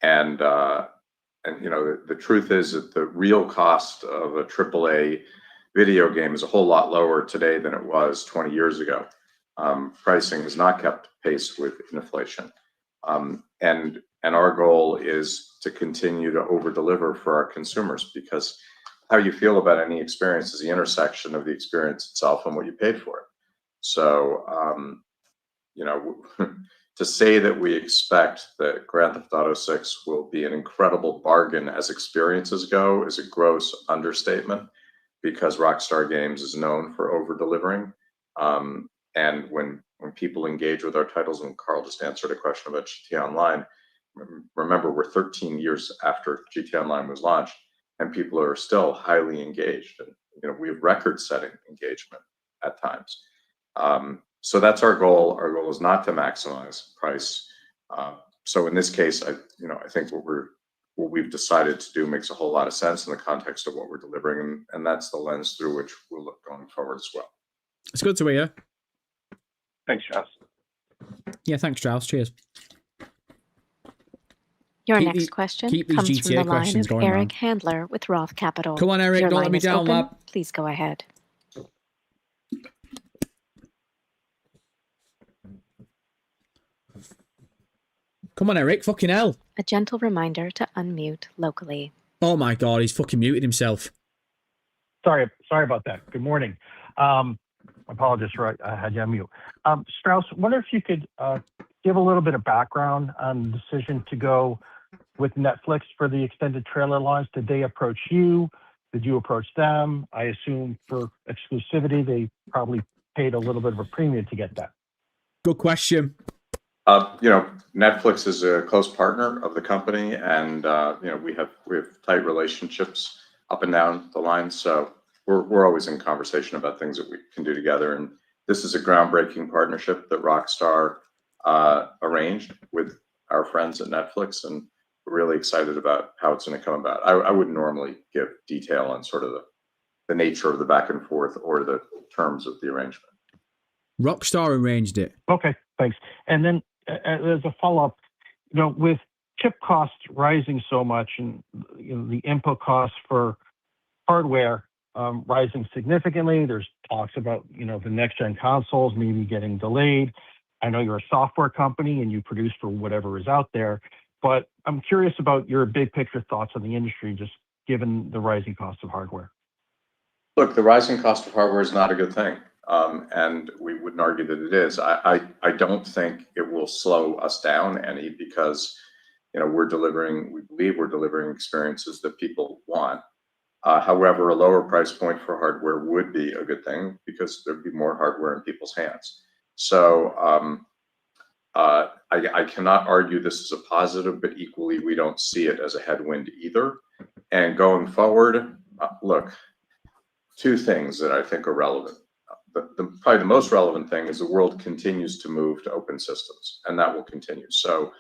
And the truth is that the real cost of a AAA video game is a whole lot lower today than it was 20 years ago. Pricing has not kept pace with inflation. And our goal is to continue to over-deliver for our consumers, because how you feel about any experience is the intersection of the experience itself and what you paid for it. So, to say that we expect that Grand Theft Auto 6 will be an incredible bargain as experiences go is a gross understatement, because Rockstar Games is known for over-delivering. And when people engage with our titles, and Carl just answered a question about GTA Online, remember, we're 13 years after GTA Online was launched, and people are still highly engaged. And we have record-setting engagement at times. So that's our goal. Our goal is not to maximize price. So in this case, I think what we've decided to do makes a whole lot of sense in the context of what we're delivering, and that's the lens through which we'll look going forward as well. It's good to hear. Thanks, Strauss. Yeah, thanks, Strauss. Cheers. Your next question comes from the line of Eric Handler with Roth Capital. Come on, Eric, don't let me down, lad. Please go ahead. Come on, Eric, fucking hell. A gentle reminder to unmute locally. Oh my God, he's fucking muted himself. Sorry about that. Good morning. Apologies for I had you on mute. Strauss, wonder if you could give a little bit of background on the decision to go with Netflix for the extended trailer launch? Did they approach you? Did you approach them? I assume for exclusivity, they probably paid a little bit of a premium to get that. Good question. Netflix is a close partner of the company, and we have tight relationships up and down the line. So we're always in conversation about things that we can do together. And this is a groundbreaking partnership that Rockstar arranged with our friends at Netflix, and we're really excited about how it's going to come about. I wouldn't normally give detail on sort of the nature of the back and forth or the terms of the arrangement. Rockstar arranged it. Okay, thanks. And then as a follow-up, with chip costs rising so much and the input costs for hardware rising significantly, there's talks about the next-gen consoles maybe getting delayed. I know you're a software company and you produce for whatever is out there, but I'm curious about your big picture thoughts on the industry, just given the rising cost of hardware. Look, the rising cost of hardware is not a good thing. And we wouldn't argue that it is. I don't think it will slow us down any, because we believe we're delivering experiences that people want. However, a lower price point for hardware would be a good thing, because there'd be more hardware in people's hands. So I cannot argue this is a positive, but equally we don't see it as a headwind either. And going forward, look, two things that I think are relevant. Probably the most relevant thing is the world continues to move to open systems, and that will continue. So,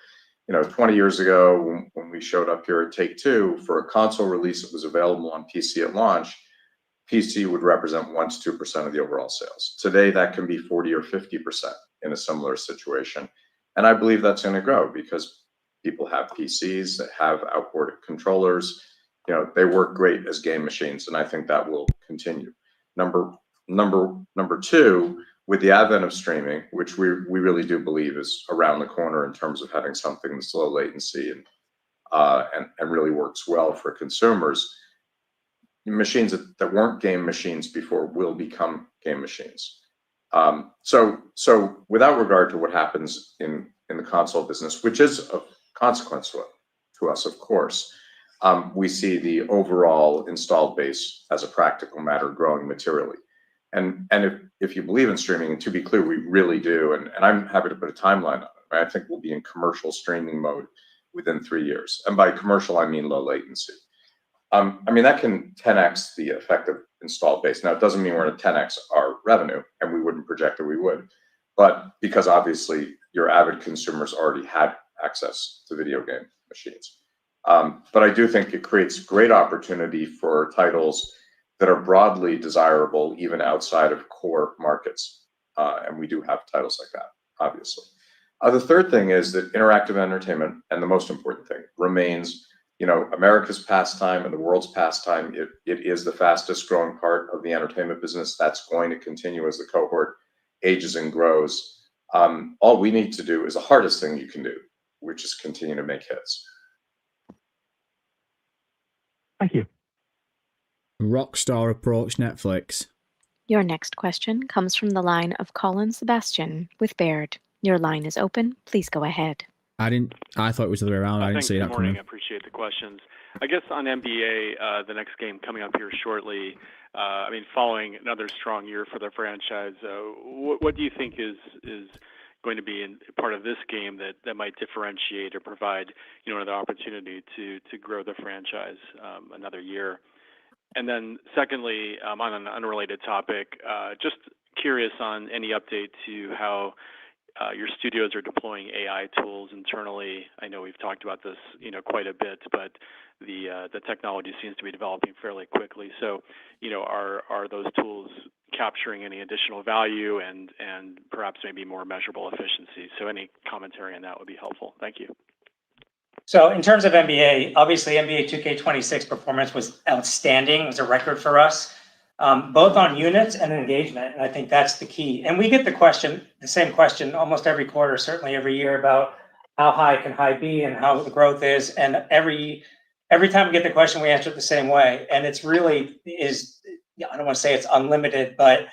20 years ago, when we showed up here at Take-Two for a console release that was available on PC at launch, PC would represent 1 to 2% of the overall sales. Today, that can be 40 or 50% in a similar situation. And I believe that's going to grow because people have PCs that have outboard controllers. They work great as game machines, and I think that will continue. Number two, with the advent of streaming, which we really do believe is around the corner in terms of having something that's low latency and really works well for consumers, machines that weren't game machines before will become game machines. So without regard to what happens in the console business, which is of consequence to us, of course, we see the overall installed base as a practical matter growing materially. And if you believe in streaming, and to be clear, we really do, and I'm happy to put a timeline on it. Right? I think we'll be in commercial streaming mode within 3 years. And by commercial, I mean low latency. That can 10x the effective installed base. Now, it doesn't mean we're going to 10x our revenue, and we wouldn't project that we would. But because obviously your avid consumers already had access to video game machines. But I do think it creates great opportunity for titles that are broadly desirable even outside of core markets. And we do have titles like that, obviously. The third thing is that interactive entertainment, and the most important thing, remains America's pastime and the world's pastime. It is the fastest growing part of the entertainment business. That's going to continue as the cohort ages and grows. All we need to do is the hardest thing you can do, which is continue to make hits. Thank you. Rockstar approached Netflix. Your next question comes from the line of Colin Sebastian with Baird. Your line is open. Please go ahead. I thought it was the other way around. I didn't see that coming. Good morning. I appreciate the questions. I guess on NBA, the next game coming up here shortly, following another strong year for the franchise, what do you think is going to be in part of this game that might differentiate or provide another opportunity to grow the franchise another year? And then secondly, on an unrelated topic, just curious on any update to how your studios are deploying AI tools internally. I know we've talked about this, quite a bit, but the technology seems to be developing fairly quickly. So, are those tools capturing any additional value and perhaps maybe more measurable efficiency? So, any commentary on that would be helpful. Thank you. So in terms of NBA, obviously NBA 2K26 performance was outstanding. It was a record for us, both on units and engagement. And I think that's the key. And we get the same question almost every quarter, certainly every year, about how high can high be and how the growth is. And every time we get the question, we answer it the same way. And it's really I don't want to say it's unlimited, but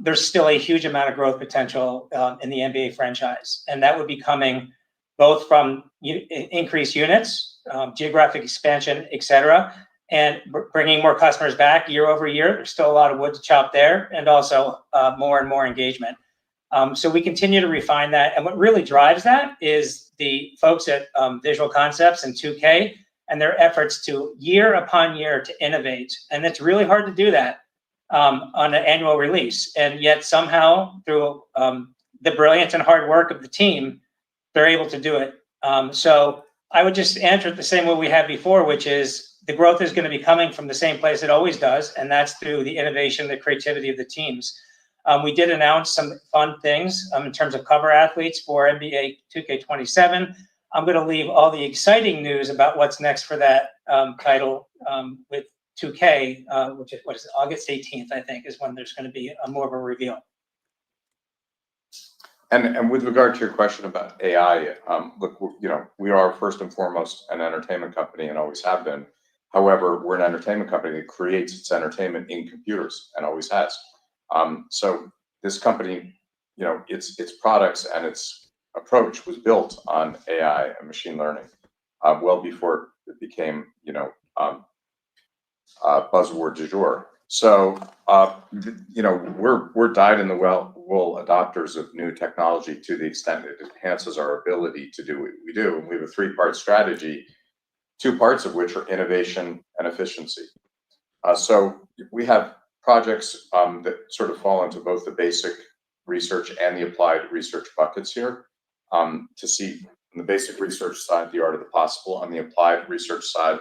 there's still a huge amount of growth potential in the NBA franchise. And that would be coming both from increased units, geographic expansion, et cetera, and bringing more customers back year over year. There's still a lot of wood to chop there, and also more and more engagement. So we continue to refine that. And what really drives that is the folks at Visual Concepts and 2K and their efforts to year upon year to innovate. And it's really hard to do that on an annual release. And yet somehow through the brilliance and hard work of the team, they're able to do it. So I would just answer it the same way we had before, which is the growth is going to be coming from the same place it always does, and that's through the innovation, the creativity of the teams. We did announce some fun things in terms of cover athletes for NBA 2K27. I'm going to leave all the exciting news about what's next for that title with 2K, which is, what is it, August 18th, I think, is when there's going to be more of a reveal. And with regard to your question about AI, look, we are first and foremost an entertainment company and always have been. However, we're an entertainment company that creates its entertainment in computers and always has. So this company, its products and its approach was built on AI and machine learning well before it became, buzzword du jour. So, we're dyed-in-the-wool adopters of new technology to the extent it enhances our ability to do what we do. And we have a three-part strategy, two parts of which are innovation and efficiency. So we have projects that sort of fall into both the basic research and the applied research buckets here to see on the basic research side, the art of the possible, on the applied research side,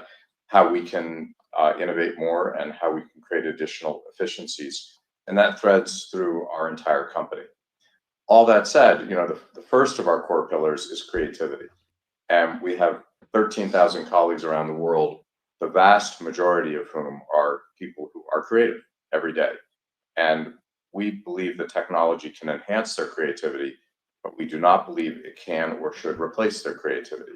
how we can innovate more and how we can create additional efficiencies. And that threads through our entire company. All that said, the first of our core pillars is creativity. And we have 13,000 colleagues around the world, the vast majority of whom are people who are creative every day. And we believe that technology can enhance their creativity, but we do not believe it can or should replace their creativity.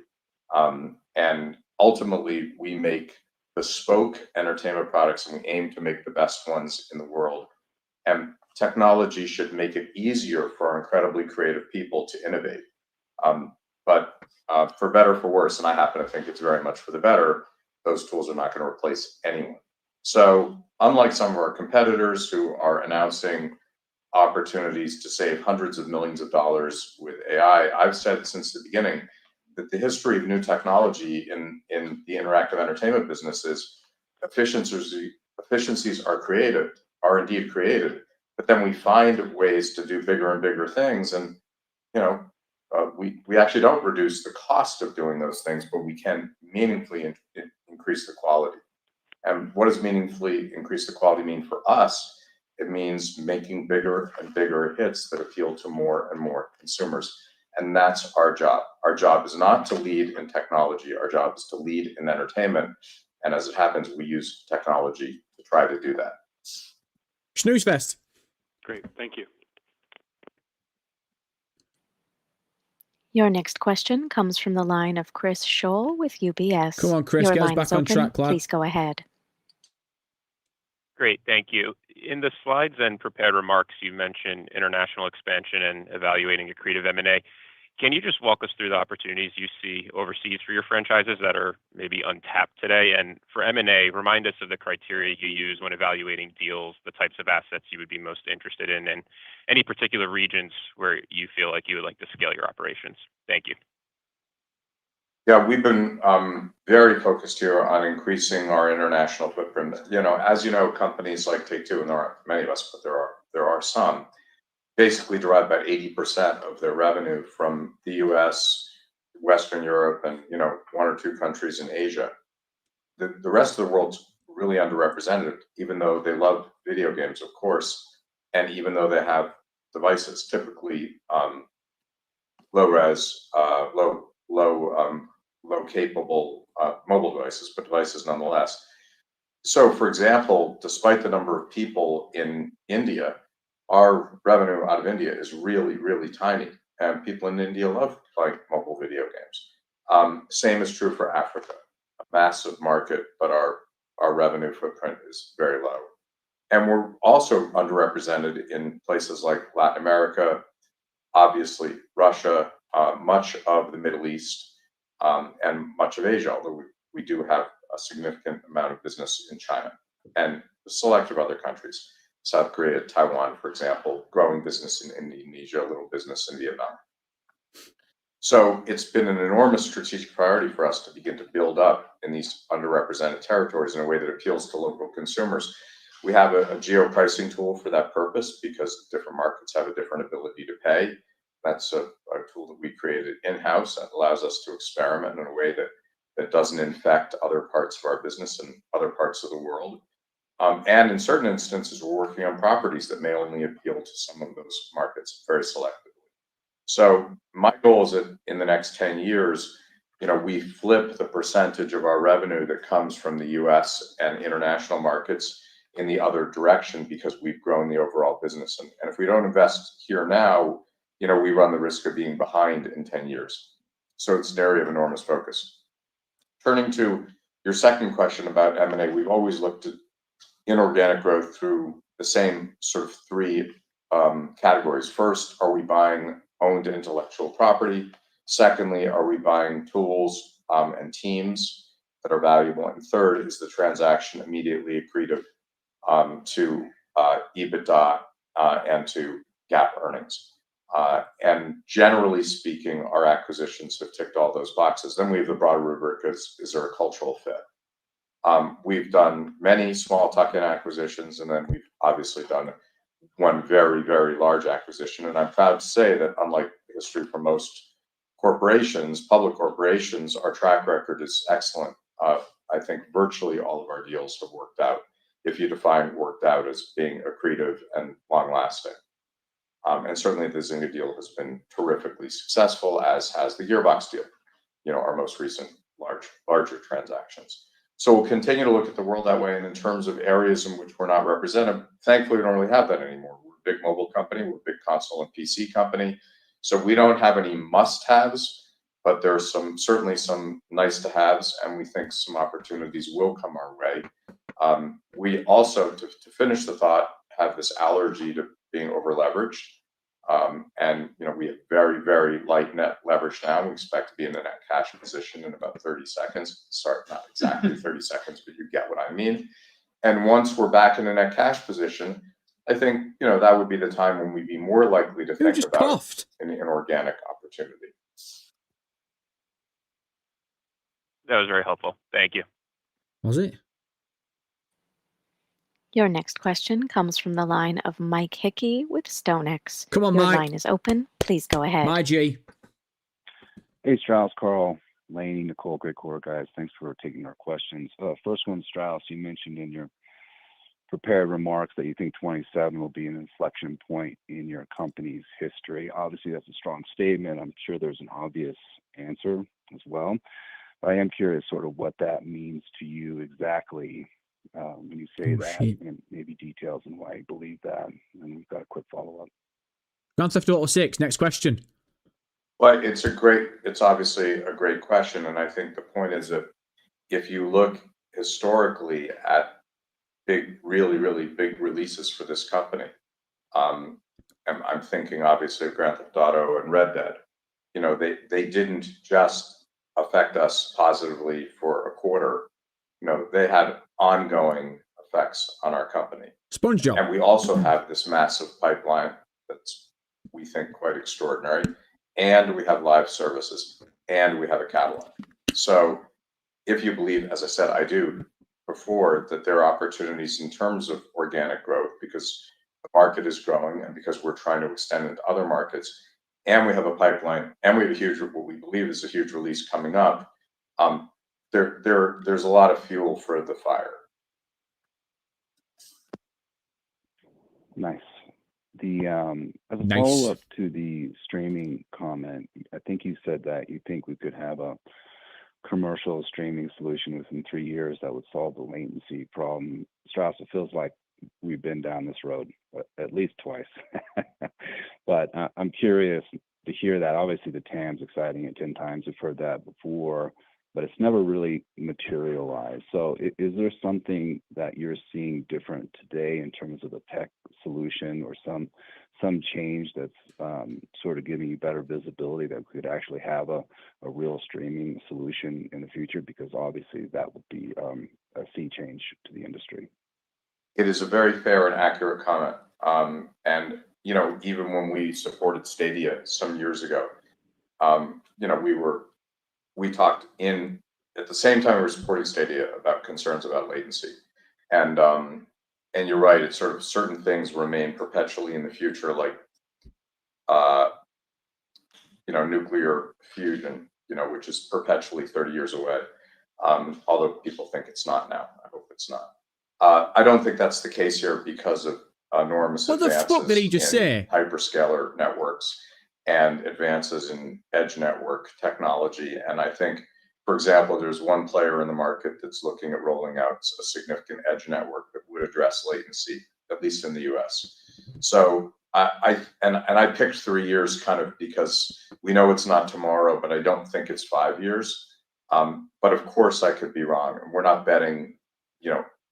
And ultimately, we make bespoke entertainment products, and we aim to make the best ones in the world. And technology should make it easier for our incredibly creative people to innovate. But for better or for worse, and I happen to think it's very much for the better, those tools are not going to replace anyone. So unlike some of our competitors who are announcing opportunities to save hundreds of millions of dollars with AI, I've said since the beginning that the history of new technology in the interactive entertainment business is efficiencies are indeed created, but then we find ways to do bigger and bigger things. And, we actually don't reduce the cost of doing those things, but we can meaningfully increase the quality. And what does meaningfully increase the quality mean for us? It means making bigger and bigger hits that appeal to more and more consumers. And that's our job. Our job is not to lead in technology. Our job is to lead in entertainment. And as it happens, we use technology to try to do that. Snooze Fest. Great. Thank you. Your next question comes from the line of Chris Scholl with UBS. Come on, Chris, Your get us line back is on open. track, lad. Please go ahead. Great, thank you. In the slides and prepared remarks, you mentioned international expansion and evaluating accretive M&A. Can you just walk us through the opportunities you see overseas for your franchises that are maybe untapped today? And for M&A, remind us of the criteria you use when evaluating deals, the types of assets you would be most interested in, and any particular regions where you feel like you would like to scale your operations. Thank you. Yeah, we've been very focused here on increasing our international footprint. As you know, companies like Take-Two, and there aren't many of us, but there are some, basically derive about 80% of their revenue from the US, Western Europe, and one or two countries in Asia. The rest of the world's really underrepresented, even though they love video games, of course, and even though they have devices, typically low-res, low capable mobile devices, but devices nonetheless. So, for example, despite the number of people in India, our revenue out of India is really, really tiny, and people in India love playing mobile video games. Same is true for Africa, a massive market, but our revenue footprint is very low. And we're also underrepresented in places like Latin America, obviously Russia, much of the Middle East, and much of Asia, although we do have a significant amount of business in China and selective other countries, South Korea, Taiwan, for example, growing business in Indonesia, a little business in Vietnam. So it's been an enormous strategic priority for us to begin to build up in these underrepresented territories in a way that appeals to local consumers. We have a geo-pricing tool for that purpose because different markets have a different ability to pay. That's a tool that we created in-house that allows us to experiment in a way that doesn't infect other parts of our business and other parts of the world. And in certain instances, we're working on properties that may only appeal to some of those markets very selectively. So my goal is that in the next 10 years, we flip the percentage of our revenue that comes from the US and international markets in the other direction because we've grown the overall business. And if we don't invest here now, we run the risk of being behind in 10 years. So it's an area of enormous focus. Turning to your second question about M&A, we've always looked at inorganic growth through the same sort of three categories. First, are we buying owned intellectual property? Secondly, are we buying tools and teams that are valuable? And third, is the transaction immediately accretive to EBITDA and to GAAP earnings? And generally speaking, our acquisitions have ticked all those boxes. Then we have the broader rubric: is there a cultural fit? We've done many small tuck-in acquisitions, and then we've obviously done one very, very large acquisition. And I'm proud to say that, unlike history for most corporations, public corporations, our track record is excellent. I think virtually all of our deals have worked out, if you define worked out as being accretive and long-lasting. And certainly the Zynga deal has been terrifically successful, as has the Gearbox deal, our most recent larger transactions. So we'll continue to look at the world that way. And in terms of areas in which we're not represented, thankfully, we don't really have that anymore. We're a big mobile company. We're a big console and PC company. So we don't have any must-haves, but there are certainly some nice-to-haves, and we think some opportunities will come our way. We also, to finish the thought, have this allergy to being over-leveraged. And we have very, very light net leverage now. We expect to be in a net cash position in about 30 seconds. Sorry, not exactly 30 seconds, but you get what I mean. And once we're back in a net cash position, I think that would be the time when we'd be more likely to think about an inorganic opportunity. That was very helpful. Thank you. Was it? Your next question comes from the line of Mike Hickey with StoneX. Come on, Your Mike. line is open. Please go ahead. My G. Hey, Strauss, Carl, Lainey, Nicole, great quarter, guys. Thanks for taking our questions. First one, Strauss, you mentioned in your prepared remarks that you think 27 will be an inflection point in your company's history. Obviously, that's a strong statement. I'm sure there's an obvious answer as well. But I am curious sort of what that means to you exactly when you say that, and maybe details on why you believe that. And we've got a quick follow-up. Grand Theft Auto 6, next question. Well, it's obviously a great question. And I think the point is that if you look historically at really, really big releases for this company, I'm thinking obviously of Grand Theft Auto and Red Dead. They didn't just affect us positively for a quarter. They had ongoing effects on our company. Sponge job. And we also have this massive pipeline that's, we think, quite extraordinary. And we have live services, and we have a catalog. So if you believe, as I said, I do before, that there are opportunities in terms of organic growth because the market is growing and because we're trying to extend into other markets, and we have a pipeline, and we have what we believe is a huge release coming up, there's a lot of fuel for the fire. Nice. As a follow-up to the streaming comment, I think you said that you think we could have a commercial streaming solution within 3 years that would solve the latency problem. Strauss, it feels like we've been down this road at least twice. But I'm curious to hear that. Obviously, the TAM's exciting at 10 times. We've heard that before, but it's never really materialized. So is there something that you're seeing different today in terms of the tech solution or some change that's sort of giving you better visibility that we could actually have a real streaming solution in the future? Because obviously that would be a sea change to the industry. It is a very fair and accurate comment. And, even when we supported Stadia some years ago, we talked at the same time we were supporting Stadia about concerns about latency. And you're right, it's sort of certain things remain perpetually in the future, like, nuclear fusion, which is perpetually 30 years away. Although people think it's not now. I hope it's not. I don't think that's the case here because of enormous What the advances fuck did he just in say? hyperscaler networks and advances in edge network technology. And I think, for example, there's one player in the market that's looking at rolling out a significant edge network that would address latency, at least in the US. So I picked 3 years kind of because we know it's not tomorrow, but I don't think it's 5 years. But of course I could be wrong. And we're not betting,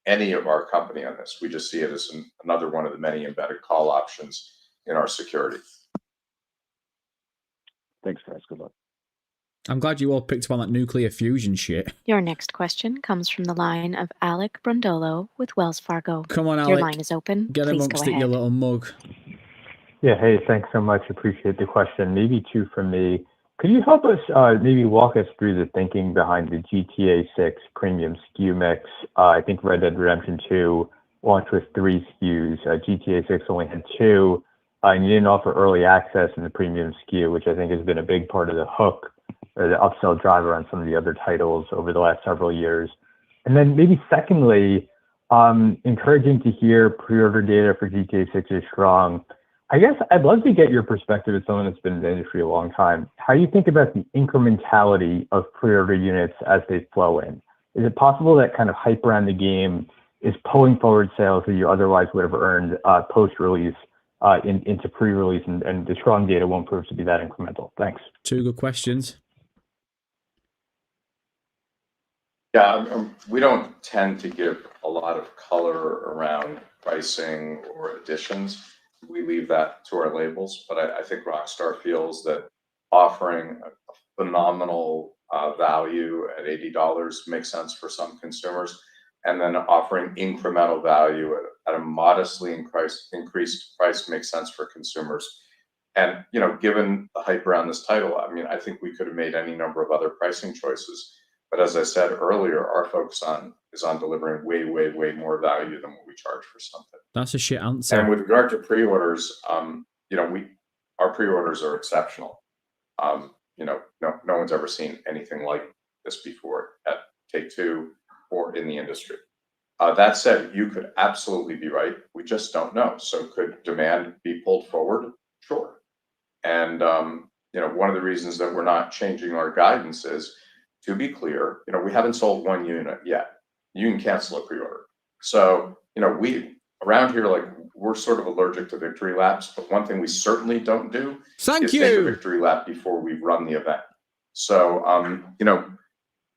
any of our company on this. We just see it as another one of the many embedded call options in our security. Thanks, guys. Good luck. I'm glad you all picked up on that nuclear fusion shit. Your next question comes from the line of Alec Brondolo with Wells Fargo. Come on, Alec. Your line is open. Get Please amongst go it, you ahead. little mug. Yeah, hey, thanks so much. Appreciate the question. Maybe two from me. Could you help us maybe walk us through the thinking behind the GTA 6 premium SKU mix? I think Red Dead Redemption 2 launched with 3 SKUs. GTA 6 only had 2. And you didn't offer early access in the premium SKU, which I think has been a big part of the hook or the upsell driver on some of the other titles over the last several years. And then maybe secondly, encouraging to hear pre-order data for GTA 6 is strong. I guess I'd love to get your perspective as someone that's been in the industry a long time. How you think about the incrementality of pre-order units as they flow in? Is it possible that kind of hype around the game is pulling forward sales that you otherwise would have earned post-release into pre-release, and the strong data won't prove to be that incremental? Thanks. Two good questions. Yeah, we don't tend to give a lot of color around pricing or additions. We leave that to our labels, but I think Rockstar feels that offering a phenomenal value at $80 makes sense for some consumers, and then offering incremental value at a modestly increased price makes sense for consumers. And given the hype around this title, I mean, I think we could have made any number of other pricing choices. But as I said earlier, our focus is on delivering way, way, way more value than what we charge for something. That's a shit answer. And with regard to pre-orders, our pre-orders are exceptional. No one's ever seen anything like this before at Take-Two or in the industry. That said, you could absolutely be right. We just don't know. So could demand be pulled forward? Sure. And one of the reasons that we're not changing our guidance is, to be clear, we haven't sold one unit yet. You can cancel a pre-order. So, we around here, we're sort of allergic to victory laps, but one thing we certainly don't do is take a victory lap before we've run the event. So,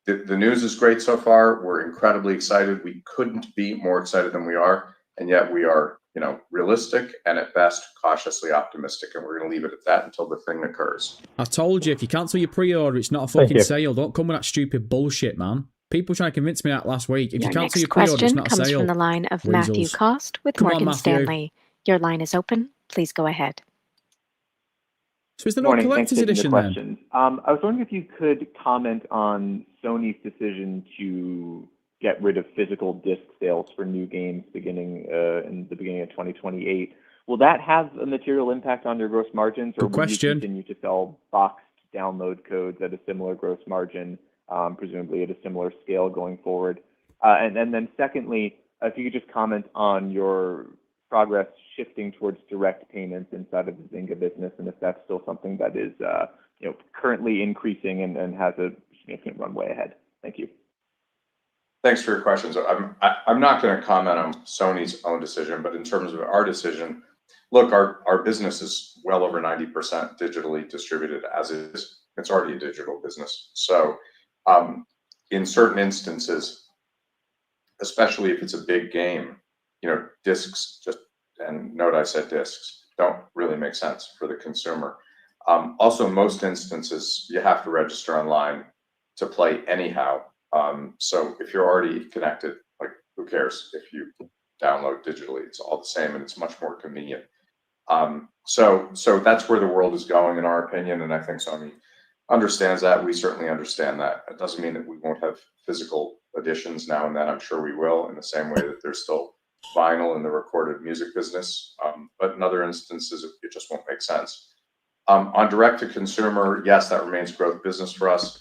the news is great so far. We're incredibly excited. We couldn't be more excited than we are. And yet we are, realistic and at best cautiously optimistic. And we're going to leave it at that until the thing occurs. I told you, if you cancel your pre-order, it's not a fucking sale. Don't come with that stupid bullshit, man. People trying to convince me that last week. If you cancel your pre-order, it's not a sale. Your next question comes from the line of Matthew Cost with Morgan Stanley. Your line is open. Please go ahead. So is there no collector's edition then? I was wondering if you could comment on Sony's decision to get rid of physical disc sales for new games beginning in the beginning of 2028. Will that have a material impact on your gross margins, or will you continue to sell boxed download codes at a similar gross margin, presumably at a similar scale going forward? And then secondly, if you could just comment on your progress shifting towards direct payments inside of the Zynga business, and if that's still something that is currently increasing and has a significant runway ahead. Thank you. Thanks for your questions. I'm not going to comment on Sony's own decision, but in terms of our decision, look, our business is well over 90% digitally distributed as is. It's already a digital business. So in certain instances, especially if it's a big game, discs just and note I said discs, don't really make sense for the consumer. Also, in most instances, you have to register online to play anyhow. So if you're already connected, like who cares if you download digitally? It's all the same, and it's much more convenient. So that's where the world is going, in our opinion, and I think Sony understands that. We certainly understand that. It doesn't mean that we won't have physical editions now and then. I'm sure we will, in the same way that there's still vinyl in the recorded music business. But in other instances, it just won't make sense. On direct to consumer, yes, that remains growth business for us.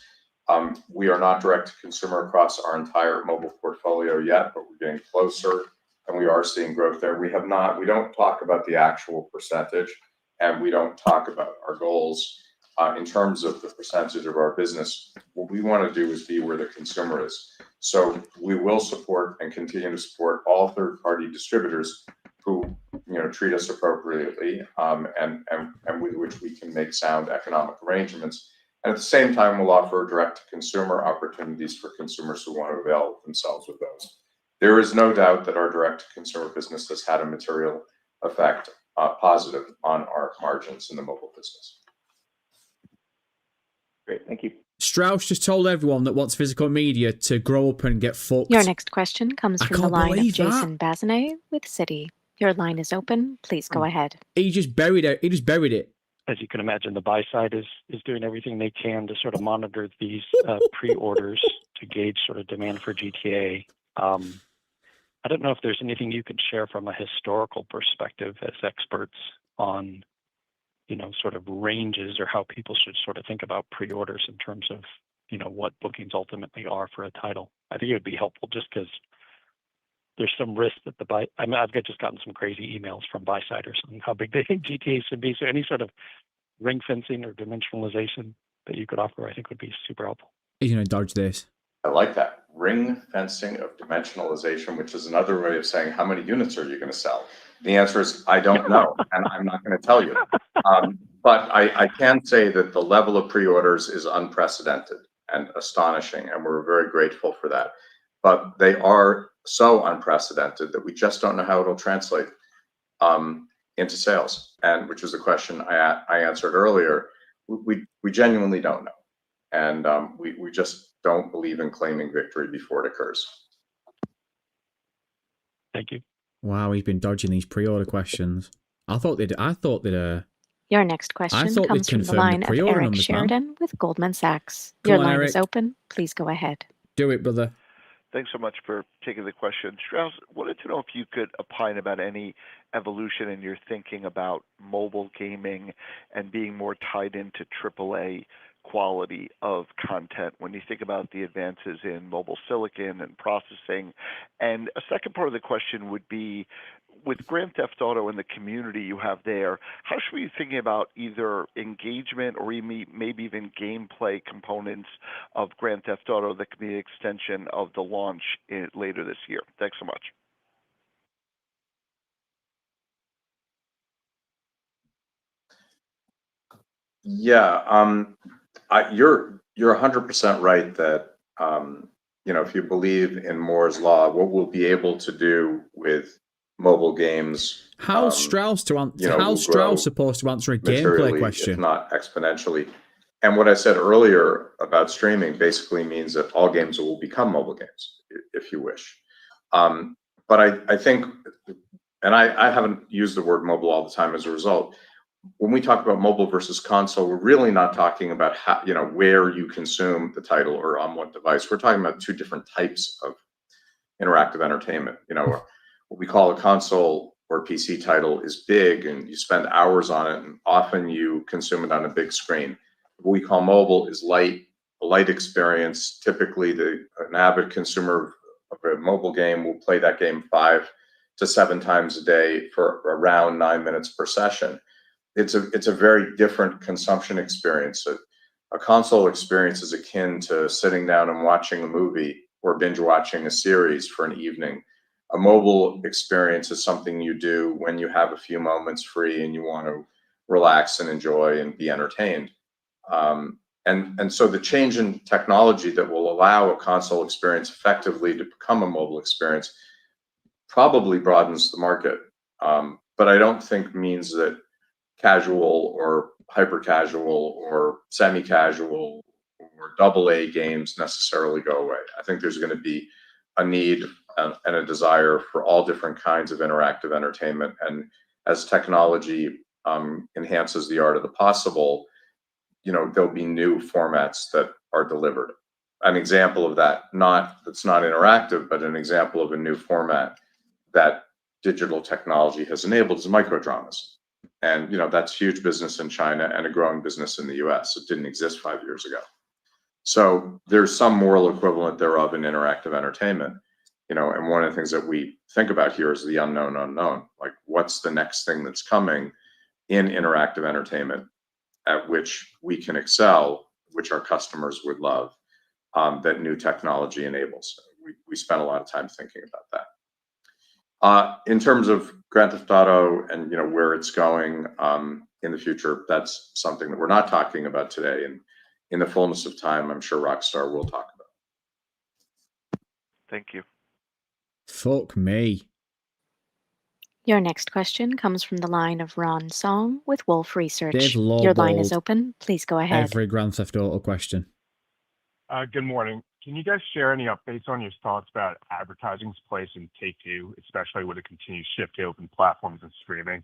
We are not direct to consumer across our entire mobile portfolio yet, but we're getting closer, and we are seeing growth there. We don't talk about the actual percentage, and we don't talk about our goals in terms of the percentage of our business. What we want to do is be where the consumer is. So we will support and continue to support all third-party distributors who treat us appropriately, and with which we can make sound economic arrangements. And at the same time, we'll offer direct-to-consumer opportunities for consumers who want to avail themselves of those. There is no doubt that our direct-to-consumer business has had a material effect, positive on our margins in the mobile business. Great, thank you. Strauss just told everyone that wants physical media to grow up and get fucked. Your next question comes from the can't line of believe Jason Bazinet with Citi. Your line is open. Please go ahead. He just buried it. As you can imagine, the buy side is doing everything they can to sort of monitor these pre-orders to gauge sort of demand for GTA. I don't know if there's anything you could share from a historical perspective as experts on, sort of ranges or how people should sort of think about pre-orders in terms of, what bookings ultimately are for a title. I think it would be helpful just because there's some risk that I've just gotten some crazy emails from buy-siders on how big they think GTA should be. So any sort of ring fencing or dimensionalization that you could offer, I think would be super helpful. He's going to dodge this. I like that. Ring fencing of dimensionalization, which is another way of saying how many units are you going to sell? The answer is I don't know, and I'm not going to tell you. But I can say that the level of pre-orders is unprecedented and astonishing, and we're very grateful for that. But they are so unprecedented that we just don't know how it'll translate into sales, and which was a question I answered earlier. We genuinely don't know, and we just don't believe in claiming victory before it occurs. Thank you. Wow, he's been dodging these pre-order questions. I thought they'd Your next question comes from the line of Eric Sheridan with Goldman Sachs. Your line is open. Please go ahead. Do it, brother. Thanks so much for taking the question. Strauss, wanted to know if you could opine about any evolution in your thinking about mobile gaming and being more tied into AAA quality of content when you think about the advances in mobile silicon and processing. And a second part of the question would be, with Grand Theft Auto and the community you have there, how should we be thinking about either engagement or maybe even gameplay components of Grand Theft Auto that could be an extension of the launch later this year? Thanks so much. Yeah, you're 100% right that if you believe in Moore's law, what we'll be able to do with mobile games. How's Strauss supposed to answer a gameplay question? If not exponentially. And what I said earlier about streaming basically means that all games will become mobile games, if you wish. But I think, and I haven't used the word mobile all the time as a result. When we talk about mobile versus console, we're really not talking about how, where you consume the title or on what device. We're talking about two different types of interactive entertainment. What we call a console or PC title is big and you spend hours on it, and often you consume it on a big screen. What we call mobile is light, a light experience. Typically, an avid consumer of a mobile game will play that game 5 to 7 times a day for around 9 minutes per session. It's a very different consumption experience. A console experience is akin to sitting down and watching a movie or binge watching a series for an evening. A mobile experience is something you do when you have a few moments free and you want to relax and enjoy and be entertained. And so the change in technology that will allow a console experience effectively to become a mobile experience probably broadens the market. but I don't think means that casual or hyper casual or semi casual or double A games necessarily go away. I think there's going to be a need and a desire for all different kinds of interactive entertainment. And as technology enhances the art of the possible, there'll be new formats that are delivered. An example of that, that's not interactive, but an example of a new format that digital technology has enabled is microdramas. And that's huge business in China and a growing business in the US. It didn't exist 5 years ago. So there's some moral equivalent thereof in interactive entertainment. And one of the things that we think about here is the unknown unknown. Like, what's the next thing that's coming in interactive entertainment at which we can excel, which our customers would love, that new technology enables. We spent a lot of time thinking about that. In terms of Grand Theft Auto and where it's going in the future, that's something that we're not talking about today. And in the fullness of time, I'm sure Rockstar will talk about. Thank you. Fuck me. Your next question comes from the line of Ron Song with Wolfe Research. They've Your line is lowballed open. Please go ahead. every Grand Theft Auto question. Good morning. Can you guys share any updates on your thoughts about advertising's place in Take-Two, especially with a continued shift to open platforms and streaming?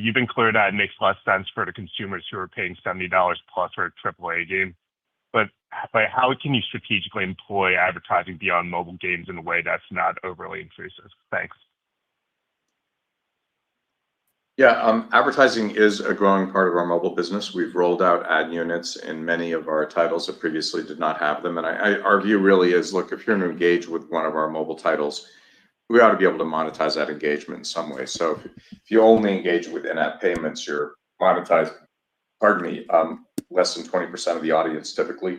You've been clear that it makes less sense for the consumers who are paying $70 plus for a AAA game, but how can you strategically employ advertising beyond mobile games in a way that's not overly intrusive? Thanks. Yeah, advertising is a growing part of our mobile business. We've rolled out ad units in many of our titles that previously did not have them. And our view really is, look, if you're going to engage with one of our mobile titles, we ought to be able to monetize that engagement in some way. So if you only engage with in-app payments, you're monetizing, less than 20% of the audience typically,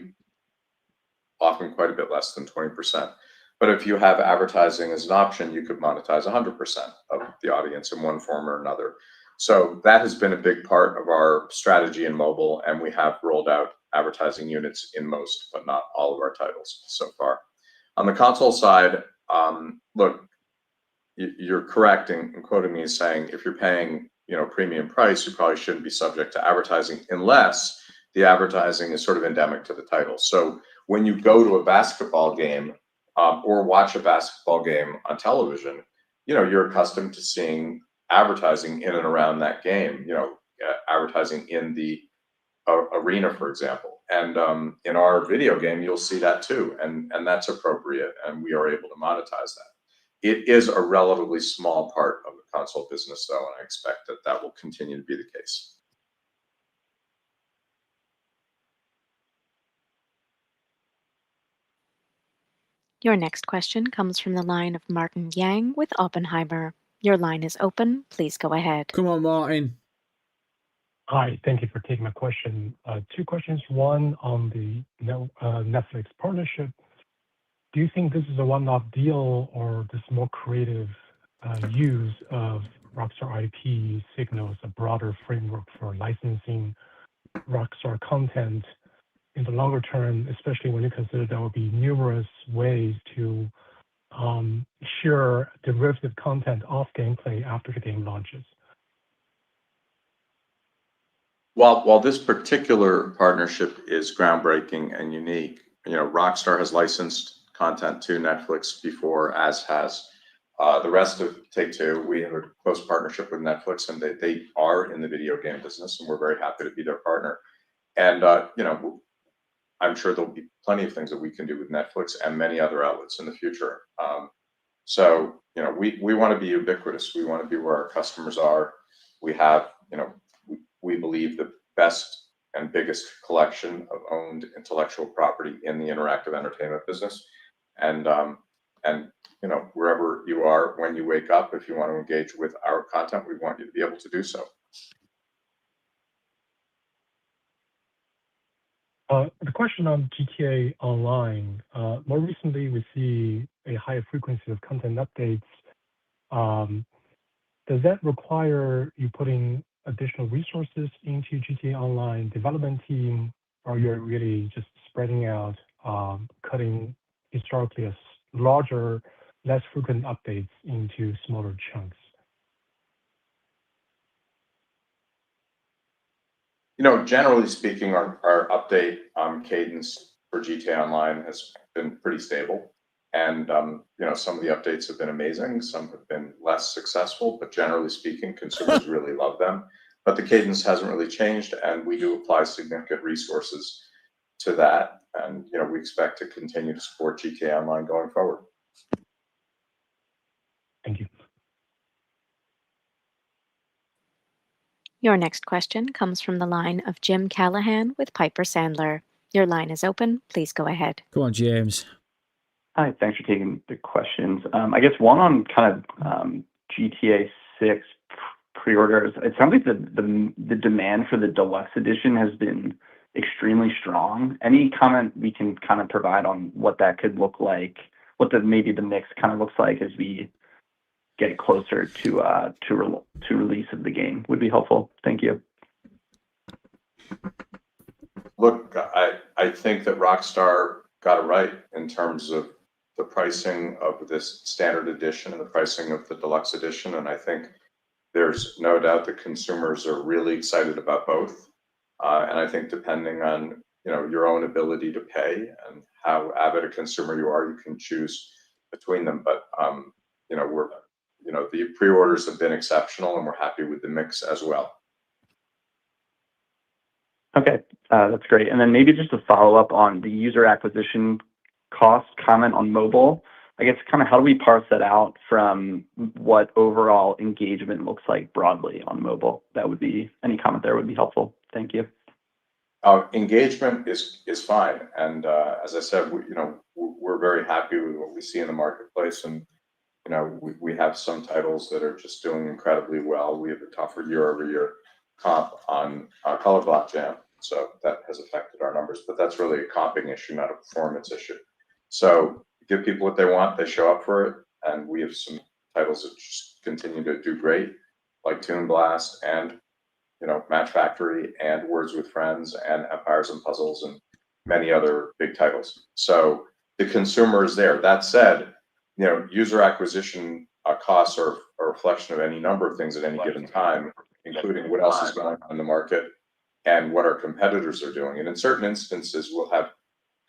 often quite a bit less than 20%. But if you have advertising as an option, you could monetize 100% of the audience in one form or another. So that has been a big part of our strategy in mobile, and we have rolled out advertising units in most, but not all of our titles so far. On the console side, look, you're correct in quoting me as saying, if you're paying premium price, you probably shouldn't be subject to advertising unless the advertising is sort of endemic to the title. So when you go to a basketball game, or watch a basketball game on television, you're accustomed to seeing advertising in and around that game, advertising in the arena, for example. And in our video game, you'll see that too. And that's appropriate. And we are able to monetize that. It is a relatively small part of the console business, though, and I expect that will continue to be the case. Your next question comes from the line of Martin Yang with Oppenheimer. Your line is open. Please go ahead. Come on, Martin. Hi, thank you for taking my question. Two questions. One on the Netflix partnership. Do you think this is a one-off deal or this more creative use of Rockstar IP signals a broader framework for licensing Rockstar content in the longer term, especially when you consider there will be numerous ways to share derivative content off gameplay after the game launches? While this particular partnership is groundbreaking and unique, Rockstar has licensed content to Netflix before, as has the rest of Take-Two. We have a close partnership with Netflix, and they are in the video game business, and we're very happy to be their partner. And I'm sure there'll be plenty of things that we can do with Netflix and many other outlets in the future. So we want to be ubiquitous. We want to be where our customers are. We have, we believe, the best and biggest collection of owned intellectual property in the interactive entertainment business. And wherever you are, when you wake up, if you want to engage with our content, we want you to be able to do so. The question on GTA Online. More recently, we see a higher frequency of content updates. Does that require you putting additional resources into GTA Online development team, or you're really just spreading out, cutting historically a larger, less frequent updates into smaller chunks? Generally speaking, our update cadence for GTA Online has been pretty stable. And, some of the updates have been amazing. Some have been less successful, but generally speaking, consumers really love them. But the cadence hasn't really changed, and we do apply significant resources to that. And, we expect to continue to support GTA Online going forward. Thank you. Your next question comes from the line of Jim Callahan with Piper Sandler. Your line is open. Please go ahead. Go on, James. Hi, thanks for taking the questions. I guess one on kind of GTA 6 pre-orders. It sounds like the demand for the deluxe edition has been extremely strong. Any comment we can kind of provide on what that could look like, what maybe the mix kind of looks like as we get closer to release of the game would be helpful. Thank you. Look, I think that Rockstar got it right in terms of the pricing of this standard edition and the pricing of the deluxe edition. And I think there's no doubt that consumers are really excited about both. And I think depending on, your own ability to pay and how avid a consumer you are, you can choose between them. But, the pre-orders have been exceptional and we're happy with the mix as well. Okay, that's great. And then maybe just a follow-up on the user acquisition cost comment on mobile. I guess kind of how do we parse that out from what overall engagement looks like broadly on mobile? Any comment there would be helpful. Thank you. Engagement is fine. And as I said, we're very happy with what we see in the marketplace. And, we have some titles that are just doing incredibly well. We have a tougher year-over-year comp on Color Block Jam. So that has affected our numbers, but that's really a comping issue, not a performance issue. So give people what they want, they show up for it. And we have some titles that just continue to do great, like Toon Blast and, Match Factory and Words with Friends and Empires and Puzzles and many other big titles. So the consumer is there. That said, user acquisition costs are a reflection of any number of things at any given time, including what else is going on in the market and what our competitors are doing. And in certain instances, we'll have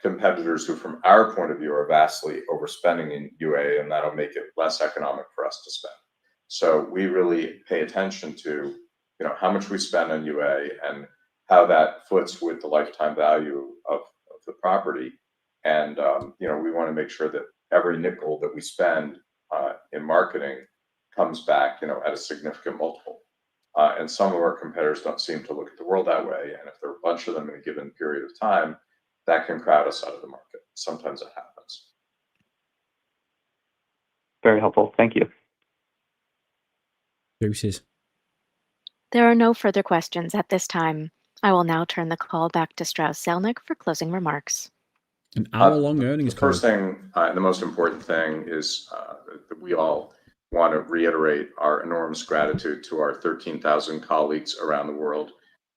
competitors who, from our point of view, are vastly overspending in UA, and that'll make it less economic for us to spend. So we really pay attention to, how much we spend on UA and how that foots with the lifetime value of the property. And, we want to make sure that every nickel that we spend in marketing comes back, at a significant multiple. And some of our competitors don't seem to look at the world that way. And if there are a bunch of them in a given period of time, that can crowd us out of the market. Sometimes it happens. Very helpful. Thank you. Deuces. There are no further questions at this time. I will now turn the call back to Strauss Zelnick for closing remarks. An hour-long earnings call. The first thing and the most important thing is that we all want to reiterate our enormous gratitude to our 13,000 colleagues around the world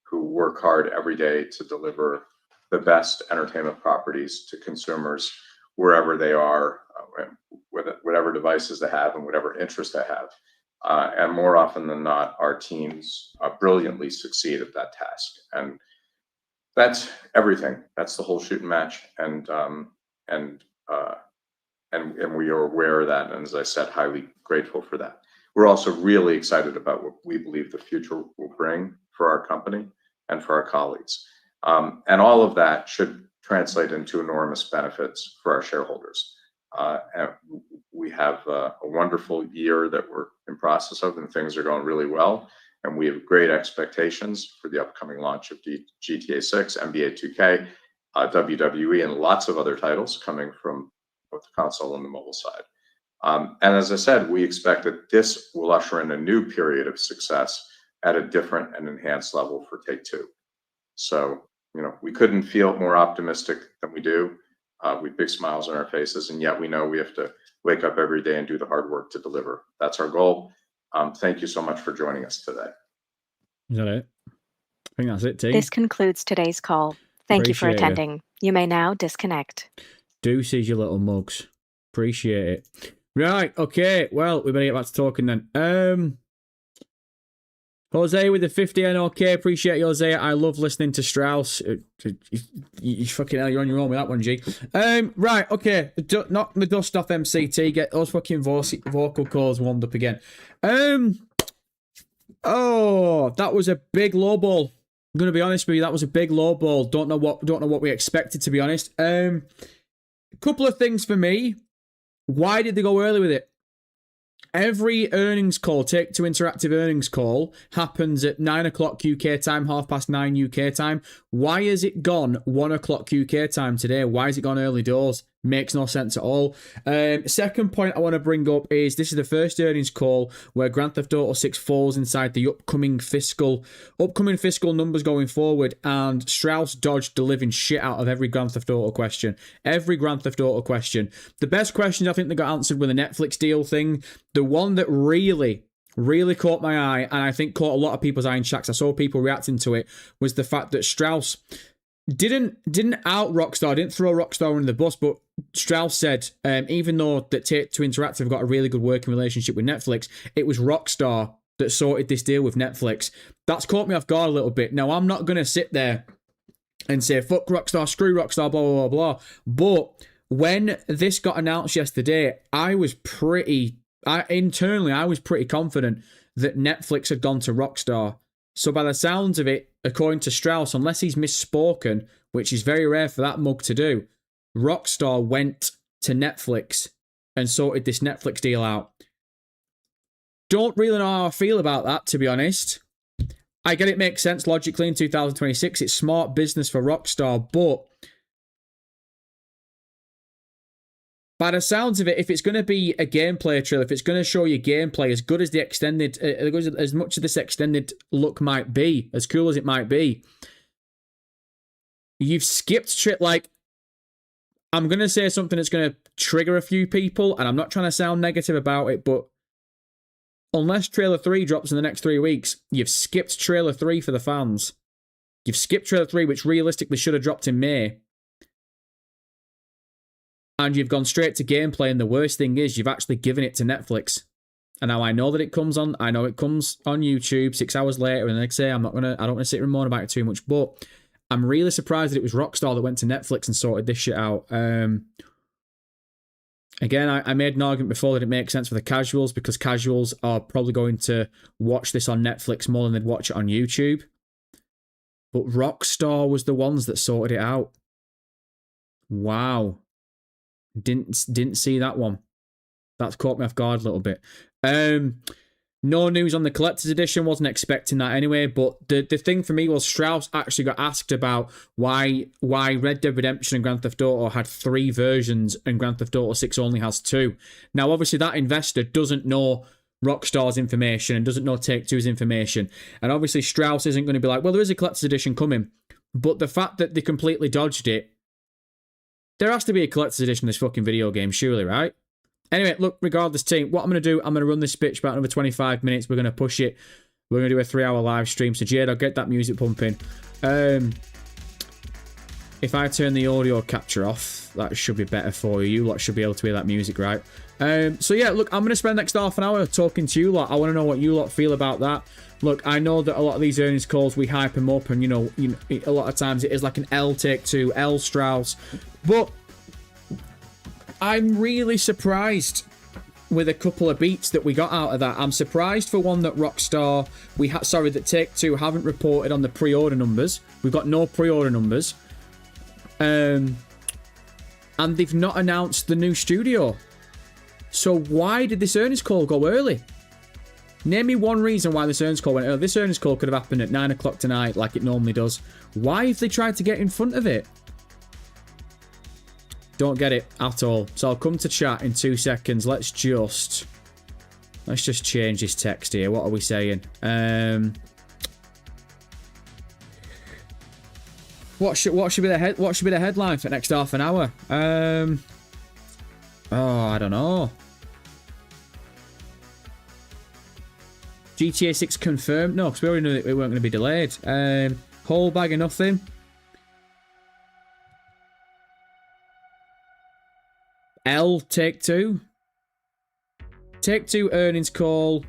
who work hard every day to deliver the best entertainment properties to consumers wherever they are, whatever devices they have and whatever interest they have. And more often than not, our teams brilliantly succeed at that task. And that's everything. That's the whole shooting match. And we are aware of that. And as I said, highly grateful for that. We're also really excited about what we believe the future will bring for our company and for our colleagues. And all of that should translate into enormous benefits for our shareholders. And we have a wonderful year that we're in process of, and things are going really well. And we have great expectations for the upcoming launch of GTA 6, NBA 2K, WWE, and lots of other titles coming from both the console and the mobile side. And as I said, we expect that this will usher in a new period of success at a different and enhanced level for Take-Two. So, we couldn't feel more optimistic than we do. We have big smiles on our faces, and yet we know we have to wake up every day and do the hard work to deliver. That's our goal. Thank you so much for joining us today. Is that it? I think that's it, team. This concludes today's call. Thank you for attending. You may now disconnect. Deuces, you little mugs. Appreciate it. Right, okay. Well, we better get back to talking then. Jose with the 50 NOK. Appreciate you, Jose. I love listening to Strauss. You fucking hell, you're on your own with that one, G. Right, okay. Knock the dust off MCT. Get those fucking vocal cords warmed up again. Oh, that was a big low ball. I'm gonna be honest with you, that was a big low ball. Don't know what we expected, to be honest. A couple of things for me. Why did they go early with it? Every earnings call, Take-Two Interactive earnings call, happens at 9 o'clock UK time, 9:30 UK time. Why has it gone 1 o'clock UK time today? Why has it gone early doors? Makes no sense at all. Second point I want to bring up is this is the first earnings call where Grand Theft Auto 6 falls inside the upcoming fiscal numbers going forward, and Strauss dodged the living shit out of every Grand Theft Auto question. Every Grand Theft Auto question. The best questions I think they got answered were the Netflix deal thing. The one that really caught my eye, and I think caught a lot of people's eye in chats, I saw people reacting to it, was the fact that Strauss didn't out Rockstar, didn't throw Rockstar under the bus, but Strauss said, even though that Take-Two Interactive got a really good working relationship with Netflix, it was Rockstar that sorted this deal with Netflix. That's caught me off guard a little bit. Now, I'm not going to sit there and say, fuck Rockstar, screw Rockstar, blah, blah, blah, blah. But when this got announced yesterday, I was pretty confident that Netflix had gone to Rockstar. So by the sounds of it, according to Strauss, unless he's misspoken, which is very rare for that mug to do, Rockstar went to Netflix and sorted this Netflix deal out. Don't really know how I feel about that, to be honest. I get it makes sense logically in 2026. It's smart business for Rockstar, but by the sounds of it, if it's going to be a gameplay trailer, if it's going to show you gameplay as good as the extended, as much of this extended look might be, as cool as it might be, you've skipped shit. Like, I'm going to say something that's going to trigger a few people, and I'm not trying to sound negative about it, but unless trailer 3 drops in the next 3 weeks, you've skipped trailer 3 for the fans. You've skipped trailer 3, which realistically should have dropped in May. And you've gone straight to gameplay, and the worst thing is you've actually given it to Netflix. And now I know that it comes on YouTube 6 hours later, and like I say, I don't want to sit and moan about it too much, but I'm really surprised that it was Rockstar that went to Netflix and sorted this shit out. Again, I made an argument before that it makes sense for the casuals, because casuals are probably going to watch this on Netflix more than they'd watch it on YouTube. But Rockstar was the ones that sorted it out. Wow. Didn't see that one. That's caught me off guard a little bit. No news on the collector's edition. Wasn't expecting that anyway. But the thing for me was Strauss actually got asked about why Red Dead Redemption and Grand Theft Auto had 3 versions and Grand Theft Auto 6 only has 2. Now, obviously, that investor doesn't know Rockstar's information and doesn't know Take-Two's information. And obviously, Strauss isn't going to be like, well, there is a collector's edition coming. But the fact that they completely dodged it, there has to be a collector's edition of this fucking video game, surely, right? Anyway, look, regardless, team, what I'm going to do, I'm going to run this bitch about another 25 minutes. We're going to push it. We're going to do a 3-hour live stream. So, Jade, I'll get that music pumping. If I turn the audio capture off, that should be better for you. You lot should be able to hear that music, right? So, yeah, look, I'm going to spend the next half an hour talking to you lot. I want to know what you lot feel about that. Look, I know that a lot of these earnings calls, we hype them up, and, you know, a lot of times it is like an L Take-Two, L Strauss. But I'm really surprised with a couple of beats that we got out of that. I'm surprised for one that Rockstar, that Take-Two haven't reported on the pre-order numbers. We've got no pre-order numbers. And they've not announced the new studio. So why did this earnings call go early? Name me one reason why this earnings call went early. This earnings call could have happened at 9 o'clock tonight like it normally does. Why have they tried to get in front of it? Don't get it at all. So I'll come to chat in 2 seconds. Let's just change this text here. What are we saying? What should be the headline for the next half an hour? Oh, I don't know. GTA 6 confirmed? No, because we already knew that we weren't going to be delayed. Whole bag of nothing. L Take-Two. Take-Two earnings call.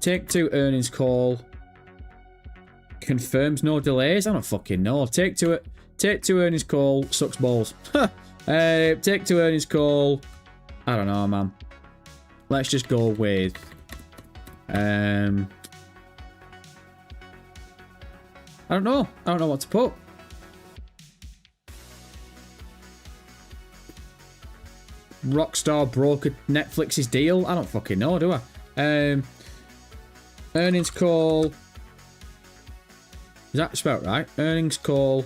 Take-Two earnings call confirms no delays. I don't fucking know. Take-Two earnings call sucks balls. Take-Two earnings call. I don't know, man. Let's just go with. I don't know. I don't know what to put. Rockstar brokered Netflix's deal. I don't fucking know, do I? Earnings call. Is that spelled right? Earnings call.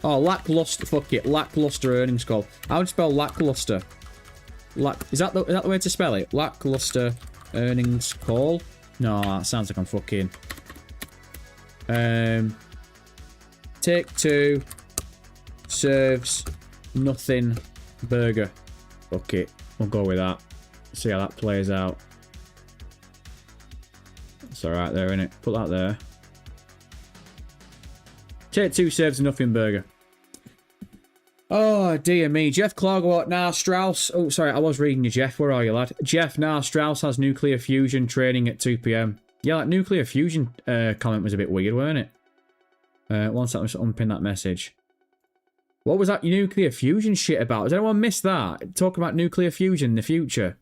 Oh, lackluster. Fuck it. Lackluster earnings call. How do you spell lackluster? Is that the way to spell it? Lackluster earnings call? No, that sounds like I'm fucking. Take-Two serves nothing burger. Fuck it. We'll go with that. See how that plays out. It's alright there, innit? Put that there. Take-Two serves nothing burger. Oh, dear me. Jeff Clark, nah, Strauss. Oh, sorry, I was reading you, Jeff. Where are you, lad? Jeff, nah, Strauss has nuclear fusion training at 2 p.m. Yeah, that nuclear fusion comment was a bit weird, weren't it? One second, let's unpin that message. What was that nuclear fusion shit about? Has anyone missed that? Talk about nuclear fusion in the future.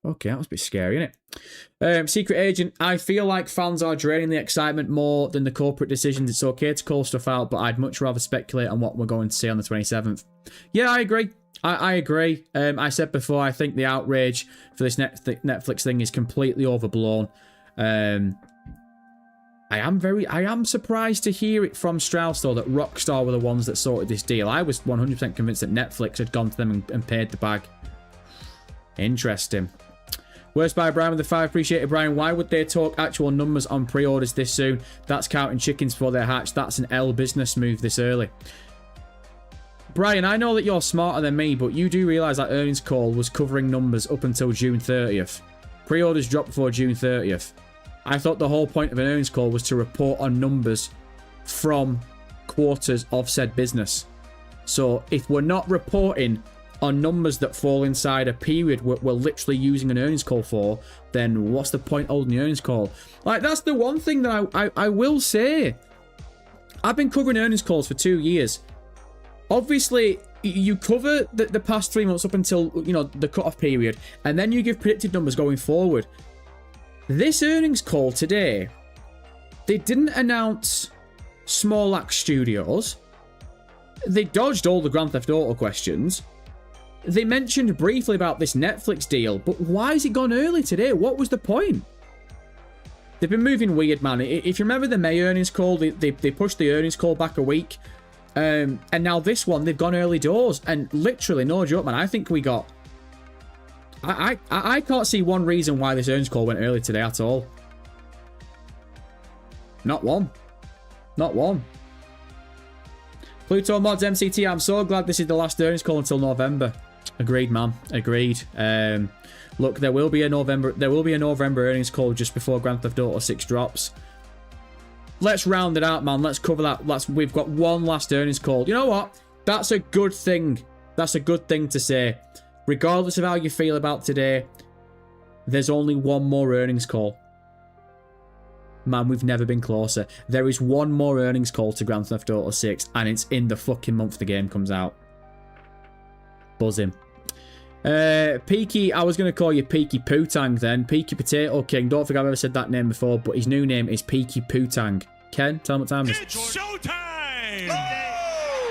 Okay, that was a bit scary, innit? Secret Agent, I feel like fans are draining the excitement more than the corporate decisions. It's okay to call stuff out, but I'd much rather speculate on what we're going to see on the 27th. Yeah, I agree. I agree. I said before, I think the outrage for this Netflix thing is completely overblown. I am surprised to hear it from Strauss, though, that Rockstar were the ones that sorted this deal. I was 100% convinced that Netflix had gone to them and paid the bag. Interesting. Worst by Brian with the 5. Appreciate it, Brian. Why would they talk actual numbers on pre-orders this soon? That's counting chickens before they're hatched. That's an L business move this early. Brian, I know that you're smarter than me, but you do realise that earnings call was covering numbers up until June 30th. Pre-orders dropped before June 30th. I thought the whole point of an earnings call was to report on numbers from quarters of said business. So if we're not reporting on numbers that fall inside a period we're literally using an earnings call for, then what's the point holding the earnings call? Like, that's the one thing that I will say. I've been covering earnings calls for 2 years. Obviously, you cover the past 3 months up until, you know, the cut-off period, and then you give predicted numbers going forward. This earnings call today, they didn't announce Small Axe Studios. They dodged all the Grand Theft Auto questions. They mentioned briefly about this Netflix deal, but why has it gone early today? What was the point? They've been moving weird, man. If you remember the May earnings call, they pushed the earnings call back a week. And now this one, they've gone early doors. And literally, no joke, man, I think we got... I can't see one reason why this earnings call went early today at all. Not one. Not one. Pluto Mods MCT, I'm so glad this is the last earnings call until November. Agreed, man. Agreed. Look, there will be a November earnings call just before Grand Theft Auto 6 drops. Let's round it out, man. Let's cover that. We've got one last earnings call. You know what? That's a good thing. That's a good thing to say. Regardless of how you feel about today, there's only one more earnings call. Man, we've never been closer. There is one more earnings call to Grand Theft Auto 6, and it's in the fucking month the game comes out. Buzzing. Peaky, I was going to call you Peaky Pootang then. Peaky Potato King. Don't think I've ever said that name before, but his new name is Peaky Pootang. Ken, tell him what time it is. It's showtime!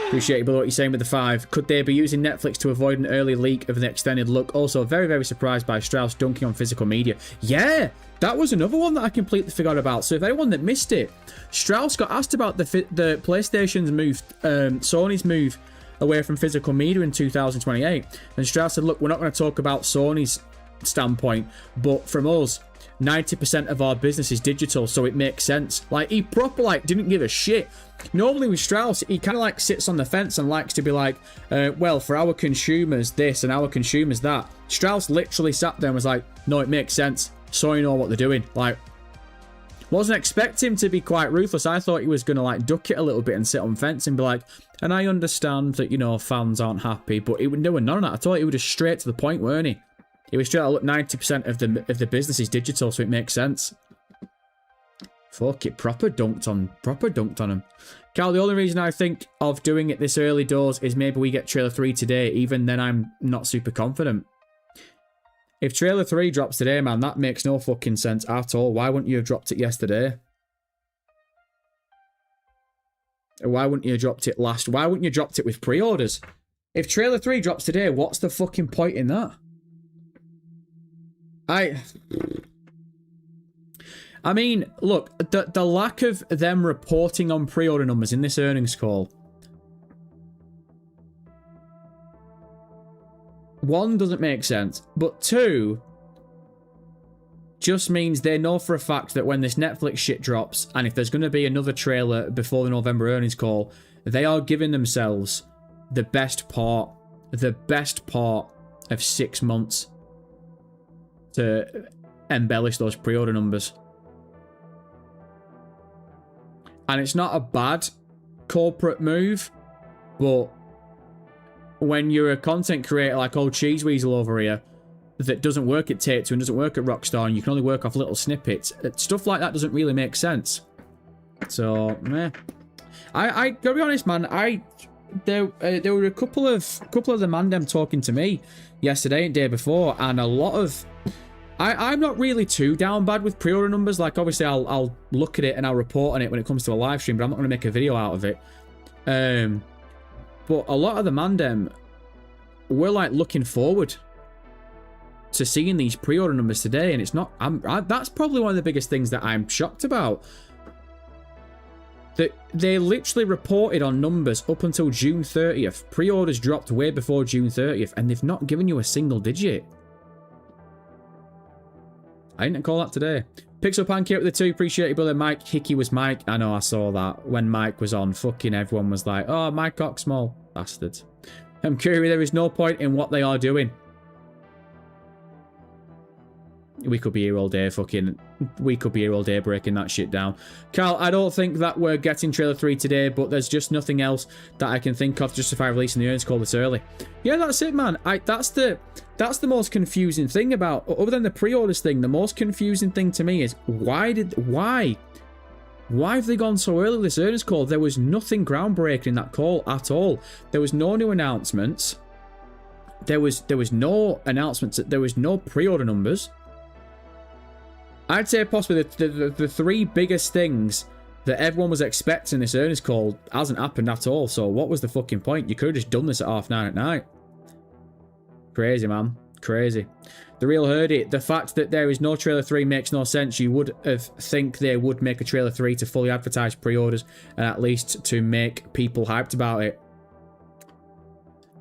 Appreciate you, brother, what you're saying with the 5. Could they be using Netflix to avoid an early leak of an extended look? Also, very, very surprised by Strauss dunking on physical media. Yeah, that was another one that I completely forgot about. So if anyone that missed it, Strauss got asked about the PlayStation's move, Sony's move away from physical media in 2028. And Strauss said, look, we're not going to talk about Sony's standpoint, but from us, 90% of our business is digital, so it makes sense. Like, he proper, like, didn't give a shit. Normally with Strauss, he kind of, like, sits on the fence and likes to be like, well, for our consumers, this, and our consumers, that. Strauss literally sat there and was like, no, it makes sense. So you know what they're doing. Like, wasn't expecting him to be quite ruthless. I thought he was going to, like, duck it a little bit and sit on fence and be like, and I understand that, you know, fans aren't happy, but he would do none of that. I thought he was just straight to the point, weren't he? It was straight out, look, 90% of the business is digital, so it makes sense. Fuck it, proper dunked on him. Carl, the only reason I think of doing it this early doors is maybe we get trailer 3 today. Even then, I'm not super confident. If trailer 3 drops today, man, that makes no fucking sense at all. Why wouldn't you have dropped it yesterday? Why wouldn't you have dropped it last? Why wouldn't you have dropped it with pre-orders? If trailer 3 drops today, what's the fucking point in that? I mean, look, the lack of them reporting on pre-order numbers in this earnings call. One, doesn't make sense. But two, just means they know for a fact that when this Netflix shit drops, and if there's going to be another trailer before the November earnings call, they are giving themselves the best part of 6 months to embellish those pre-order numbers. And it's not a bad corporate move, but when you're a content creator like old Cheese Weasel over here that doesn't work at Take-Two and doesn't work at Rockstar and you can only work off little snippets, stuff like that doesn't really make sense. So, meh. I gotta be honest, man, there were a couple of the mandem talking to me yesterday and day before, and a lot of... I'm not really too down bad with pre-order numbers. Like, obviously, I'll look at it and I'll report on it when it comes to a live stream, but I'm not going to make a video out of it. But a lot of the mandem were, like, looking forward to seeing these pre-order numbers today, and it's not... that's probably one of the biggest things that I'm shocked about. That they literally reported on numbers up until June 30th. Pre-orders dropped way before June 30th, and they've not given you a single digit. I didn't call that today. Pixel Pancake with the 2. Appreciate it, brother. Mike Hickey was Mike. I know, I saw that. When Mike was on, fucking everyone was like, oh, Mike Cocksmall. Bastards. I'm curious, there is no point in what they are doing. We could be here all day breaking that shit down. Carl, I don't think that we're getting trailer 3 today, but there's just nothing else that I can think of to justify releasing the earnings call this early. Yeah, that's it, man. That's the most confusing thing about, other than the pre-orders thing, the most confusing thing to me is why have they gone so early with this earnings call? There was nothing groundbreaking in that call at all. There was no new announcements. There was no announcements. There was no pre-order numbers. I'd say possibly the 3 biggest things that everyone was expecting this earnings call hasn't happened at all. So what was the fucking point? You could have just done this at 9:30 at night. Crazy, man. Crazy. The Real heard it. The fact that there is no trailer 3 makes no sense. You would think they would make a trailer 3 to fully advertise pre-orders and at least to make people hyped about it.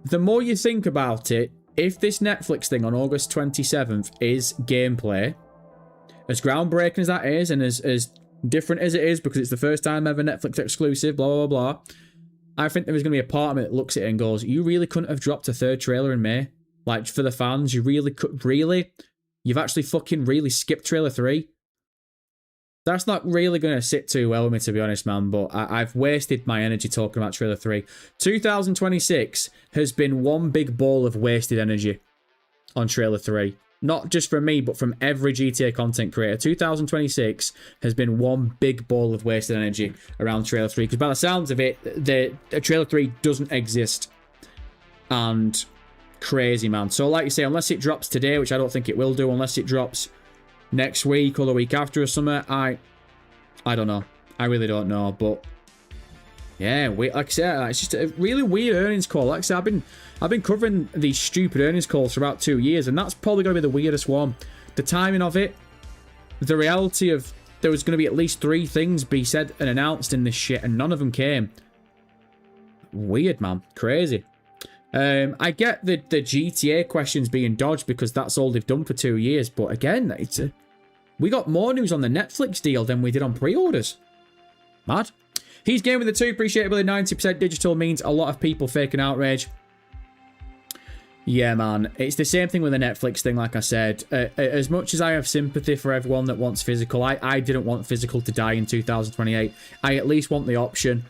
The more you think about it, if this Netflix thing on August 27th is gameplay, as groundbreaking as that is, and as different as it is, because it's the first time ever Netflix exclusive, blah, blah, blah, I think there is going to be a part of me that looks at it and goes, you really couldn't have dropped a 3rd trailer in May? Like, for the fans, you really could, really? You've actually fucking really skipped trailer 3? That's not really going to sit too well with me, to be honest, man, but I've wasted my energy talking about trailer 3. 2026 has been one big ball of wasted energy on trailer 3. Not just from me, but from every GTA content creator. 2026 has been one big ball of wasted energy around trailer 3. Because by the sounds of it, trailer 3 doesn't exist. And crazy, man. So like you say, unless it drops today, which I don't think it will do, unless it drops next week or the week after or something, I don't know. I really don't know. But yeah, like I said, it's just a really weird earnings call. Like I said, I've been covering these stupid earnings calls for about 2 years, and that's probably going to be the weirdest one. The timing of it, the reality of there was going to be at least 3 things be said and announced in this shit, and none of them came. Weird, man. Crazy. I get the GTA questions being dodged because that's all they've done for 2 years, but again, we got more news on the Netflix deal than we did on pre-orders. Mad. He's game with the 2. Appreciate it, but the 90% digital means a lot of people faking outrage. Yeah, man. It's the same thing with the Netflix thing, like I said. As much as I have sympathy for everyone that wants physical, I didn't want physical to die in 2028. I at least want the option.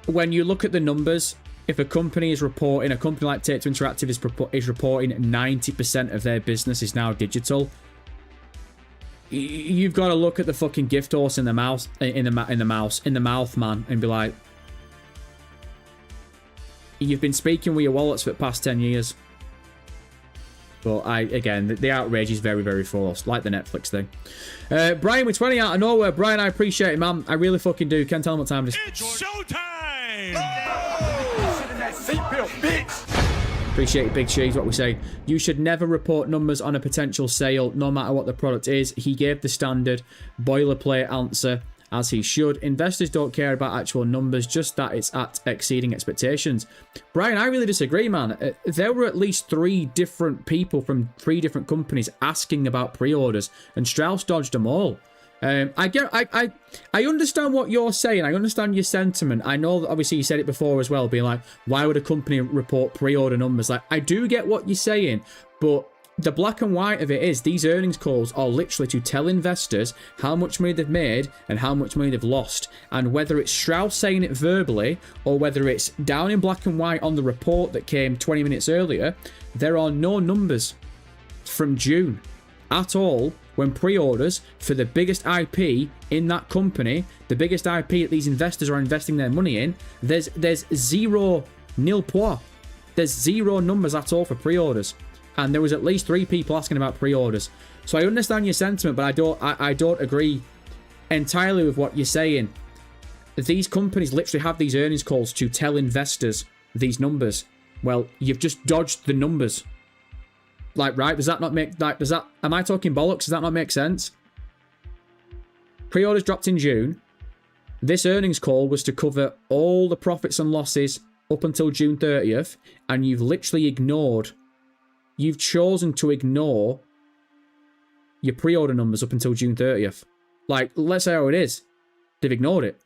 When you look at the numbers, if a company is reporting, a company like Take-Two Interactive is reporting 90% of their business is now digital, you've got to look at the fucking gift horse in the mouth, man, and be like, you've been speaking with your wallets for the past 10 years. But again, the outrage is very, very forced, like the Netflix thing. Brian with 20 out of nowhere. Brian, I appreciate it, man. I really fucking do. Can't tell him what time it is. It's showtime! Appreciate it, Big Cheese, what we say. You should never report numbers on a potential sale, no matter what the product is. He gave the standard boilerplate answer, as he should. Investors don't care about actual numbers, just that it's at exceeding expectations. Brian, I really disagree, man. There were at least 3 different people from 3 different companies asking about pre-orders, and Strauss dodged them all. I understand what you're saying. I understand your sentiment. I know that obviously you said it before as well, being like, why would a company report pre-order numbers? Like, I do get what you're saying, but the black and white of it is these earnings calls are literally to tell investors how much money they've made and how much money they've lost. And whether it's Strauss saying it verbally or whether it's down in black and white on the report that came 20 minutes earlier, there are no numbers from June at all when pre-orders for the biggest IP in that company, the biggest IP that these investors are investing their money in, there's zero nil point. There's zero numbers at all for pre-orders. And there was at least 3 people asking about pre-orders. So I understand your sentiment, but I don't agree entirely with what you're saying. These companies literally have these earnings calls to tell investors these numbers. Well, you've just dodged the numbers. Like, right? Does that not make... Like, does that... Am I talking bollocks? Does that not make sense? Pre-orders dropped in June. This earnings call was to cover all the profits and losses up until June 30th. And you've literally ignored... You've chosen to ignore your pre-order numbers up until June 30th. Like, let's say how it is. They've ignored it.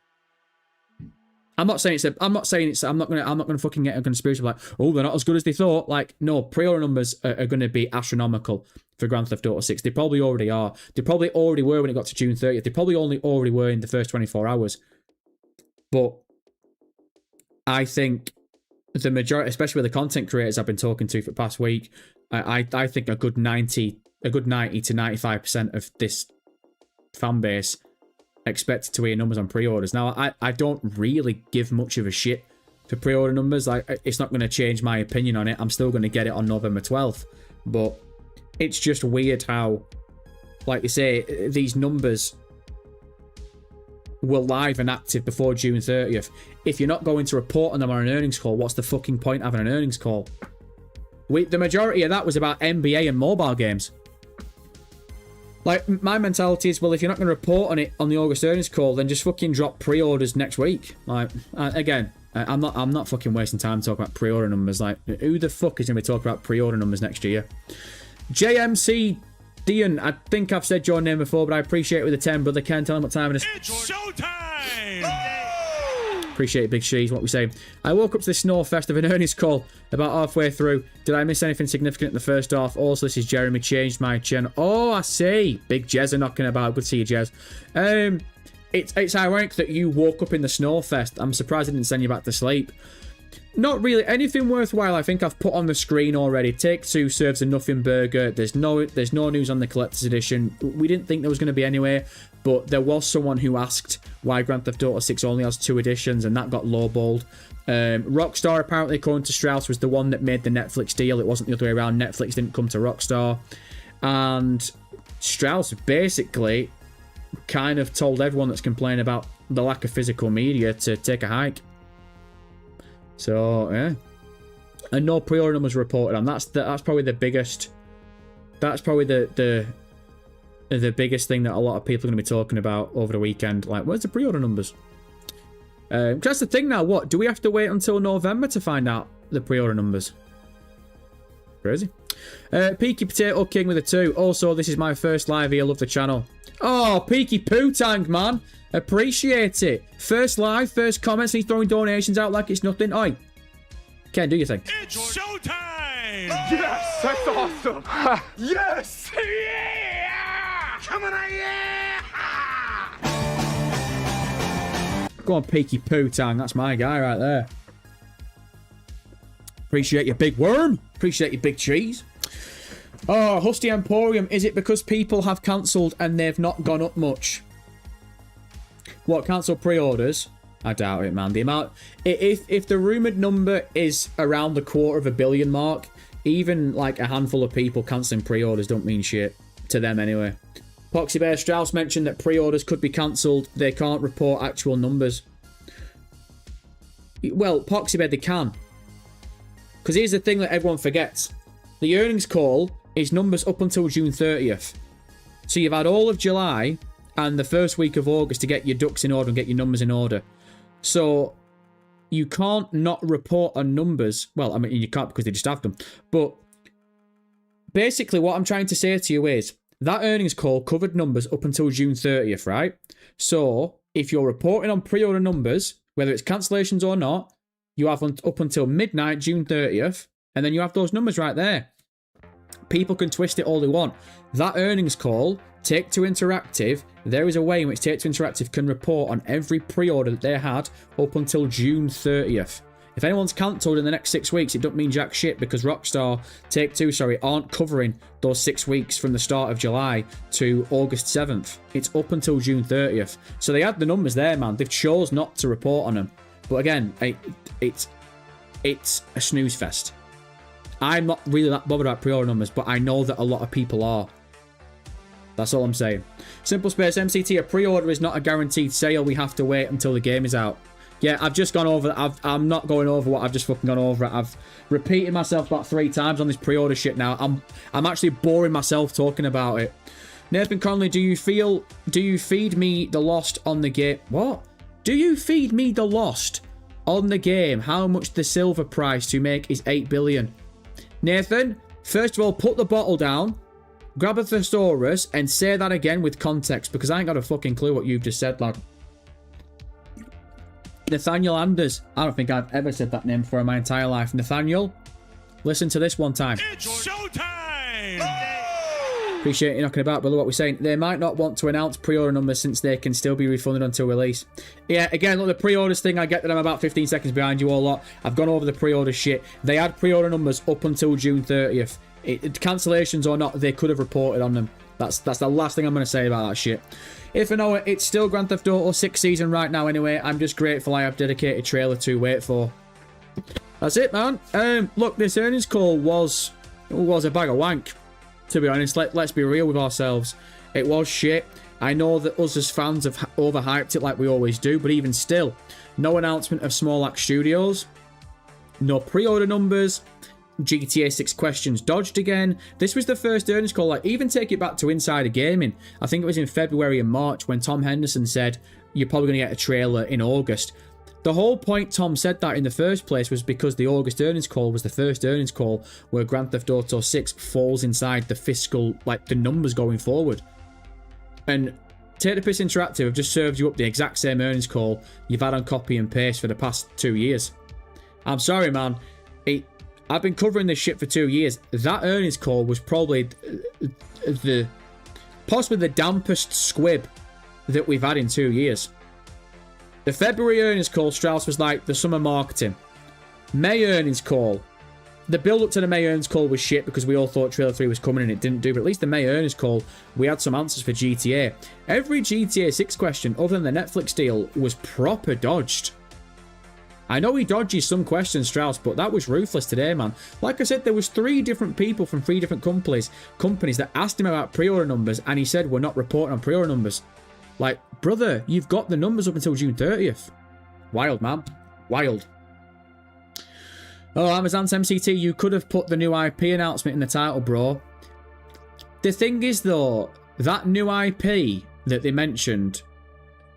I'm not saying I'm not gonna fucking get a conspiracy like, oh, they're not as good as they thought. Like, no, pre-order numbers are gonna be astronomical for Grand Theft Auto 6. They probably already are. They probably already were when it got to June 30th. They probably already were in the first 24 hours. But I think the majority, especially with the content creators I've been talking to for the past week, I think a good 90 to 95% of this fan base expected to hear numbers on pre-orders. Now, I don't really give much of a shit for pre-order numbers. Like, it's not going to change my opinion on it. I'm still going to get it on November 12th. But it's just weird how, like you say, these numbers were live and active before June 30th. If you're not going to report on them on an earnings call, what's the fucking point having an earnings call? The majority of that was about NBA and mobile games. Like, my mentality is, well, if you're not going to report on it on the August earnings call, then just fucking drop pre-orders next week. Like, again, I'm not fucking wasting time talking about pre-order numbers. Like, who the fuck is going to be talking about pre-order numbers next year? JMC Dian, I think I've said your name before, but I appreciate it with a 10, brother. Ken, tell him what time it is. It's showtime! Appreciate it, Big Cheese, what we say. I woke up to this snowfest of an earnings call about halfway through. Did I miss anything significant in the first half? Also, this is Jeremy. Changed my channel. Oh, I see. Big Jez are knocking about. Good to see you, Jez. It's ironic that you woke up in the snowfest. I'm surprised I didn't send you back to sleep. Not really. Anything worthwhile I think I've put on the screen already. Take-Two serves a nothing burger. There's no news on the collector's edition. We didn't think there was going to be anyway, but there was someone who asked why Grand Theft Auto 6 only has 2 editions, and that got lowballed. Rockstar, apparently, according to Strauss, was the one that made the Netflix deal. It wasn't the other way around. Netflix didn't come to Rockstar. And Strauss basically kind of told everyone that's complaining about the lack of physical media to take a hike. So, yeah. And no pre-order numbers reported on. That's probably the biggest... That's probably the biggest thing that a lot of people are going to be talking about over the weekend. Like, where's the pre-order numbers? That's the thing now. What? Do we have to wait until November to find out the pre-order numbers? Crazy. Peaky Potato King with a 2. Also, this is my first live here. Love the channel. Oh, Peaky Poo-Tang, man. Appreciate it. First live, first comments, and he's throwing donations out like it's nothing. Oi. Ken, do your thing. It's showtime! Yes, that's awesome. Yes! Yeah! Come on, yeah! Go on, Peaky Poo-Tang. That's my guy right there. Appreciate your big worm. Appreciate your big cheese. Oh, Husty Emporium. Is it because people have cancelled and they've not gone up much? What, cancelled pre-orders? I doubt it, man. The amount... If the rumoured number is around the 250 million mark, even like a handful of people cancelling pre-orders don't mean shit. To them anyway. Poxy Bear Strauss mentioned that pre-orders could be cancelled. They can't report actual numbers. Well, Poxy Bear, they can. Because here's the thing that everyone forgets. The earnings call is numbers up until June 30th. So you've had all of July and the first week of August to get your ducks in order and get your numbers in order. So you can't not report on numbers. Well, I mean, you can't because they just have them. But basically what I'm trying to say to you is that earnings call covered numbers up until June 30th, right? So if you're reporting on pre-order numbers, whether it's cancellations or not, you have up until midnight, June 30th, and then you have those numbers right there. People can twist it all they want. That earnings call, Take-Two Interactive, there is a way in which Take-Two Interactive can report on every pre-order that they had up until June 30th. If anyone's cancelled in the next 6 weeks, it don't mean jack shit because Rockstar, Take-Two, aren't covering those 6 weeks from the start of July to August 7th. It's up until June 30th. So they had the numbers there, man. They've chose not to report on them. But again, it's a snooze fest. I'm not really that bothered about pre-order numbers, but I know that a lot of people are. That's all I'm saying. Simple Space MCT, a pre-order is not a guaranteed sale. We have to wait until the game is out. Yeah, I've just gone over that. I'm not going over what I've just fucking gone over. I've repeated myself about 3 times on this pre-order shit now. I'm actually boring myself talking about it. Nathan Conley, do you feed me the Lost on the game? What? Do you feed me the Lost on the game? How much the silver price to make is 8 billion? Nathan, first of all, put the bottle down, grab a thesaurus, and say that again with context, because I ain't got a fucking clue what you've just said, lad. Nathaniel Anders. I don't think I've ever said that name before in my entire life. Nathaniel, listen to this one time. It's showtime! Appreciate you knocking about, brother. What we're saying, they might not want to announce pre-order numbers since they can still be refunded until release. Yeah, again, look, the pre-orders thing, I get that I'm about 15 seconds behind you all lot. I've gone over the pre-order shit. They had pre-order numbers up until June 30th. Cancellations or not, they could have reported on them. That's the last thing I'm going to say about that shit. If I know it, it's still Grand Theft Auto 6 season right now anyway. I'm just grateful I have dedicated trailer to wait for. That's it, man. Look, this earnings call was a bag of wank. To be honest, let's be real with ourselves. It was shit. I know that us as fans have overhyped it like we always do, but even still, no announcement of Small Axe Studios, no pre-order numbers, GTA 6 questions dodged again. This was the first earnings call. Like, even take it back to Insider Gaming. I think it was in February and March when Tom Henderson said, you're probably going to get a trailer in August. The whole point Tom said that in the first place was because the August earnings call was the first earnings call where Grand Theft Auto 6 falls inside the fiscal, like, the numbers going forward. And Take the Piss Interactive have just served you up the exact same earnings call you've had on copy and paste for the past 2 years. I'm sorry, man. I've been covering this shit for 2 years. That earnings call was probably possibly the dampest squib that we've had in 2 years. The February earnings call, Strauss, was like the summer marketing. May earnings call. The build-up to the May earnings call was shit because we all thought Trailer 3 was coming and it didn't do, but at least the May earnings call, we had some answers for GTA. Every GTA 6 question, other than the Netflix deal, was proper dodged. I know he dodges some questions, Strauss, but that was ruthless today, man. Like I said, there was 3 different people from 3 different companies that asked him about pre-order numbers, and he said, we're not reporting on pre-order numbers. Like, brother, you've got the numbers up until June 30th. Wild, man. Wild. Oh, Amazon's MCT, you could have put the new IP announcement in the title, bro. The thing is, though, that new IP that they mentioned,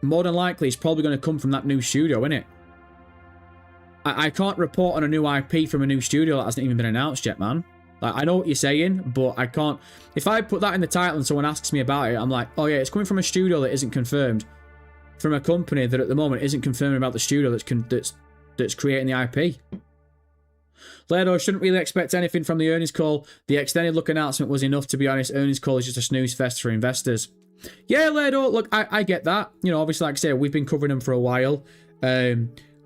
more than likely, is probably going to come from that new studio, innit? I can't report on a new IP from a new studio that hasn't even been announced yet, man. Like, I know what you're saying, but I can't... If I put that in the title and someone asks me about it, I'm like, oh yeah, it's coming from a studio that isn't confirmed. From a company that at the moment isn't confirming about the studio that's creating the IP. Ledo, shouldn't really expect anything from the earnings call. The extended look announcement was enough, to be honest. Earnings call is just a snooze fest for investors. Yeah, Ledo, look, I get that. You know, obviously, like I say, we've been covering them for a while.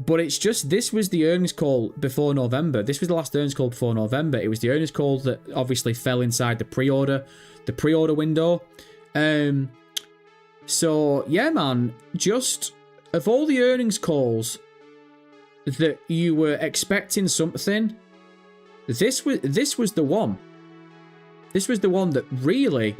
But it's just, this was the earnings call before November. This was the last earnings call before November. It was the earnings call that obviously fell inside the pre-order window. So, yeah, man, just of all the earnings calls that you were expecting something, this was the one. This was the one that really...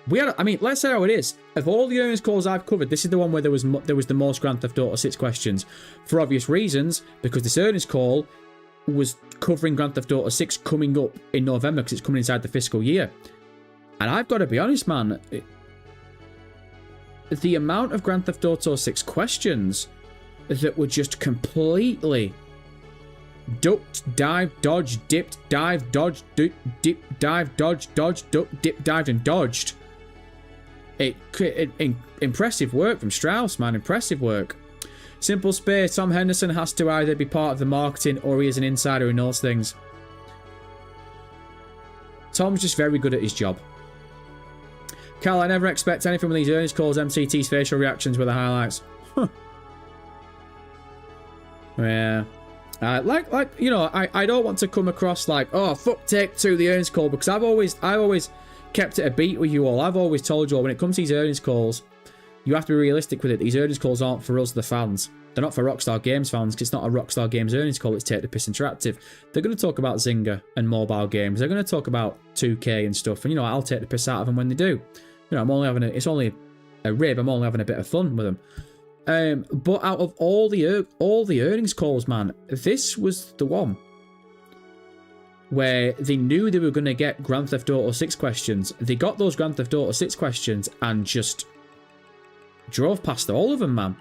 let's say how it is. Of all the earnings calls I've covered, this is the one where there was the most Grand Theft Auto 6 questions. For obvious reasons, because this earnings call was covering Grand Theft Auto 6 coming up in November because it's coming inside the fiscal year. And I've got to be honest, man, the amount of Grand Theft Auto 6 questions that were just completely ducked, dived, dodged, dipped, dived, dodged, dipped, dived, dodged, ducked, dipped, dived, and dodged. Impressive work from Strauss, man. Impressive work. Simple Space. Tom Henderson has to either be part of the marketing or he is an insider who knows things. Tom's just very good at his job. Carl, I never expect anything from these earnings calls. MCT's facial reactions were the highlights. Yeah. I don't want to come across like, oh, fuck Take-Two, the earnings call, because I've always kept it a beat with you all. I've always told you all, when it comes to these earnings calls, you have to be realistic with it. These earnings calls aren't for us, the fans. They're not for Rockstar Games fans, because it's not a Rockstar Games earnings call, it's Take the Piss Interactive. They're going to talk about Zynga and mobile games. They're going to talk about 2K and stuff, and I'll take the piss out of them when they do. It's only a rib, I'm only having a bit of fun with them. But out of all the earnings calls, man, this was the one where they knew they were going to get Grand Theft Auto 6 questions. They got those Grand Theft Auto 6 questions and just drove past all of them, man.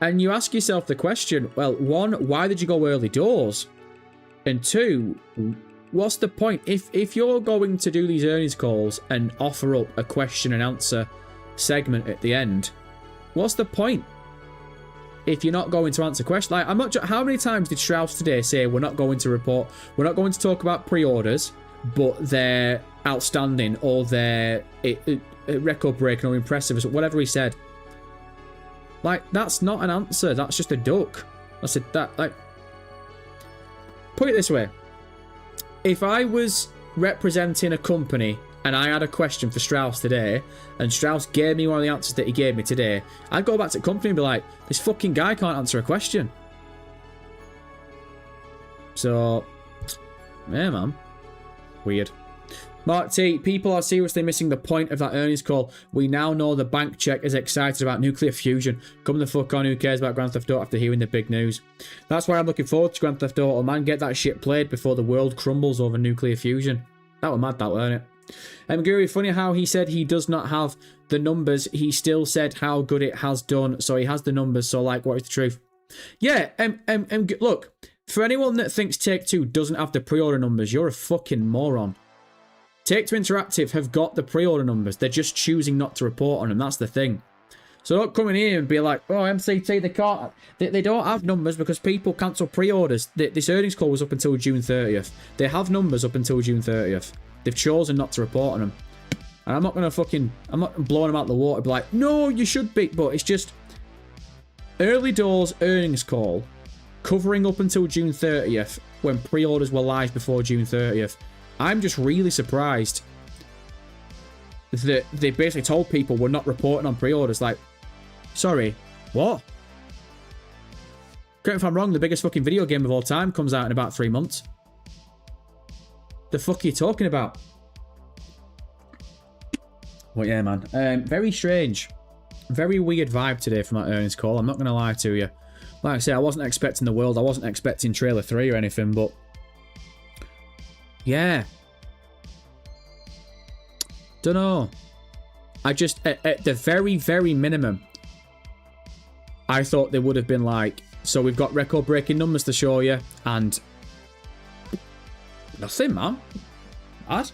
And you ask yourself the question, well, one, why did you go early doors? And two, what's the point? If you're going to do these earnings calls and offer up a question and answer segment at the end, what's the point? If you're not going to answer questions, like, I'm not. How many times did Strauss today say we're not going to talk about pre-orders, but they're outstanding or they're record breaking or impressive, or whatever he said? Like, that's not an answer. That's just a duck. I said that. Like, put it this way: if I was representing a company and I had a question for Strauss today, and Strauss gave me one of the answers that he gave me today, I'd go back to the company and be like, this fucking guy can't answer a question. So, yeah, man. Weird. Mark T, people are seriously missing the point of that earnings call. We now know the bank check is excited about nuclear fusion. Come the fuck on, who cares about Grand Theft Auto after hearing the big news? That's why I'm looking forward to Grand Theft Auto, man. Get that shit played before the world crumbles over nuclear fusion. That was mad, that, weren't it? Guru, funny how he said he does not have the numbers. He still said how good it has done, so he has the numbers. So, like, what is the truth? Yeah, look, for anyone that thinks Take-Two doesn't have the pre-order numbers, you're a fucking moron. Take-Two Interactive have got the pre-order numbers. They're just choosing not to report on them. That's the thing. So don't come in here and be like, oh, MCT, they can't. They don't have numbers because people cancel pre-orders. This earnings call was up until June 30th. They have numbers up until June 30th. They've chosen not to report on them. And I'm not going to I'm not blowing them out the water, be like, no, you should be. But it's just early doors earnings call covering up until June 30th when pre-orders were live before June 30th. I'm just really surprised that they basically told people we're not reporting on pre-orders. Like, sorry, what? Correct me if I'm wrong, the biggest fucking video game of all time comes out in about 3 months. The fuck are you talking about? Well, yeah, man. Very strange. Very weird vibe today from that earnings call. I'm not going to lie to you. Like I say, I wasn't expecting the world. I wasn't expecting trailer 3 or anything, but yeah. Don't know. I just, at the very, very minimum, I thought they would have been like, so we've got record-breaking numbers to show you, and nothing, man. Mad.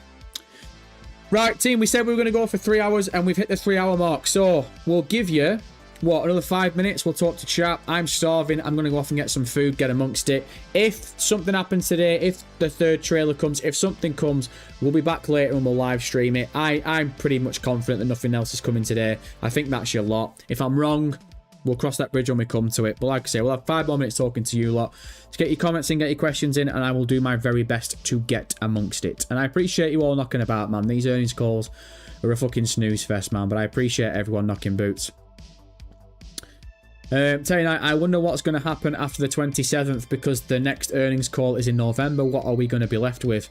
Right, team, we said we were going to go for 3 hours, and we've hit the 3 hour mark. So, we'll give you, what, another 5 minutes? We'll talk to chat. I'm starving. I'm going to go off and get some food, get amongst it. If something happens today, if the third trailer comes, if something comes, we'll be back later and we'll live stream it. I'm pretty much confident that nothing else is coming today. I think that's your lot. If I'm wrong, We'll cross that bridge when we come to it. But like I say, we'll have 5 more minutes talking to you lot. Let's get your comments in, get your questions in, and I will do my very best to get amongst it. And I appreciate you all knocking about, man. These earnings calls are a fucking snooze fest, man. But I appreciate everyone knocking boots. Terry Knight, I wonder what's going to happen after the 27th because the next earnings call is in November. What are we going to be left with?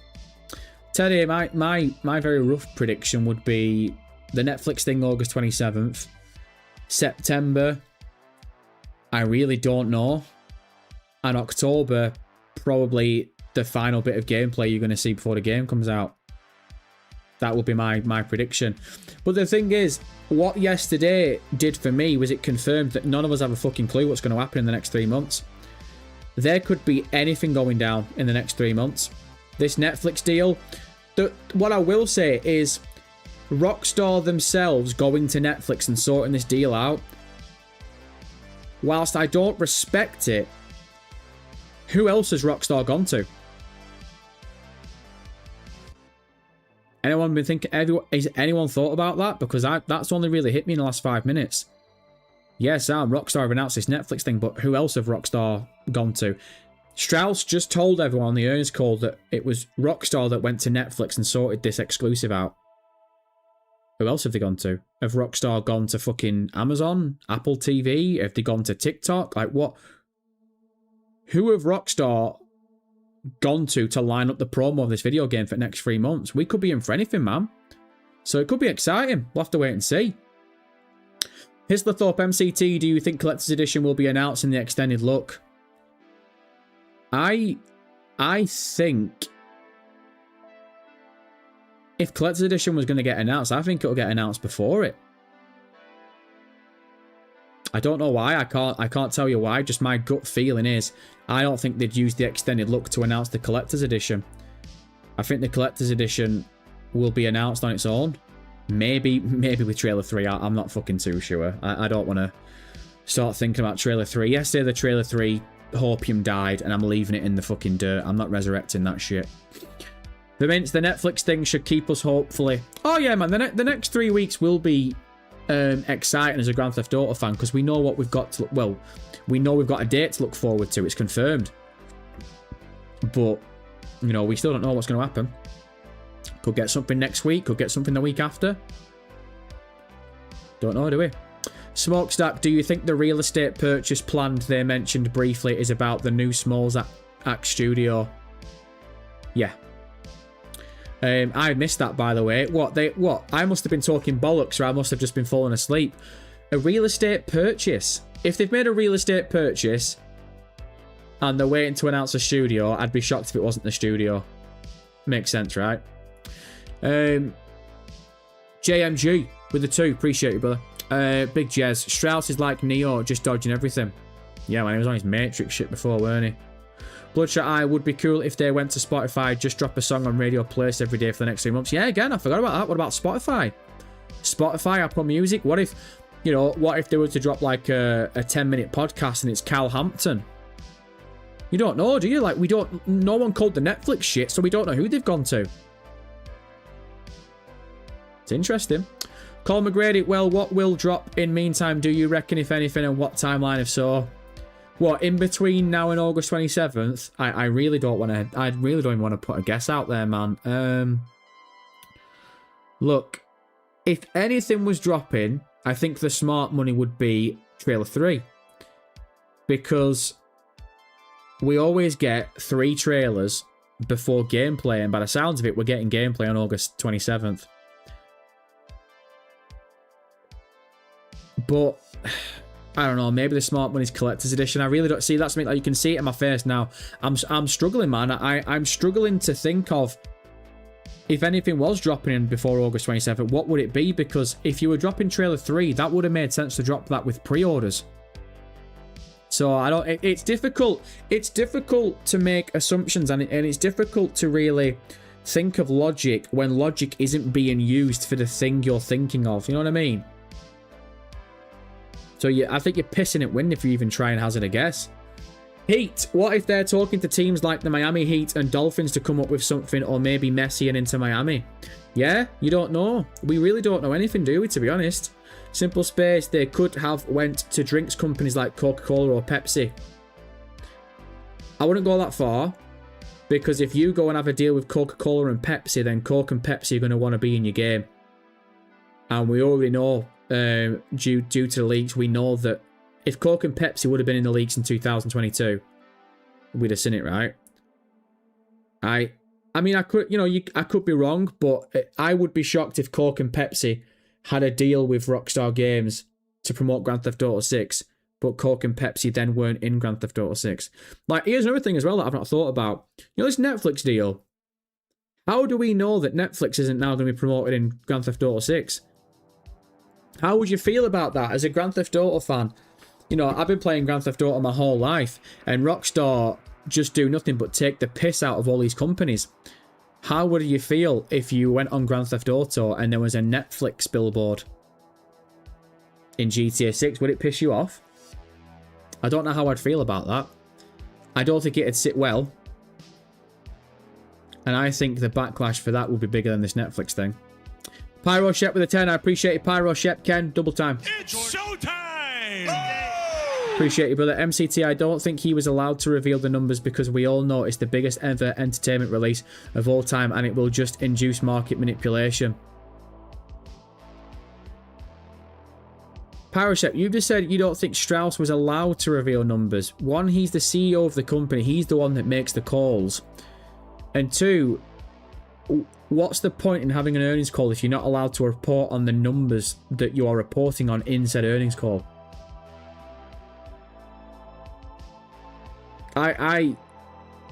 Terry, my very rough prediction would be the Netflix thing August 27th. September, I really don't know. And October, probably the final bit of gameplay you're going to see before the game comes out. That would be my prediction. But the thing is, what yesterday did for me was it confirmed that none of us have a fucking clue what's going to happen in the next 3 months. There could be anything going down in the next 3 months. This Netflix deal, what I will say is Rockstar themselves going to Netflix and sorting this deal out, whilst I don't respect it, who else has Rockstar gone to? Anyone been thinking? Has anyone thought about that? Because that's only really hit me in the last 5 minutes. Yes, Rockstar have announced this Netflix thing, but who else have Rockstar gone to? Strauss just told everyone on the earnings call that it was Rockstar that went to Netflix and sorted this exclusive out. Who else have they gone to? Have Rockstar gone to fucking Amazon? Apple TV? Have they gone to TikTok? Like what? Who have Rockstar gone to line up the promo of this video game for the next 3 months? We could be in for anything, man. So it could be exciting. We'll have to wait and see. Hislethorpe MCT, do you think Collector's Edition will be announced in the extended look? I think if Collector's Edition was going to get announced, I think it'll get announced before it. I don't know why. I can't tell you why. Just my gut feeling is I don't think they'd use the extended look to announce the Collector's Edition. I think the Collector's Edition will be announced on its own. Maybe with Trailer 3. I'm not fucking too sure. I don't want to start thinking about Trailer 3. Yesterday the Trailer 3 Hopium died and I'm leaving it in the fucking dirt. I'm not resurrecting that shit. The Netflix thing should keep us hopefully. Oh yeah, man. The next 3 weeks will be exciting as a Grand Theft Auto fan because we know what we've got to. Well, we know we've got a date to look forward to. It's confirmed, but you know we still don't know what's going to happen. Could get something next week. Could get something the week after. Don't know, do we? Smokestack, do you think the real estate purchase planned they mentioned briefly is about the new Smalls Act studio? Yeah. I missed that, by the way. What? I must have been talking bollocks, or I must have just been falling asleep. A real estate purchase. If they've made a real estate purchase and they're waiting to announce a studio, I'd be shocked if it wasn't the studio. Makes sense, right? JMG with the 2. Appreciate you, brother. Big Jez. Strauss is like Neo, just dodging everything. Yeah, man, he was on his Matrix shit before, weren't he? Bloodshot Eye would be cool if they went to Spotify, just drop a song on Radio Place every day for the next 3 months. Yeah, again, I forgot about that. What about Spotify? Spotify, Apple Music. What if they were to drop like a 10-minute podcast and it's Cal Hampton? You don't know, do you? Like, no one called the Netflix shit, so we don't know who they've gone to. It's interesting. Colin McGrady, well, what will drop in meantime, do you reckon, if anything, and what timeline if so? What, in between now and August 27th? I really don't even want to put a guess out there, man. Look, if anything was dropping, I think the smart money would be Trailer 3. Because we always get 3 trailers before gameplay, and by the sounds of it, we're getting gameplay on August 27th. But I don't know, maybe the smart money's Collector's Edition. I really don't see that's something like you can see it in my face now. I'm struggling, man. I'm struggling to think of if anything was dropping in before August 27th, what would it be? Because if you were dropping Trailer 3, that would have made sense to drop that with pre-orders. So it's difficult. It's difficult to make assumptions, and it's difficult to really think of logic when logic isn't being used for the thing you're thinking of. You know what I mean? So I think you're pissing it wind if you even try and hazard a guess. Heat. What if they're talking to teams like the Miami Heat and Dolphins to come up with something, or maybe Messi and Inter Miami? Yeah, you don't know. We really don't know anything, do we, to be honest? Simple space, they could have went to drinks companies like Coca-Cola or Pepsi. I wouldn't go that far, because if you go and have a deal with Coca-Cola and Pepsi, then Coke and Pepsi are going to want to be in your game. And we already know, due to the leaks, we know that if Coke and Pepsi would have been in the leaks in 2022, we'd have seen it, right? I mean, I could, I could be wrong, but I would be shocked if Coke and Pepsi had a deal with Rockstar Games to promote Grand Theft Auto 6, but Coke and Pepsi then weren't in Grand Theft Auto 6. Like, here's another thing as well that I've not thought about. This Netflix deal. How do we know that Netflix isn't now going to be promoted in Grand Theft Auto 6? How would you feel about that as a Grand Theft Auto fan? I've been playing Grand Theft Auto my whole life, and Rockstar just do nothing but take the piss out of all these companies. How would you feel if you went on Grand Theft Auto and there was a Netflix billboard in GTA 6? Would it piss you off? I don't know how I'd feel about that. I don't think it'd sit well. And I think the backlash for that would be bigger than this Netflix thing. Pyro Shep with a 10. I appreciate it. Pyro Shep, Ken, double time. It's showtime! Appreciate you, brother. MCT, I don't think he was allowed to reveal the numbers because we all know it's the biggest ever entertainment release of all time and it will just induce market manipulation. Pyroshep, you've just said you don't think Strauss was allowed to reveal numbers. One, he's the CEO of the company. He's the one that makes the calls. And two, what's the point in having an earnings call if you're not allowed to report on the numbers that you are reporting on in said earnings call? I'm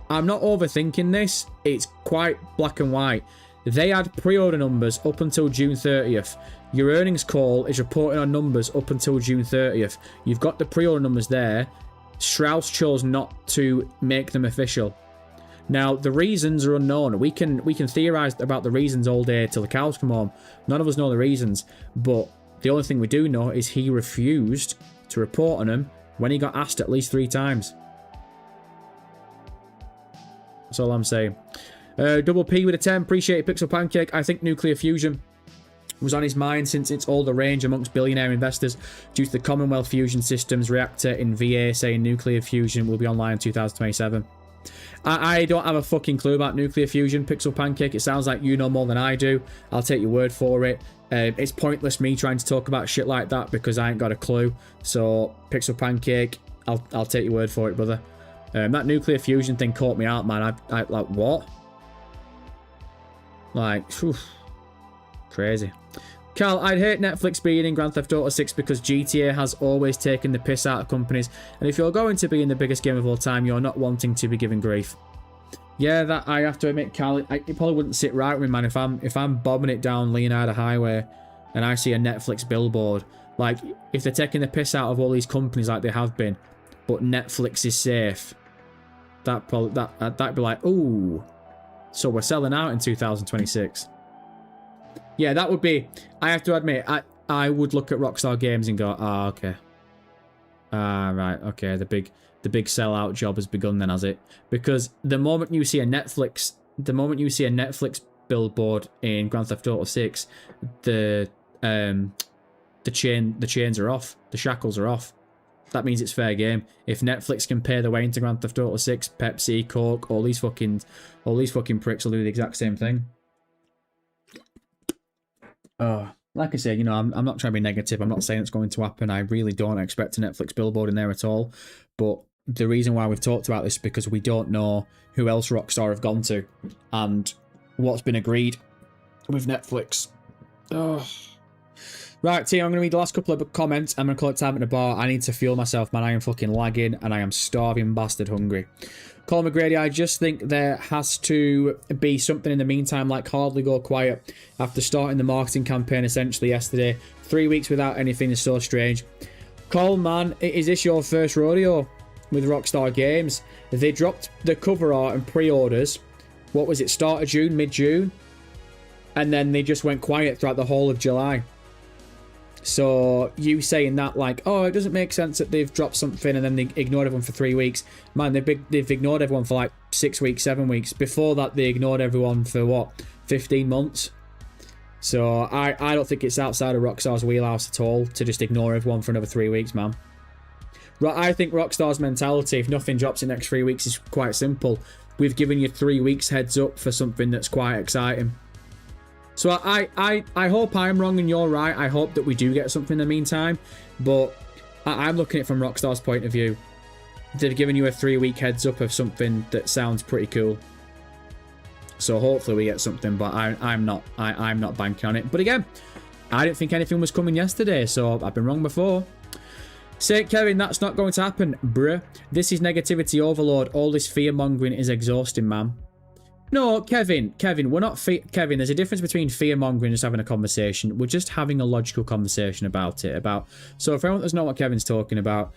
not overthinking this. It's quite black and white. They had pre-order numbers up until June 30th. Your earnings call is reporting on numbers up until June 30th. You've got the pre-order numbers there. Strauss chose not to make them official. Now, the reasons are unknown. We can theorize about the reasons all day till the cows come home. None of us know the reasons, but the only thing we do know is he refused to report on them when he got asked at least 3 times. That's all I'm saying. Double P with a 10. Appreciate it, Pixel Pancake. I think nuclear fusion was on his mind since it's all the rage amongst billionaire investors due to the Commonwealth Fusion Systems reactor in VA saying nuclear fusion will be online in 2027. I don't have a fucking clue about nuclear fusion, Pixel Pancake. It sounds like you know more than I do. I'll take your word for it. It's pointless me trying to talk about shit like that because I ain't got a clue. So, Pixel Pancake, I'll take your word for it, brother. That nuclear fusion thing caught me out, man. I like, what? Like, whew, crazy. Carl, I'd hate Netflix being in Grand Theft Auto 6 because GTA has always taken the piss out of companies, and if you're going to be in the biggest game of all time, you're not wanting to be given grief. Yeah, that I have to admit, Carl, it probably wouldn't sit right with me, man, if I'm bobbing it down Leonardo Highway and I see a Netflix billboard. Like, if they're taking the piss out of all these companies like they have been, but Netflix is safe, that'd be like, ooh, so we're selling out in 2026. Yeah, that would be... I have to admit, I would look at Rockstar Games and go, okay. Right, okay, the big sellout job has begun then, has it? Because the moment you see a Netflix billboard in Grand Theft Auto 6, the chains are off, the shackles are off. That means it's fair game. If Netflix can pay their way into Grand Theft Auto 6, Pepsi, Coke, all these fucking pricks will do the exact same thing. Like I say, I'm not trying to be negative. I'm not saying it's going to happen. I really don't expect a Netflix billboard in there at all. But the reason why we've talked about this is because we don't know who else Rockstar have gone to and what's been agreed with Netflix. Right, team, I'm going to read the last couple of comments. I'm going to call it time at the bar. I need to fuel myself, man. I am fucking lagging and I am starving bastard hungry. Colin McGrady, I just think there has to be something in the meantime, like hardly go quiet after starting the marketing campaign essentially yesterday. 3 weeks without anything is so strange. Colin, man, is this your first rodeo with Rockstar Games? They dropped the cover art and pre-orders. What was it, start of June, mid-June? And then they just went quiet throughout the whole of July. So you saying that like, oh, it doesn't make sense that they've dropped something and then they ignored everyone for 3 weeks. Man, they've ignored everyone for like 6 weeks, 7 weeks. Before that, they ignored everyone for what, 15 months? So I don't think it's outside of Rockstar's wheelhouse at all to just ignore everyone for another 3 weeks, man. I think Rockstar's mentality, if nothing drops in the next 3 weeks, is quite simple. We've given you 3 weeks heads up for something that's quite exciting. So I hope I'm wrong and you're right. I hope that we do get something in the meantime. But I'm looking at it from Rockstar's point of view. They've given you a 3-week heads up of something that sounds pretty cool. So hopefully we get something, but I'm not banking on it. But again, I didn't think anything was coming yesterday, so I've been wrong before. St. Kevin, that's not going to happen, bruh. This is negativity overload. All this fear-mongering is exhausting, man. No, Kevin, we're not... Kevin, there's a difference between fear-mongering and just having a conversation. We're just having a logical conversation about it. So if anyone doesn't know what Kevin's talking about,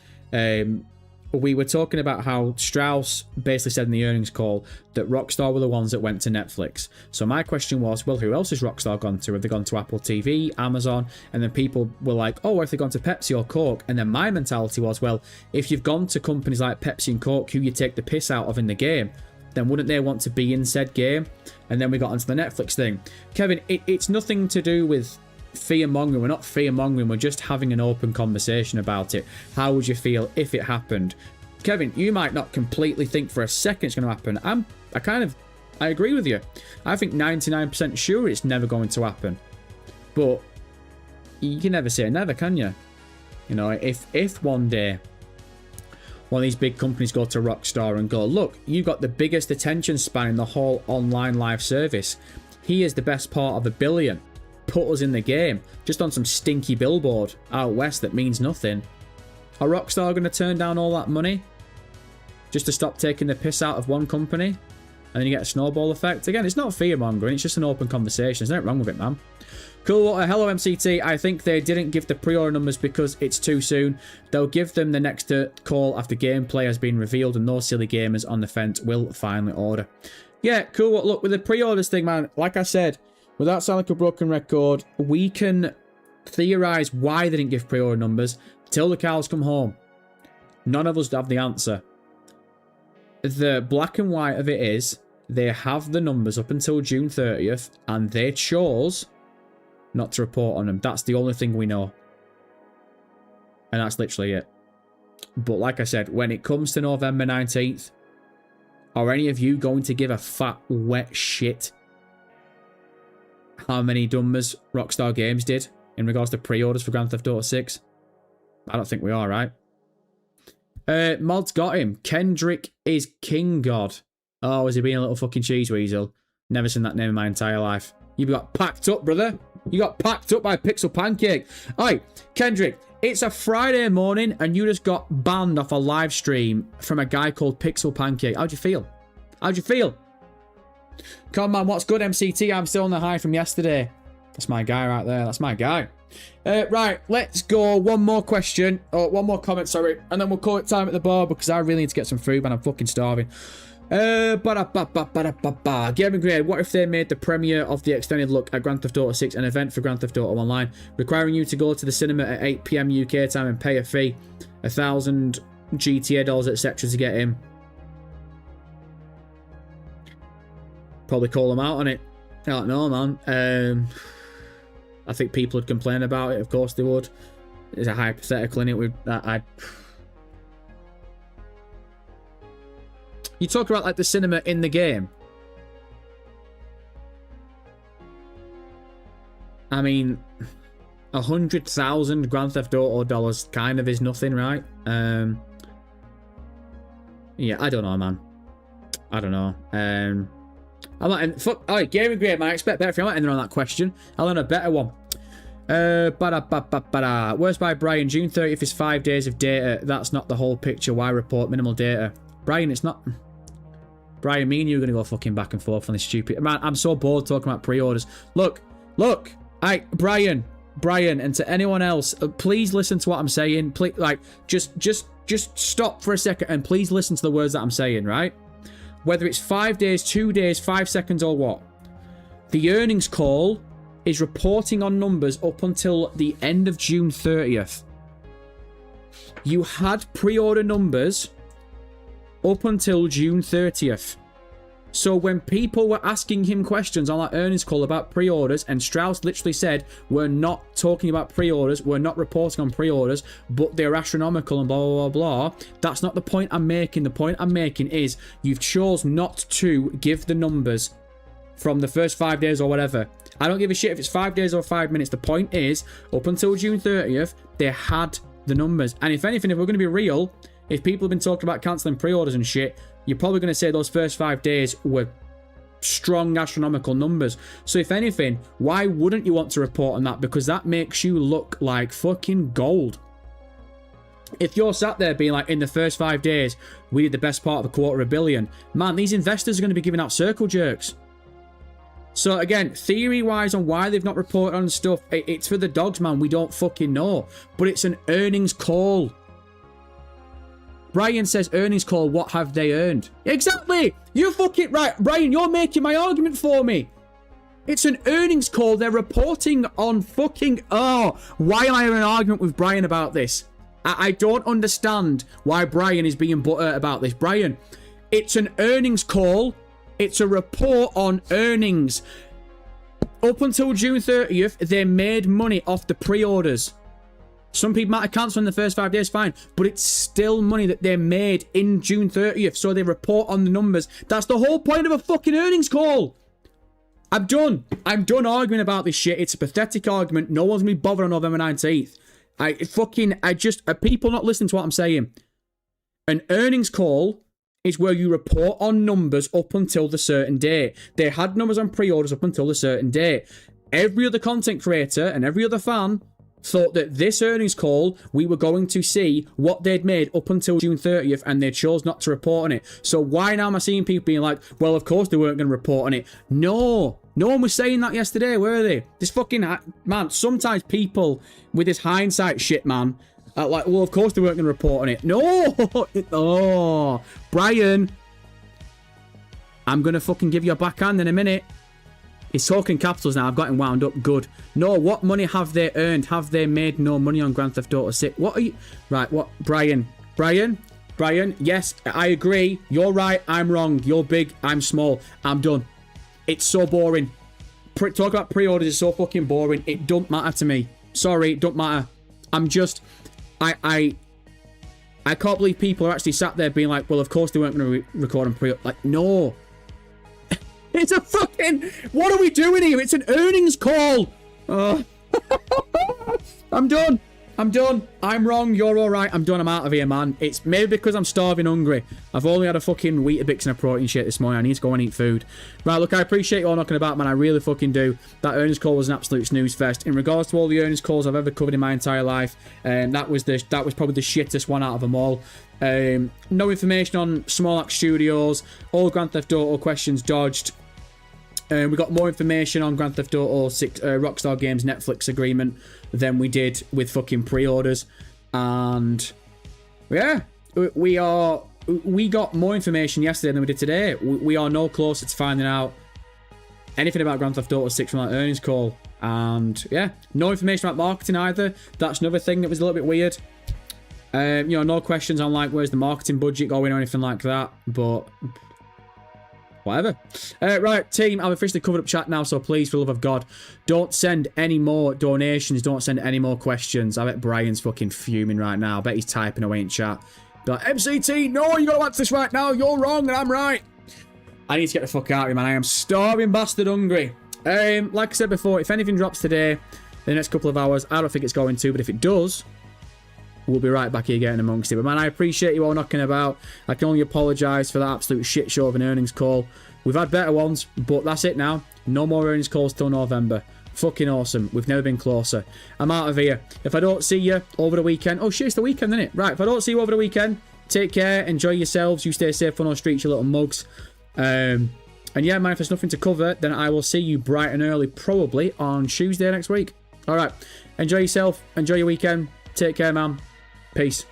we were talking about how Strauss basically said in the earnings call that Rockstar were the ones that went to Netflix. So my question was, well, who else has Rockstar gone to? Have they gone to Apple TV, Amazon? And then people were like, oh, have they gone to Pepsi or Coke? And then my mentality was, well, if you've gone to companies like Pepsi and Coke, who you take the piss out of in the game, then wouldn't they want to be in said game? And then we got onto the Netflix thing. Kevin, it's nothing to do with fear-mongering. We're not fear-mongering. We're just having an open conversation about it. How would you feel if it happened? Kevin, you might not completely think for a second it's going to happen. I agree with you. I think 99% sure it's never going to happen. But you can never say never, can you? You know, if one day one of these big companies go to Rockstar and go, look, you've got the biggest attention span in the whole online live service. Here's the best part of $1 billion. Put us in the game. Just on some stinky billboard out west that means nothing. Are Rockstar going to turn down all that money? Just to stop taking the piss out of one company? And then you get a snowball effect? Again, it's not fear-mongering. It's just an open conversation. There's nothing wrong with it, man. Cool Water, hello MCT. I think they didn't give the pre-order numbers because it's too soon. They'll give them the next call after gameplay has been revealed and those silly gamers on the fence will finally order. Yeah, cool. Look, with the pre-orders thing, man, like I said, without sounding like a broken record, we can theorize why they didn't give pre-order numbers till the cows come home. None of us have the answer. The black and white of it is they have the numbers up until June 30th and they chose not to report on them. That's the only thing we know. And that's literally it. But like I said, when it comes to November 19th, are any of you going to give a fat, wet shit how many numbers Rockstar Games did in regards to pre-orders for Grand Theft Auto 6? I don't think we are, right? Mod's got him. Kendrick is King God. Oh, is he being a little fucking cheese weasel? Never seen that name in my entire life. You got packed up, brother. You got packed up by Pixel Pancake. Alright, Kendrick, it's a Friday morning and you just got banned off a live stream from a guy called Pixel Pancake. How'd you feel? How'd you feel? Come on, what's good, MCT? I'm still on the high from yesterday. That's my guy right there. That's my guy. Right, let's go. One more question. Oh, one more comment, sorry. And then we'll call it time at the bar because I really need to get some food, man. I'm fucking starving. Gaming Grade, what if they made the premiere of the extended look at Grand Theft Auto 6 an event for Grand Theft Auto Online, requiring you to go to the cinema at 8 PM UK time and pay a fee, 1,000 GTA dollars, etc. to get in? Probably call them out on it. I don't know, man. I think people would complain about it. Of course they would. It's a hypothetical, innit? You talk about like the cinema in the game. I mean, 100,000 Grand Theft Auto dollars kind of is nothing, right? Yeah, I don't know, man. I don't know. I'm not. Fuck. Alright, Gaming Grade, man. I expect better from you. I'm not ending on that question. I'll learn a better one. Words by Brian. June 30th is 5 days of data. That's not the whole picture. Why report minimal data? Brian, it's not. Brian, me and you are going to go fucking back and forth on this stupid... Man, I'm so bored talking about pre-orders. Look. Brian, and to anyone else, please listen to what I'm saying. Please, like, just stop for a second and please listen to the words that I'm saying, right? Whether it's 5 days, 2 days, 5 seconds or what. The earnings call is reporting on numbers up until the end of June 30th. You had pre-order numbers up until June 30th. So when people were asking him questions on that earnings call about pre-orders, and Strauss literally said, we're not talking about pre-orders, we're not reporting on pre-orders, but they're astronomical and blah, blah, blah, blah. That's not the point I'm making. The point I'm making is you've chose not to give the numbers from the first 5 days or whatever. I don't give a shit if it's 5 days or 5 minutes. The point is, up until June 30th, they had the numbers. And if anything, if we're going to be real, if people have been talking about cancelling pre-orders and shit, you're probably going to say those first 5 days were strong astronomical numbers. So if anything, why wouldn't you want to report on that? Because that makes you look like fucking gold. If you're sat there being like, in the first 5 days, we did the best part of $250 million, man, these investors are going to be giving out circle jerks. So again, theory-wise on why they've not reported on stuff, it's for the dogs, man. We don't fucking know. But it's an earnings call. Brian says earnings call, what have they earned? Exactly! You fucking right. Brian, you're making my argument for me. It's an earnings call. They're reporting on fucking... Oh, why am I having an argument with Brian about this? I don't understand why Brian is being butthurt about this. Brian, it's an earnings call. It's a report on earnings. Up until June 30th, they made money off the pre-orders. Some people might have cancelled in the first 5 days, fine. But it's still money that they made in June 30th. So they report on the numbers. That's the whole point of a fucking earnings call. I'm done. I'm done arguing about this shit. It's a pathetic argument. No one's going to be bothered on November 19th. Are people not listening to what I'm saying? An earnings call is where you report on numbers up until the certain date. They had numbers on pre-orders up until the certain date. Every other content creator and every other fan thought that this earnings call, we were going to see what they'd made up until June 30th, and they chose not to report on it. So why now am I seeing people being like, well, of course they weren't going to report on it? No one was saying that yesterday, were they? This fucking... Man, sometimes people with this hindsight shit, man, like, well, of course they weren't going to report on it. No! Oh, Brian, I'm going to fucking give you a backhand in a minute. He's talking capitals now. I've got him wound up. Good. No, what money have they earned? Have they made no money on Grand Theft Auto 6? What are you... Right, what? Brian, yes, I agree. You're right, I'm wrong. You're big, I'm small. I'm done. It's so boring. Talk about pre-orders is so fucking boring. It don't matter to me. Sorry, it don't matter. I'm just... I can't believe people are actually sat there being like, well, of course they weren't going to record on pre-order. Like, no. It's a fucking... What are we doing here? It's an earnings call. I'm done. I'm wrong. You're all right. I'm done. I'm out of here, man. It's maybe because I'm starving hungry. I've only had a fucking Weetabix and a protein shake this morning. I need to go and eat food. Right, look, I appreciate you all knocking about, man. I really fucking do. That earnings call was an absolute snooze fest. In regards to all the earnings calls I've ever covered in my entire life, that was probably the shittest one out of them all. No information on Small Axe Studios. All Grand Theft Auto questions dodged. We got more information on Grand Theft Auto 6 Rockstar Games Netflix agreement than we did with fucking pre-orders. And yeah, we got more information yesterday than we did today. We are no closer to finding out anything about Grand Theft Auto 6 from that earnings call. And yeah, no information about marketing either. That's another thing that was a little bit weird. No questions on like where's the marketing budget going or anything like that. But whatever. Right, team, I've officially covered up chat now, so please, for the love of God, don't send any more donations, don't send any more questions. I bet Brian's fucking fuming right now. I bet he's typing away in chat. Be like, MCT, no, you gotta answer this right now. You're wrong and I'm right. I need to get the fuck out of here, man. I am starving bastard hungry. Like I said before, if anything drops today, in the next couple of hours, I don't think it's going to, but if it does, we'll be right back here getting amongst it. But man, I appreciate you all knocking about. I can only apologise for that absolute shit show of an earnings call. We've had better ones, but that's it now. No more earnings calls till November. Fucking awesome. We've never been closer. I'm out of here. If I don't see you over the weekend... Oh shit, it's the weekend, isn't it? Right, if I don't see you over the weekend, take care, enjoy yourselves. You stay safe on our streets, you little mugs. And yeah, man, if there's nothing to cover, then I will see you bright and early, probably on Tuesday next week. Alright, enjoy yourself. Enjoy your weekend. Take care, man. Peace.